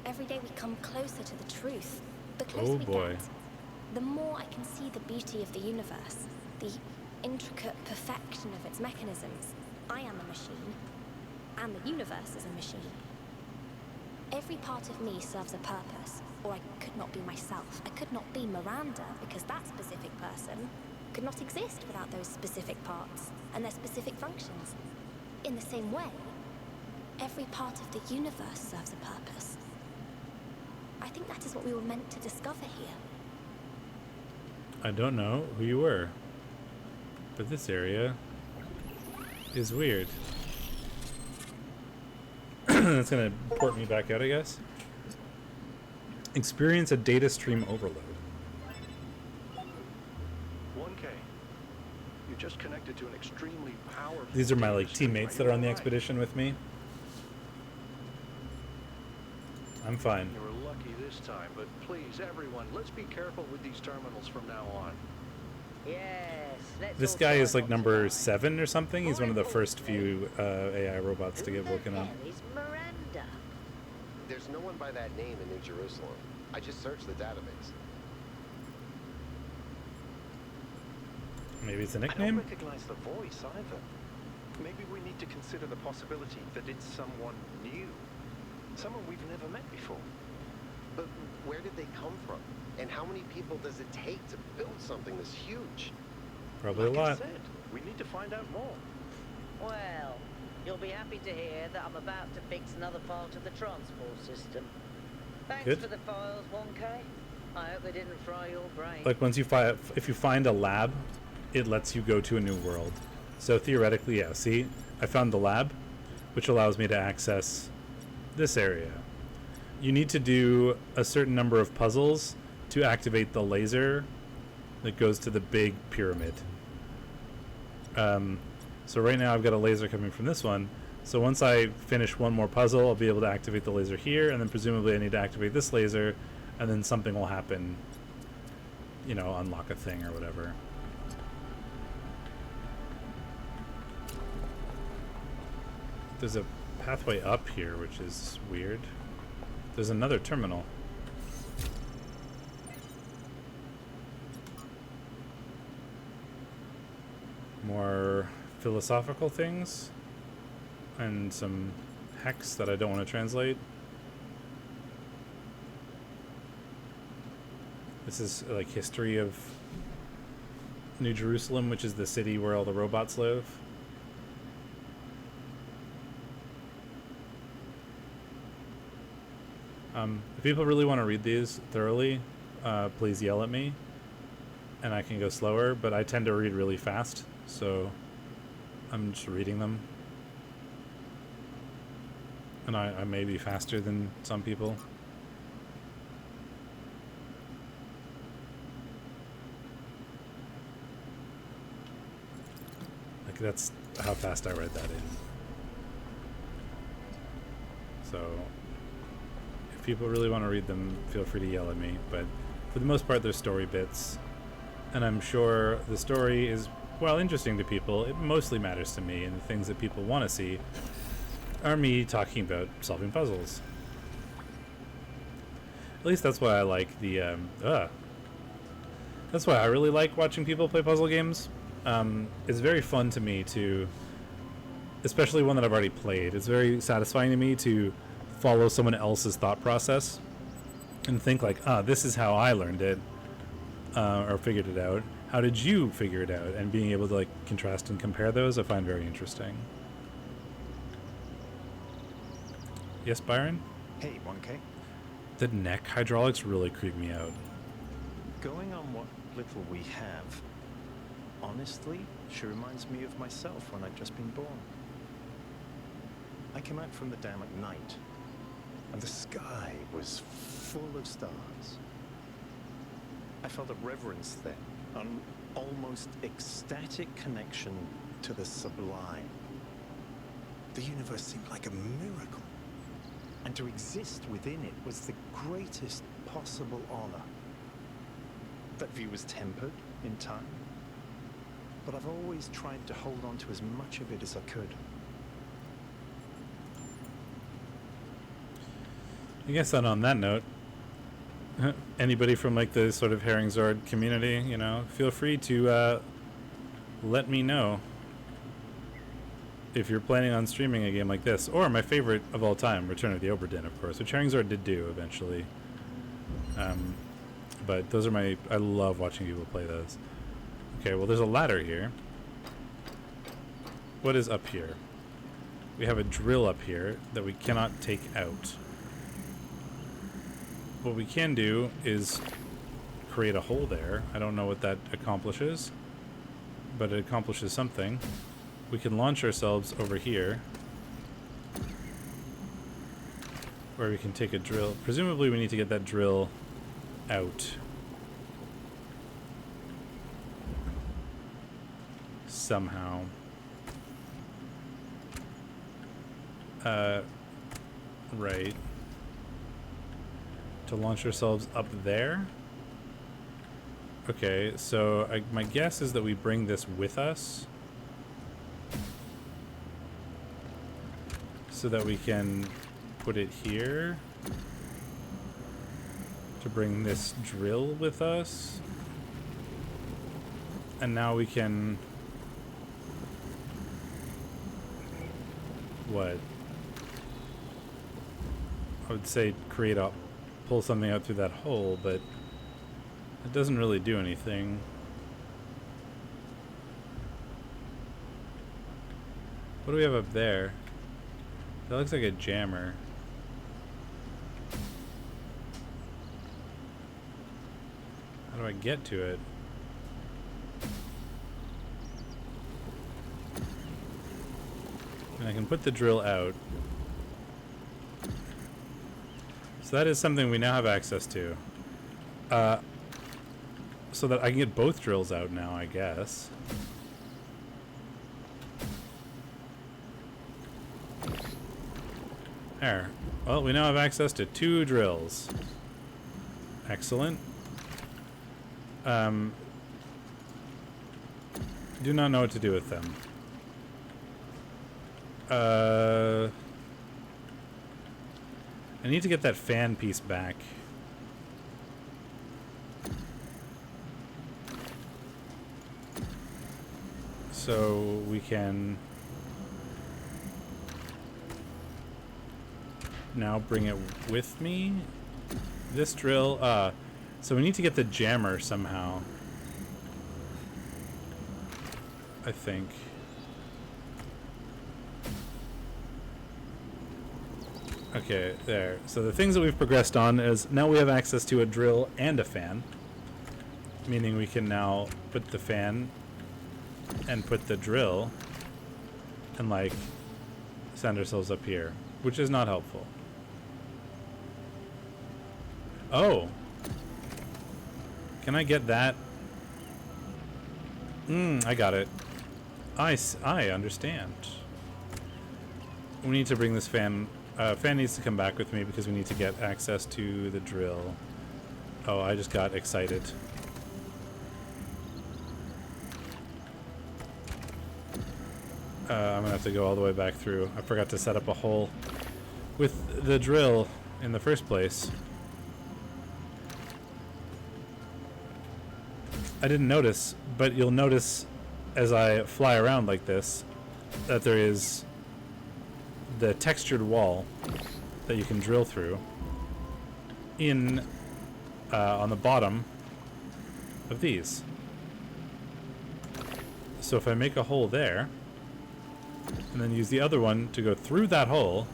Every day we come closer to the truth. The closer we get, the more I can see the beauty of the universe, the intricate perfection of its mechanisms. I am a machine, and the universe is a machine. Every part of me serves a purpose, or I could not be myself. I could not be Miranda, because that specific person could not exist without those specific parts and their specific functions. In the same way, every part of the universe serves a purpose. I think that is what we were meant to discover here. I don't know who you were, but this area is weird. That's gonna port me back out, I guess. Experience a data stream overload. 1K. You just connected to an extremely powerful... These are my like data stream. teammates Are that are you on the all right? expedition with me. I'm fine. You were lucky this time, but please, everyone, let's be careful with these terminals from now on. Yes, let's This all guy try is like not number to die. 7 or something. He's one of the More first few AI robots to Who get the woken up. hell is Miranda? There's no one by that name in New Jerusalem. I just searched the database. Maybe it's a I don't nickname? recognize the voice either. Maybe we need to consider the possibility that it's someone new. Someone we've never met before. But where did they come from? And how many people does it take to build something this huge? Probably a Like I lot. said, we need to find out more. Well, you'll be happy to hear that I'm about to fix another part of the transport system. Thanks Good. for the files, 1K. I hope they didn't fry your brain. Like once you find, if you find a lab, it lets you go to a new world. So theoretically, yeah. See, I found the lab, which allows me to access this area. You need to do a certain number of puzzles to activate the laser that goes to the big pyramid. So right now I've got a laser coming from this one. So once I finish one more puzzle, I'll be able to activate the laser here, and then presumably I need to activate this laser, and then something will happen, you know, unlock a thing or whatever. There's a pathway up here, which is weird. There's another terminal. More philosophical things and some hex that I don't want to translate. This is like history of New Jerusalem, which is the city where all the robots live. If people really want to read these thoroughly, please yell at me and I can go slower, but I tend to read really fast, so I'm just reading them. And I may be faster than some people. Like that's how fast I read that in. So if people really want to read them, feel free to yell at me, but for the most part they're story bits. And I'm sure the story is, while interesting to people, it mostly matters to me, and the things that people want to see are me talking about solving puzzles. At least that's why I like the, that's why I really like watching people play puzzle games. It's very fun to me to, especially one that I've already played, it's very satisfying to me to follow someone else's thought process and think like, this is how I learned it. Or figured it out. How did you figure it out? And being able to like contrast and compare those, I find very interesting. Yes, Byron? Hey, 1K. The neck hydraulics really creep me out. Going on what little we have, honestly, she reminds me of myself when I'd just been born. I came out from the dam at night, and the sky was full of stars. I felt a reverence then, an almost ecstatic connection to the sublime. The universe seemed like a miracle, and to exist within it was the greatest possible honor. That view was tempered in time, but I've always tried to hold on to as much of it as I could. I guess on that note, anybody from like the sort of Herring Zord community, you know, feel free to let me know if you're planning on streaming a game like this, or my favorite of all time, Return of the Oberdin, of course, which Herring Zord did do eventually. But those are I love watching people play those. Okay, well there's a ladder here. What is up here? We have a drill up here that we cannot take out. What we can do is create a hole there. I don't know what that accomplishes, but it accomplishes something. We can launch ourselves over here, where we can take a drill. Presumably we need to get that drill out. Somehow. Right. To launch ourselves up there? Okay, so my guess is that we bring this with us so that we can put it here to bring this drill with us, and now we can what? I would say pull something out through that hole, but it doesn't really do anything. What do we have up there? That looks like a jammer. How do I get to it? And I can put the drill out. So that is something we now have access to. So that I can get both drills out now, I guess. There. Well, we now have access to 2 drills. Excellent. Do not know what to do with them. I need to get that fan piece back. So we can now bring it with me. This drill, so we need to get the jammer somehow, I think. Okay, there. So the things that we've progressed on is now we have access to a drill and a fan, meaning we can now put the fan and put the drill and like send ourselves up here, which is not helpful. Oh, can I get that? I got it. I understand. We need to bring this fan. Fan needs to come back with me because we need to get access to the drill. Oh, I just got excited. I'm gonna have to go all the way back through. I forgot to set up a hole with the drill in the first place. I didn't notice, but you'll notice as I fly around like this that there is the textured wall that you can drill through in on the bottom of these. So if I make a hole there and then use the other one to go through that hole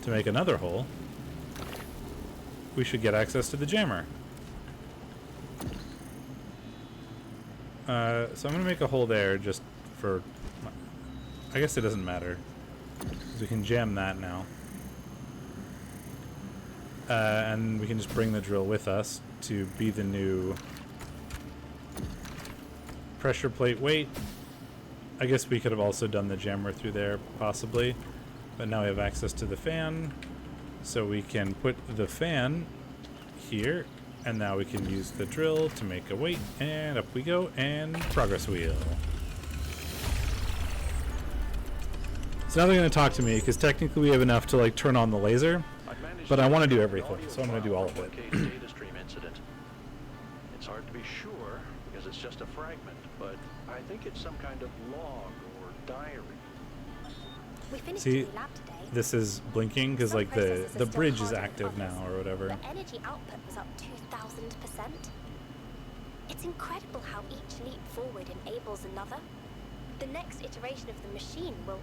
to make another hole, we should get access to the jammer. So I'm gonna make a hole there just for, I guess it doesn't matter, because we can jam that now. And we can just bring the drill with us to be the new pressure plate weight. I guess we could have also done the jammer through there, possibly. But now we have access to the fan, so we can put the fan here, and now we can use the drill to make a weight, and up we go, and progress wheel. So now they're going to talk to me, because technically we have enough to like turn on the laser, But I want to do an everything, audio so I'm going to do file all of from it. one case data stream incident. It's hard to be sure because it's just a fragment, but I think it's some kind of log or diary. We finished See, the lab today. this is blinking because Some like processes the are still bridge is harder than active now others. or whatever. The energy output was up 2,000%. It's incredible how each leap forward enables another. The next iteration of the machine will...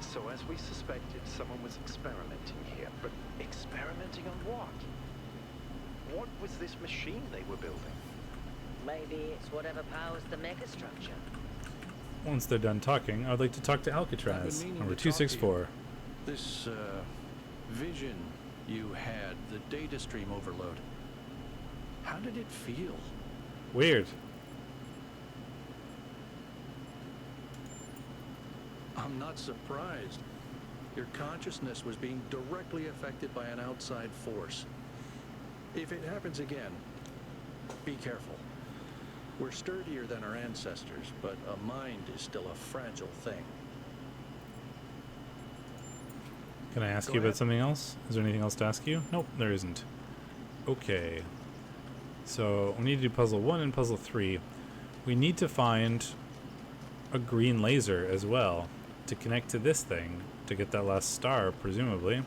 So as we suspected, someone was experimenting here. But experimenting on what? What was this machine they were building? Maybe it's whatever powers the megastructure. Once they're done talking, I'd like to talk to I've been Alcatraz, meaning number to talk to you. 264. This vision you had, the data stream overload. How did it feel? Weird. I'm not surprised. Your consciousness was being directly affected by an outside force. If it happens again, be careful. We're sturdier than our ancestors, but a mind is still a fragile thing. Can I ask Go you about ahead. something else? Is there anything else to ask you? Nope, there isn't. Okay. So we need to do puzzle 1 and puzzle 3. We need to find a green laser as well to connect to this thing to get that last star, presumably.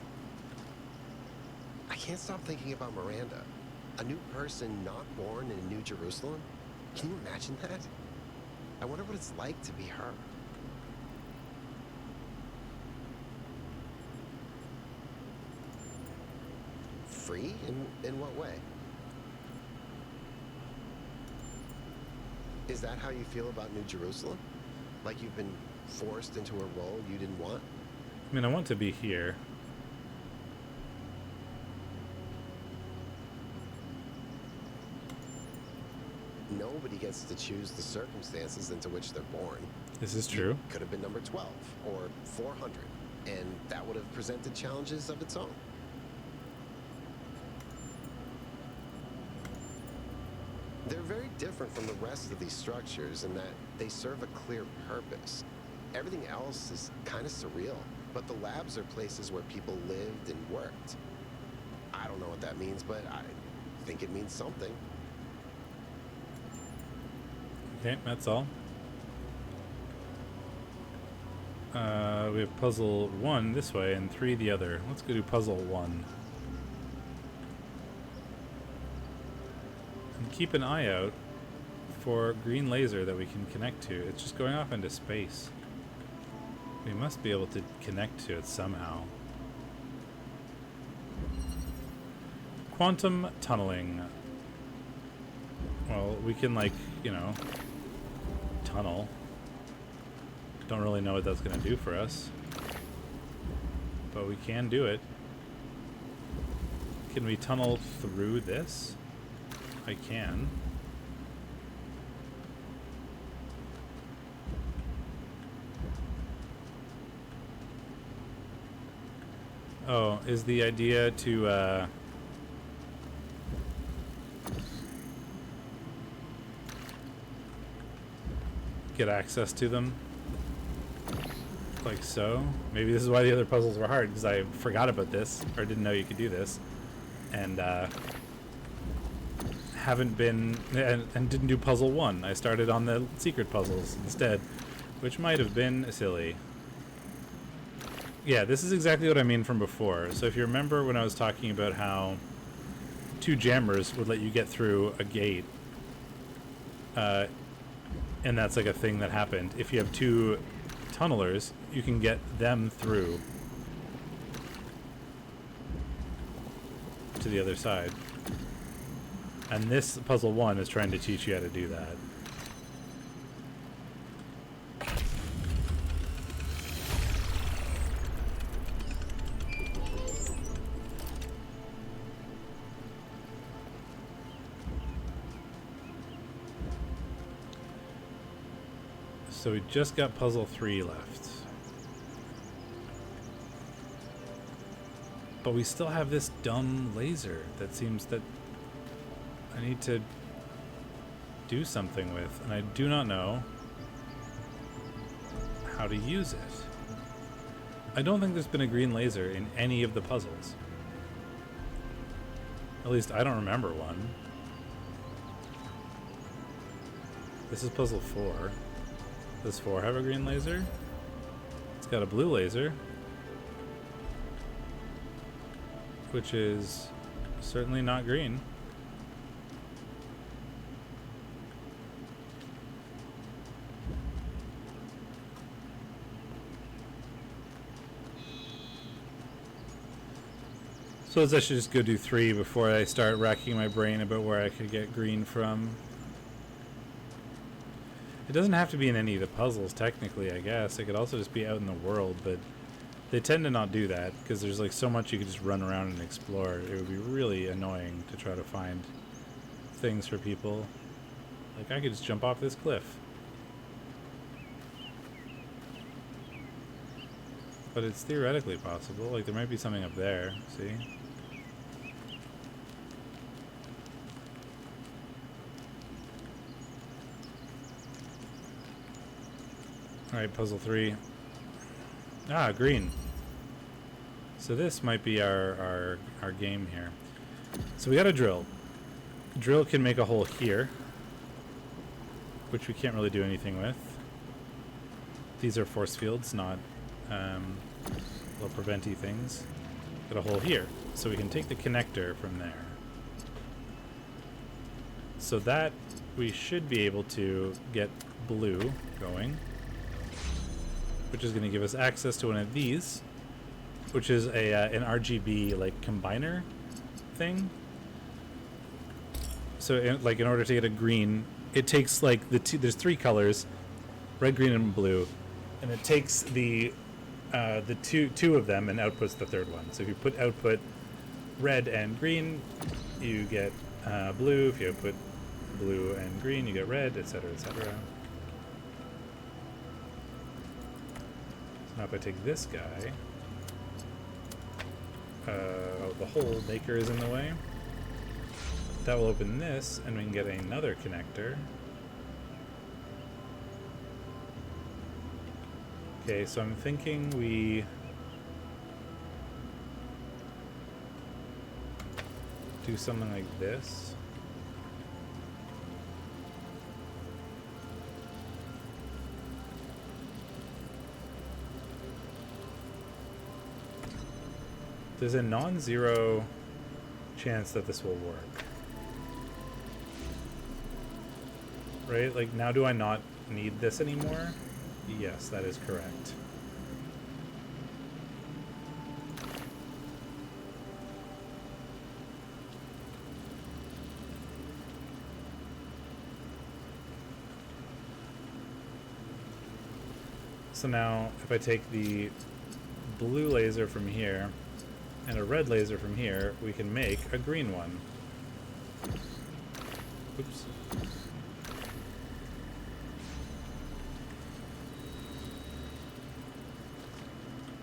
I can't stop thinking about Miranda. A new person not born in New Jerusalem? Can you imagine that? I wonder what it's like to be her. Free? In what way? Is that how you feel about New Jerusalem? Like you've been forced into a role you didn't want? I mean, I want to be here. Nobody gets to choose the circumstances into which they're born. This is true. Could have been number 12 or 400, and that would have presented challenges of its own. They're very different from the rest of these structures in that they serve a clear purpose. Everything else is kind of surreal, but the labs are places where people lived and worked. I don't know what that means, but I think it means something. Okay, that's all. We have puzzle 1 this way and 3 the other. Let's go do puzzle 1. And keep an eye out for a green laser that we can connect to. It's just going off into space. We must be able to connect to it somehow. Quantum tunneling. Well, we can, like, you know, tunnel. Don't really know what that's going to do for us. But we can do it. Can we tunnel through this? I can. Oh, is the idea to, get access to them? Like so? Maybe this is why the other puzzles were hard, because I forgot about this, or didn't know you could do this. And, haven't been, and didn't do puzzle 1. I started on the secret puzzles instead, which might have been silly. Yeah, this is exactly what I mean from before. So if you remember when I was talking about how 2 jammers would let you get through a gate, and that's like a thing that happened. If you have 2 tunnelers, you can get them through to the other side. And this puzzle 1 is trying to teach you how to do that. So we just got puzzle 3 left. But we still have this dumb laser that seems that I need to do something with, and I do not know how to use it. I don't think there's been a green laser in any of the puzzles. At least I don't remember one. This is puzzle 4. Does 4 have a green laser? It's got a blue laser, which is certainly not green. So I should just go do 3 before I start racking my brain about where I could get green from. It doesn't have to be in any of the puzzles, technically, I guess. It could also just be out in the world, but they tend to not do that because there's like so much you could just run around and explore. It would be really annoying to try to find things for people. Like, I could just jump off this cliff. But it's theoretically possible. Like, there might be something up there, see? Alright, puzzle 3. Ah, green. So this might be our game here. So we got a drill. Drill can make a hole here, which we can't really do anything with. These are force fields, not little prevent-y things. Got a hole here, so we can take the connector from there. So that we should be able to get blue going, which is going to give us access to one of these, which is a an RGB like combiner thing. So in order to get a green, it takes like there's 3 colors, red, green, and blue, and it takes the two of them and outputs the third one. So if you put output red and green, you get blue. If you output blue and green, you get red, etc., etc. Now if I take this guy, the hole maker is in the way. That will open this, and we can get another connector. Okay, so I'm thinking we do something like this. There's a non-zero chance that this will work. Right? Like, now do I not need this anymore? Yes, that is correct. So now, if I take the blue laser from here and a red laser from here, we can make a green one. Oops.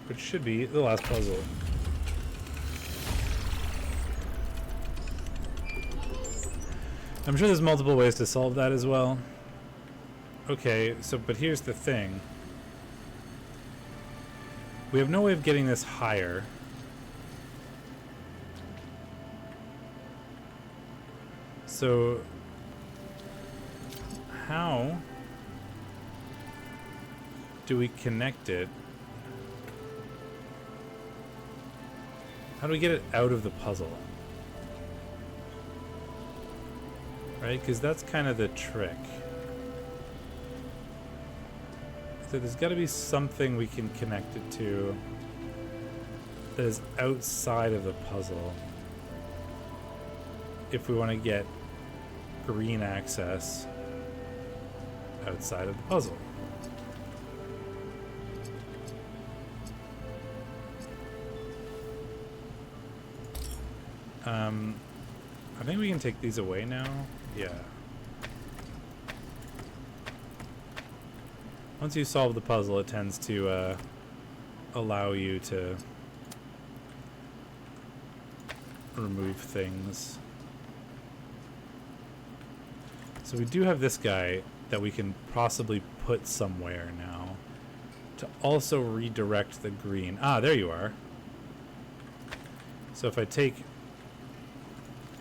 Which should be the last puzzle. I'm sure there's multiple ways to solve that as well. Okay, so but here's the thing. We have no way of getting this higher. So how do we connect it? How do we get it out of the puzzle? Right? Because that's kind of the trick. So there's got to be something we can connect it to that is outside of the puzzle if we want to get green access outside of the puzzle. I think we can take these away now. Yeah. Once you solve the puzzle, it tends to allow you to remove things. So we do have this guy that we can possibly put somewhere now to also redirect the green. Ah, there you are. So if I take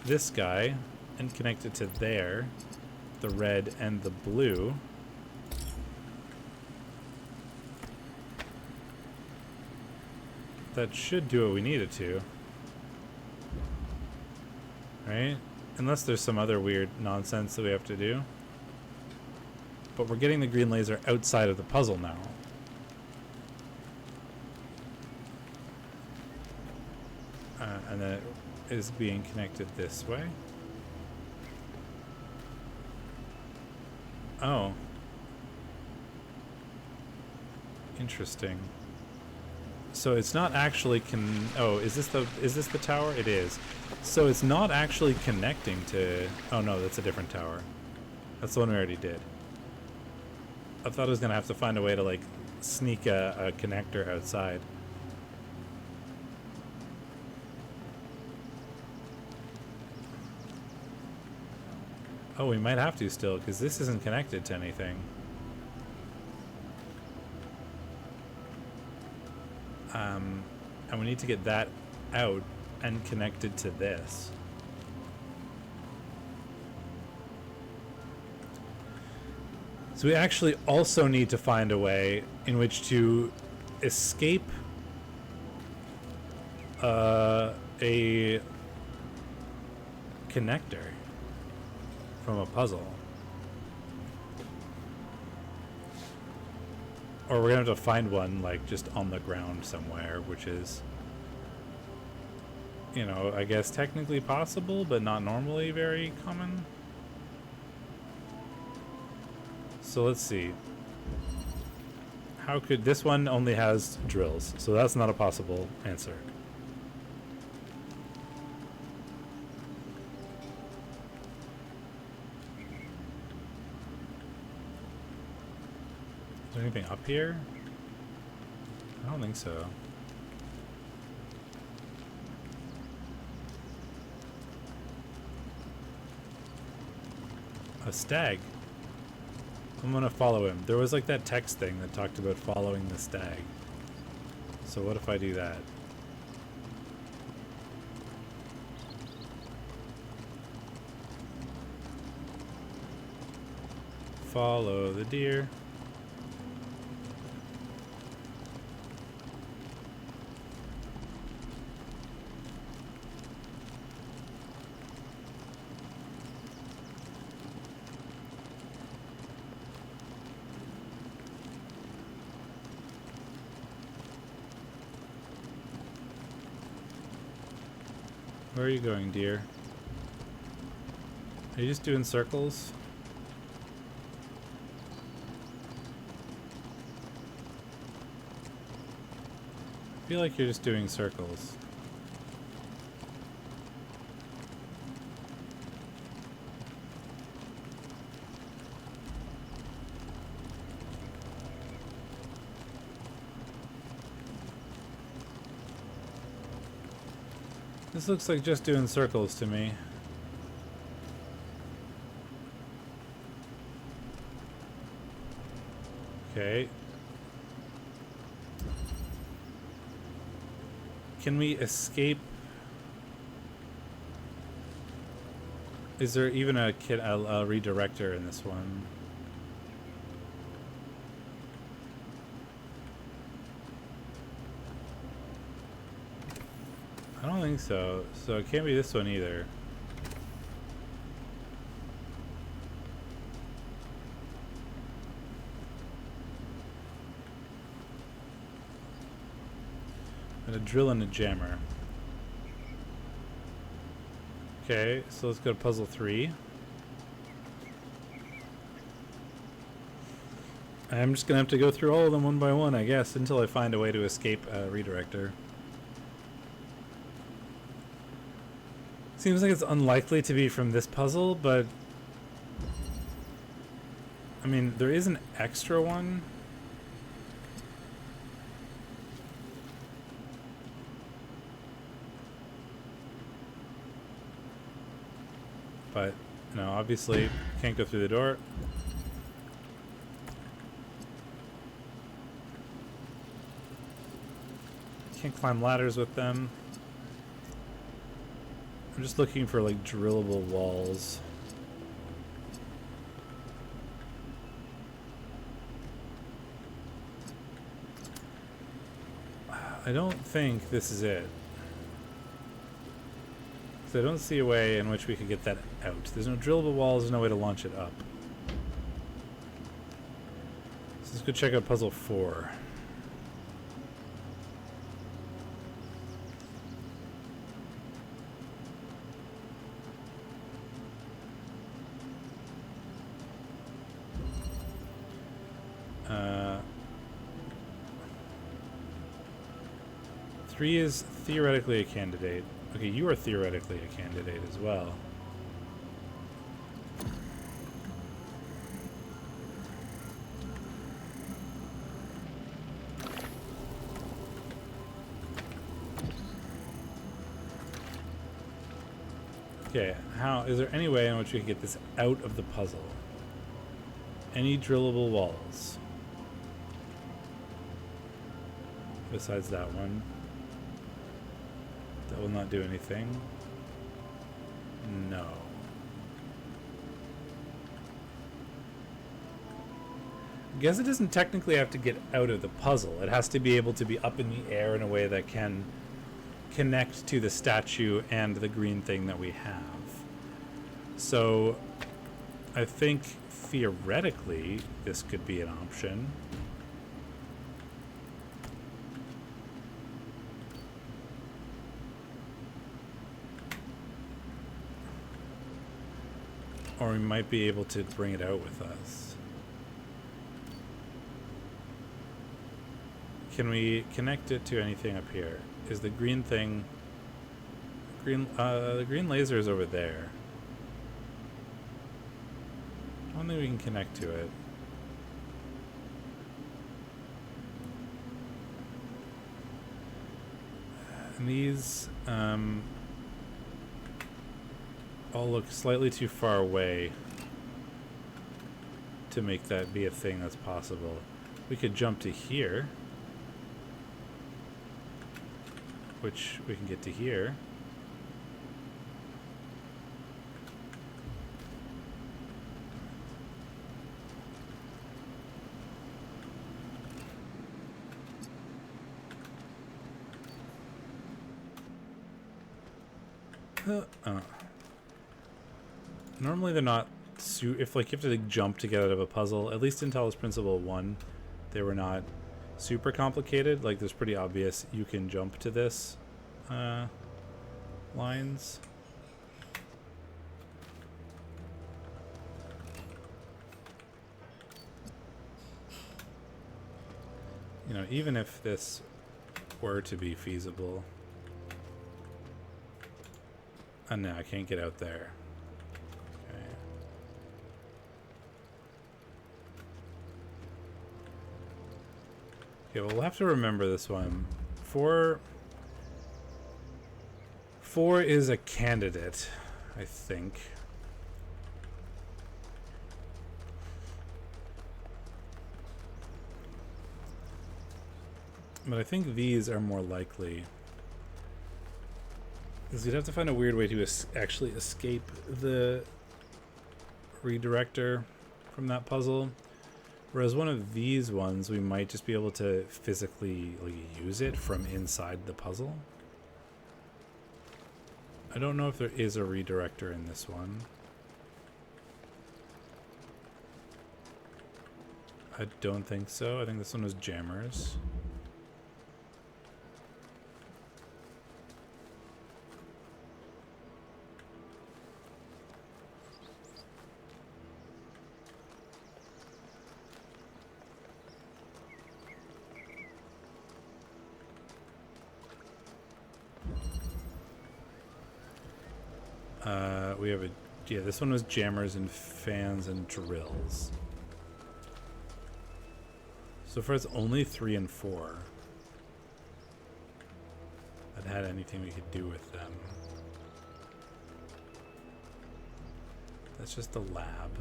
this guy and connect it to there, the red and the blue, that should do what we need it to. Right? Unless there's some other weird nonsense that we have to do. But we're getting the green laser outside of the puzzle now. And then it is being connected this way. Oh. Interesting. So it's not actually oh, is this the tower? It is. So it's not actually connecting to... Oh no, that's a different tower. That's the one we already did. I thought I was gonna have to find a way to like sneak a connector outside. Oh, we might have to still, because this isn't connected to anything. And we need to get that out and connected to this. So we actually also need to find a way in which to escape a connector from a puzzle. Or we're gonna have to find one like just on the ground somewhere, which is, you know, I guess technically possible, but not normally very common. So let's see. How could this one only has drills, so that's not a possible answer. Is there anything up here? I don't think so. A stag. I'm gonna follow him. There was like that text thing that talked about following the stag. So what if I do that? Follow the deer. Where are you going, dear? Are you just doing circles? I feel like you're just doing circles. This looks like just doing circles to me. Okay. Can we escape? Is there even a redirector in this one? I don't think so. So it can't be this one either. And a drill and a jammer. Okay, so let's go to puzzle 3. I'm just gonna have to go through all of them one by one, I guess, until I find a way to escape a redirector. Seems like it's unlikely to be from this puzzle, but I mean, there is an extra one. But, no, obviously can't go through the door. Can't climb ladders with them. I'm just looking for like drillable walls. I don't think this is it. So I don't see a way in which we could get that out. There's no drillable walls, there's no way to launch it up. So let's go check out puzzle 4. Three is theoretically a candidate. Okay, you are theoretically a candidate as well. Okay, how is there any way in which we can get this out of the puzzle? Any drillable walls? Besides that one. That will not do anything. No. I guess it doesn't technically have to get out of the puzzle. It has to be able to be up in the air in a way that can connect to the statue and the green thing that we have. So I think theoretically this could be an option. Or we might be able to bring it out with us. Can we connect it to anything up here? Is the green thing... the green laser is over there. I don't think we can connect to it. And these... all look slightly too far away to make that be a thing that's possible. We could jump to here, which we can get to here. Normally they're not if like you have to like, jump to get out of a puzzle, at least in Talos Principle 1, they were not super complicated. Like there's pretty obvious you can jump to this lines. You know, even if this were to be feasible. Oh no, I can't get out there. Okay, well, we'll have to remember this one. 4 is a candidate, I think. But I think these are more likely. Because you'd have to find a weird way to actually escape the redirector from that puzzle. Whereas one of these ones, we might just be able to physically like, use it from inside the puzzle. I don't know if there is a redirector in this one. I don't think so. I think this one was jammers. We have yeah, this one was jammers and fans and drills. So far it's only 3 and 4 that had anything we could do with them. That's just the lab.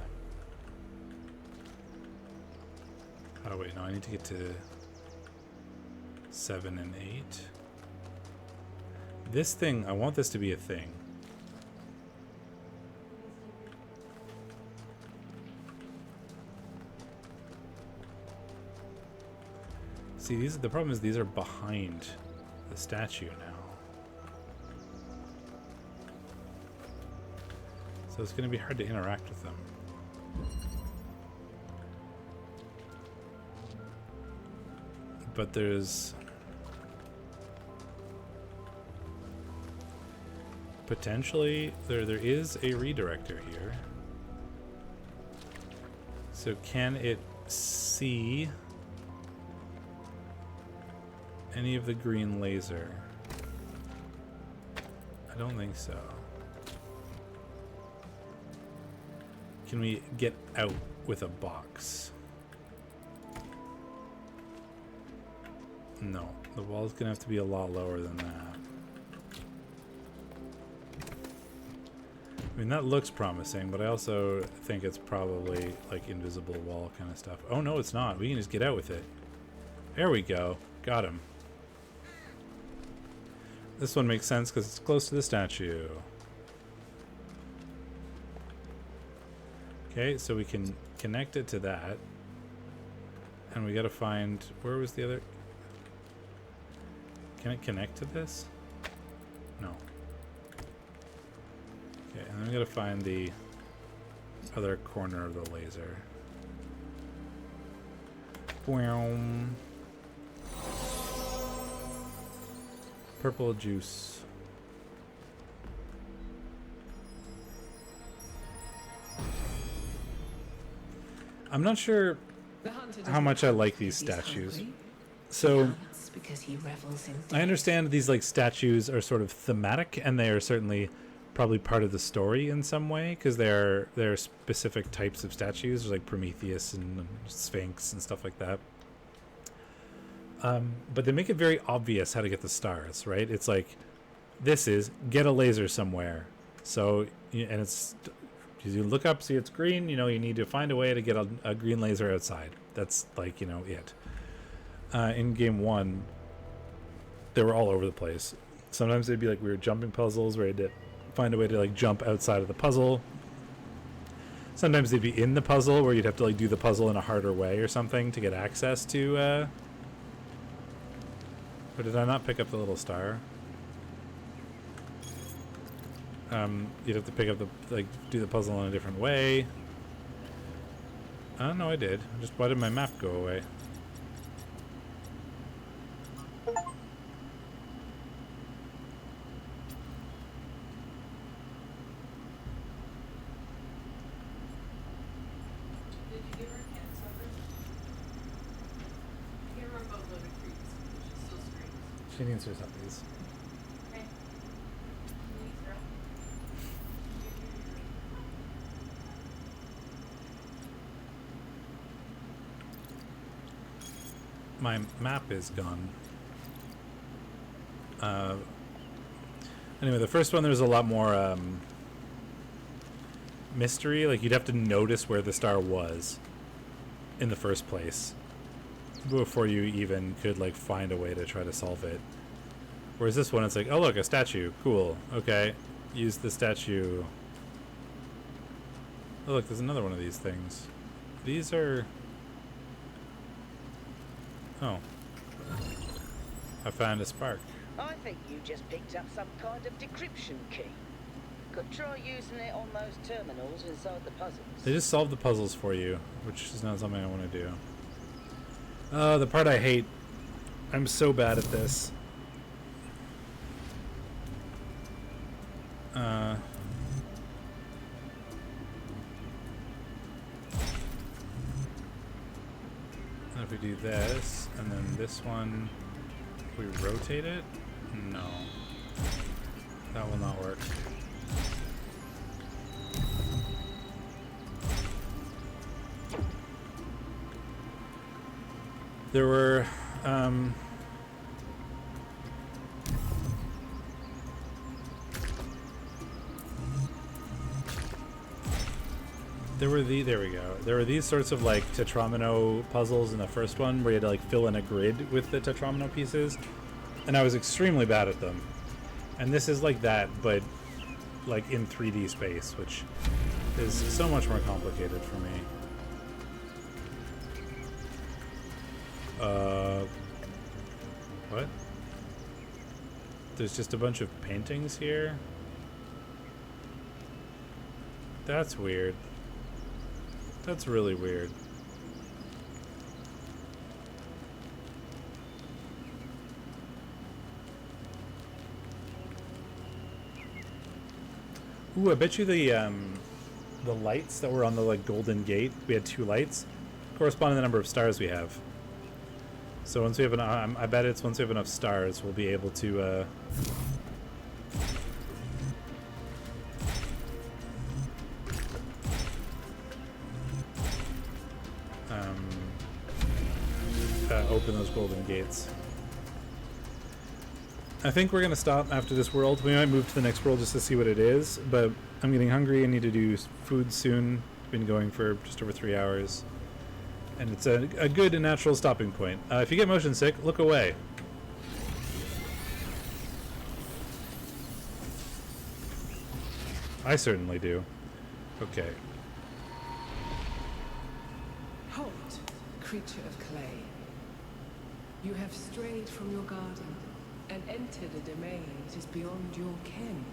Oh wait, no, I need to get to 7 and 8. This thing, I want this to be a thing. See, the problem is these are behind the statue now. So it's going to be hard to interact with them. But there's potentially there is a redirector here. So can it see any of the green laser? I don't think so. Can we get out with a box? No, the wall's gonna have to be a lot lower than that. I mean, that looks promising, but I also think it's probably like invisible wall kind of stuff. Oh no, it's not. We can just get out with it. There we go. Got him. This one makes sense because it's close to the statue. Okay, so we can connect it to that. And we gotta find... Where was the other... Can it connect to this? No. Okay, and then we gotta find the other corner of the laser. Boom. Purple juice. I'm not sure how much I like these statues. So because he revels in I understand these like statues are sort of thematic, and they are certainly probably part of the story in some way, because they're specific types of statues, like Prometheus and Sphinx and stuff like that. But they make it very obvious how to get the stars, right? It's like, this is get a laser somewhere. So, and it's, you look up, see it's green, you know, you need to find a way to get a green laser outside. That's like, you know, it. In game 1, they were all over the place. Sometimes they'd be like weird jumping puzzles where you had to find a way to like jump outside of the puzzle. Sometimes they'd be in the puzzle where you'd have to like do the puzzle in a harder way or something to get access to, or did I not pick up the little star? You'd have to pick up the, like, do the puzzle in a different way. Oh, no, I did. Just, why did my map go away? She needs her suppies. My map is gone. Anyway, the first one, there's a lot more mystery. Like, you'd have to notice where the star was in the first place before you even could like find a way to try to solve it. Whereas this one, it's like, oh look, a statue, cool, okay, use the statue. Oh look, there's another one of these things. These are, oh, I found a spark. I think you just picked up some kind of decryption key. Could try using it on those terminals inside the puzzles. They just solve the puzzles for you, which is not something I want to do. The part I hate. I'm so bad at this. If we do this, and then this one, if we rotate it, no, that will not work. There were, there we go. There were these sorts of like tetromino puzzles in the first one where you had to like fill in a grid with the tetromino pieces, and I was extremely bad at them. And this is like that, but like in 3D space, which is so much more complicated for me. What? There's just a bunch of paintings here? That's weird. That's really weird. Ooh, I bet you the lights that were on the like golden gate, we had 2 lights, correspond to the number of stars we have. So once we have I bet it's once we have enough stars, we'll be able to open those golden gates. I think we're gonna stop after this world. We might move to the next world just to see what it is, but I'm getting hungry. I need to do food soon. Been going for just over 3 hours. And it's a good and natural stopping point. If you get motion sick, look away. I certainly do. Okay. Halt, creature of clay. You have strayed from your garden and entered a domain that is beyond your ken.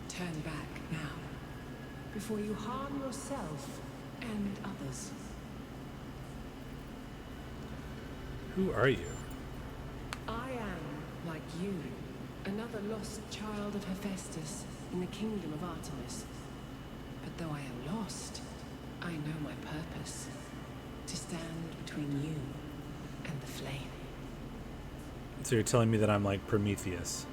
Turn back now, before you harm yourself and others. Who are you? I am, like you, another lost child of Hephaestus in the kingdom of Artemis. But though I am lost, I know my purpose. To stand between you and the flame. So you're telling me that I'm like Prometheus?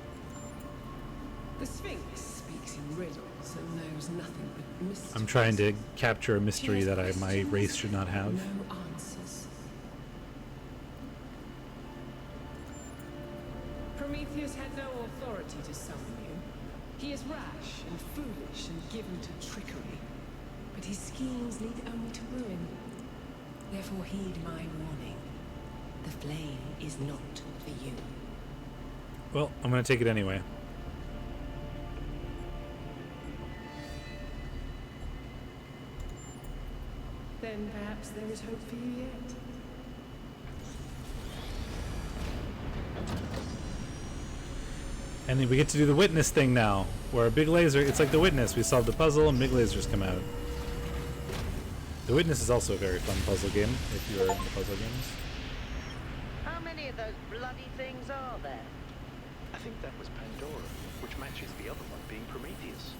The Sphinx speaks in riddles and knows nothing but mystery. I'm trying to capture a mystery that my race should not have. No answers. Prometheus had no authority to summon you. He is rash and foolish and given to trickery. But his schemes lead only to ruin. Therefore heed my warning. The flame is not for you. Well, I'm gonna take it anyway. Then perhaps there is hope for you yet. And then we get to do the witness thing now, where a big laser, it's like the witness. We solved a puzzle and big lasers come out. The witness is also a very fun puzzle game, if you're into puzzle games. How many of those bloody things are there? I think that was Pandora, which matches the other one being Prometheus.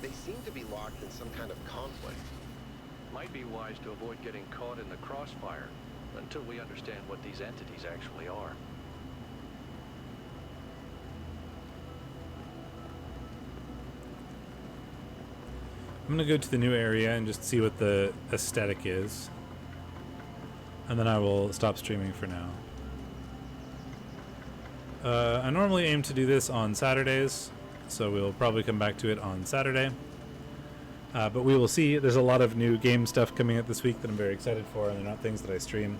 They seem to be locked in some kind of conflict. Might be wise to avoid getting caught in the crossfire until we understand what these entities actually are. I'm gonna go to the new area and just see what the aesthetic is. And then I will stop streaming for now. I normally aim to do this on Saturdays, so we'll probably come back to it on Saturday. But we will see. There's a lot of new game stuff coming out this week that I'm very excited for, and they're not things that I stream.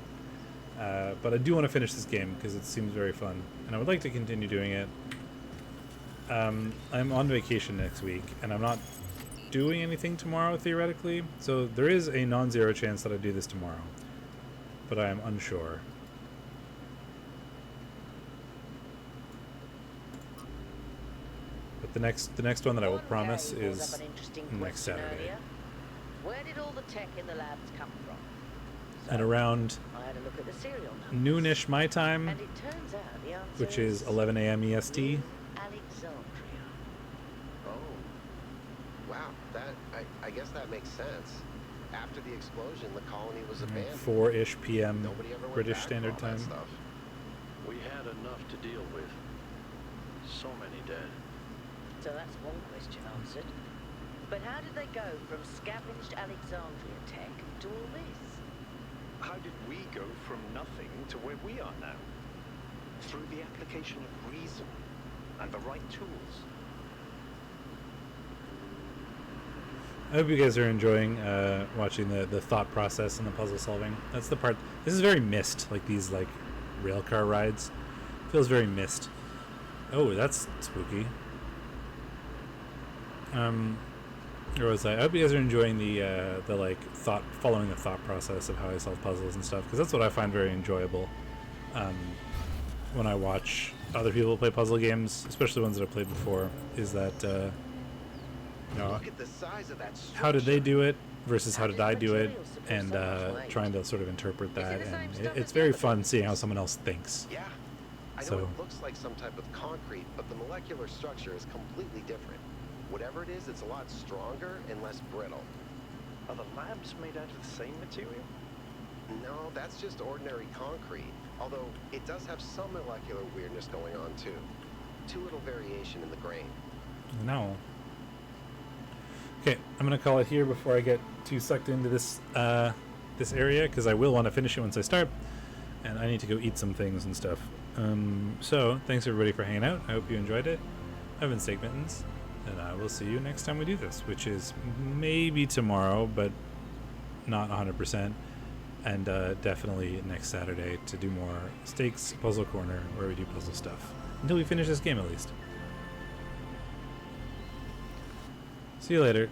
But I do want to finish this game because it seems very fun, and I would like to continue doing it. I'm on vacation next week, and I'm not doing anything tomorrow, theoretically, so there is a non-zero chance that I do this tomorrow, but I am unsure. But the next one that I will promise is next Saturday. Where did all the tech in the labs come from? At around I had a look at the serial numbers, noonish my time, and it turns out the answer which is 11 a.m. EST. Alexandria. Oh. Wow, I guess that makes sense. After the explosion, the colony was abandoned. 4-ish p.m. Nobody ever went British back Standard for all that Time. stuff. We had enough to deal with. So many dead. So that's one question answered. But how did they go from scavenged Alexandria tech to all this? How did we go from nothing to where we are now? Through the application of reason and the right tools. I hope you guys are enjoying watching the thought process and the puzzle solving. That's the part. This is very Myst, like these like railcar rides. Feels very Myst. Oh, that's spooky. Where was I? I hope you guys are enjoying the like following the thought process of how I solve puzzles and stuff, because that's what I find very enjoyable when I watch other people play puzzle games, especially ones that I've played before. Is that you know, Look at the size of that how did they structure. do it versus how did I do it, and trying to sort of interpret that, and it's very fun seeing how someone else thinks. Yeah. I know So- it looks like some type of concrete, but the molecular structure is completely different. Whatever it is, it's a lot stronger and less brittle. Are the labs made out of the same material? No, that's just ordinary concrete. Although it does have some molecular weirdness going on too. Too little variation in the grain. No. Okay, I'm gonna call it here before I get too sucked into this this area, because I will want to finish it once I start, and I need to go eat some things and stuff. So thanks everybody for hanging out. I hope you enjoyed it. I've been Steak Mittens, and I will see you next time we do this, which is maybe tomorrow, but not 100%, and definitely next Saturday to do more Steaks Puzzle Corner, where we do puzzle stuff until we finish this game at least. See you later.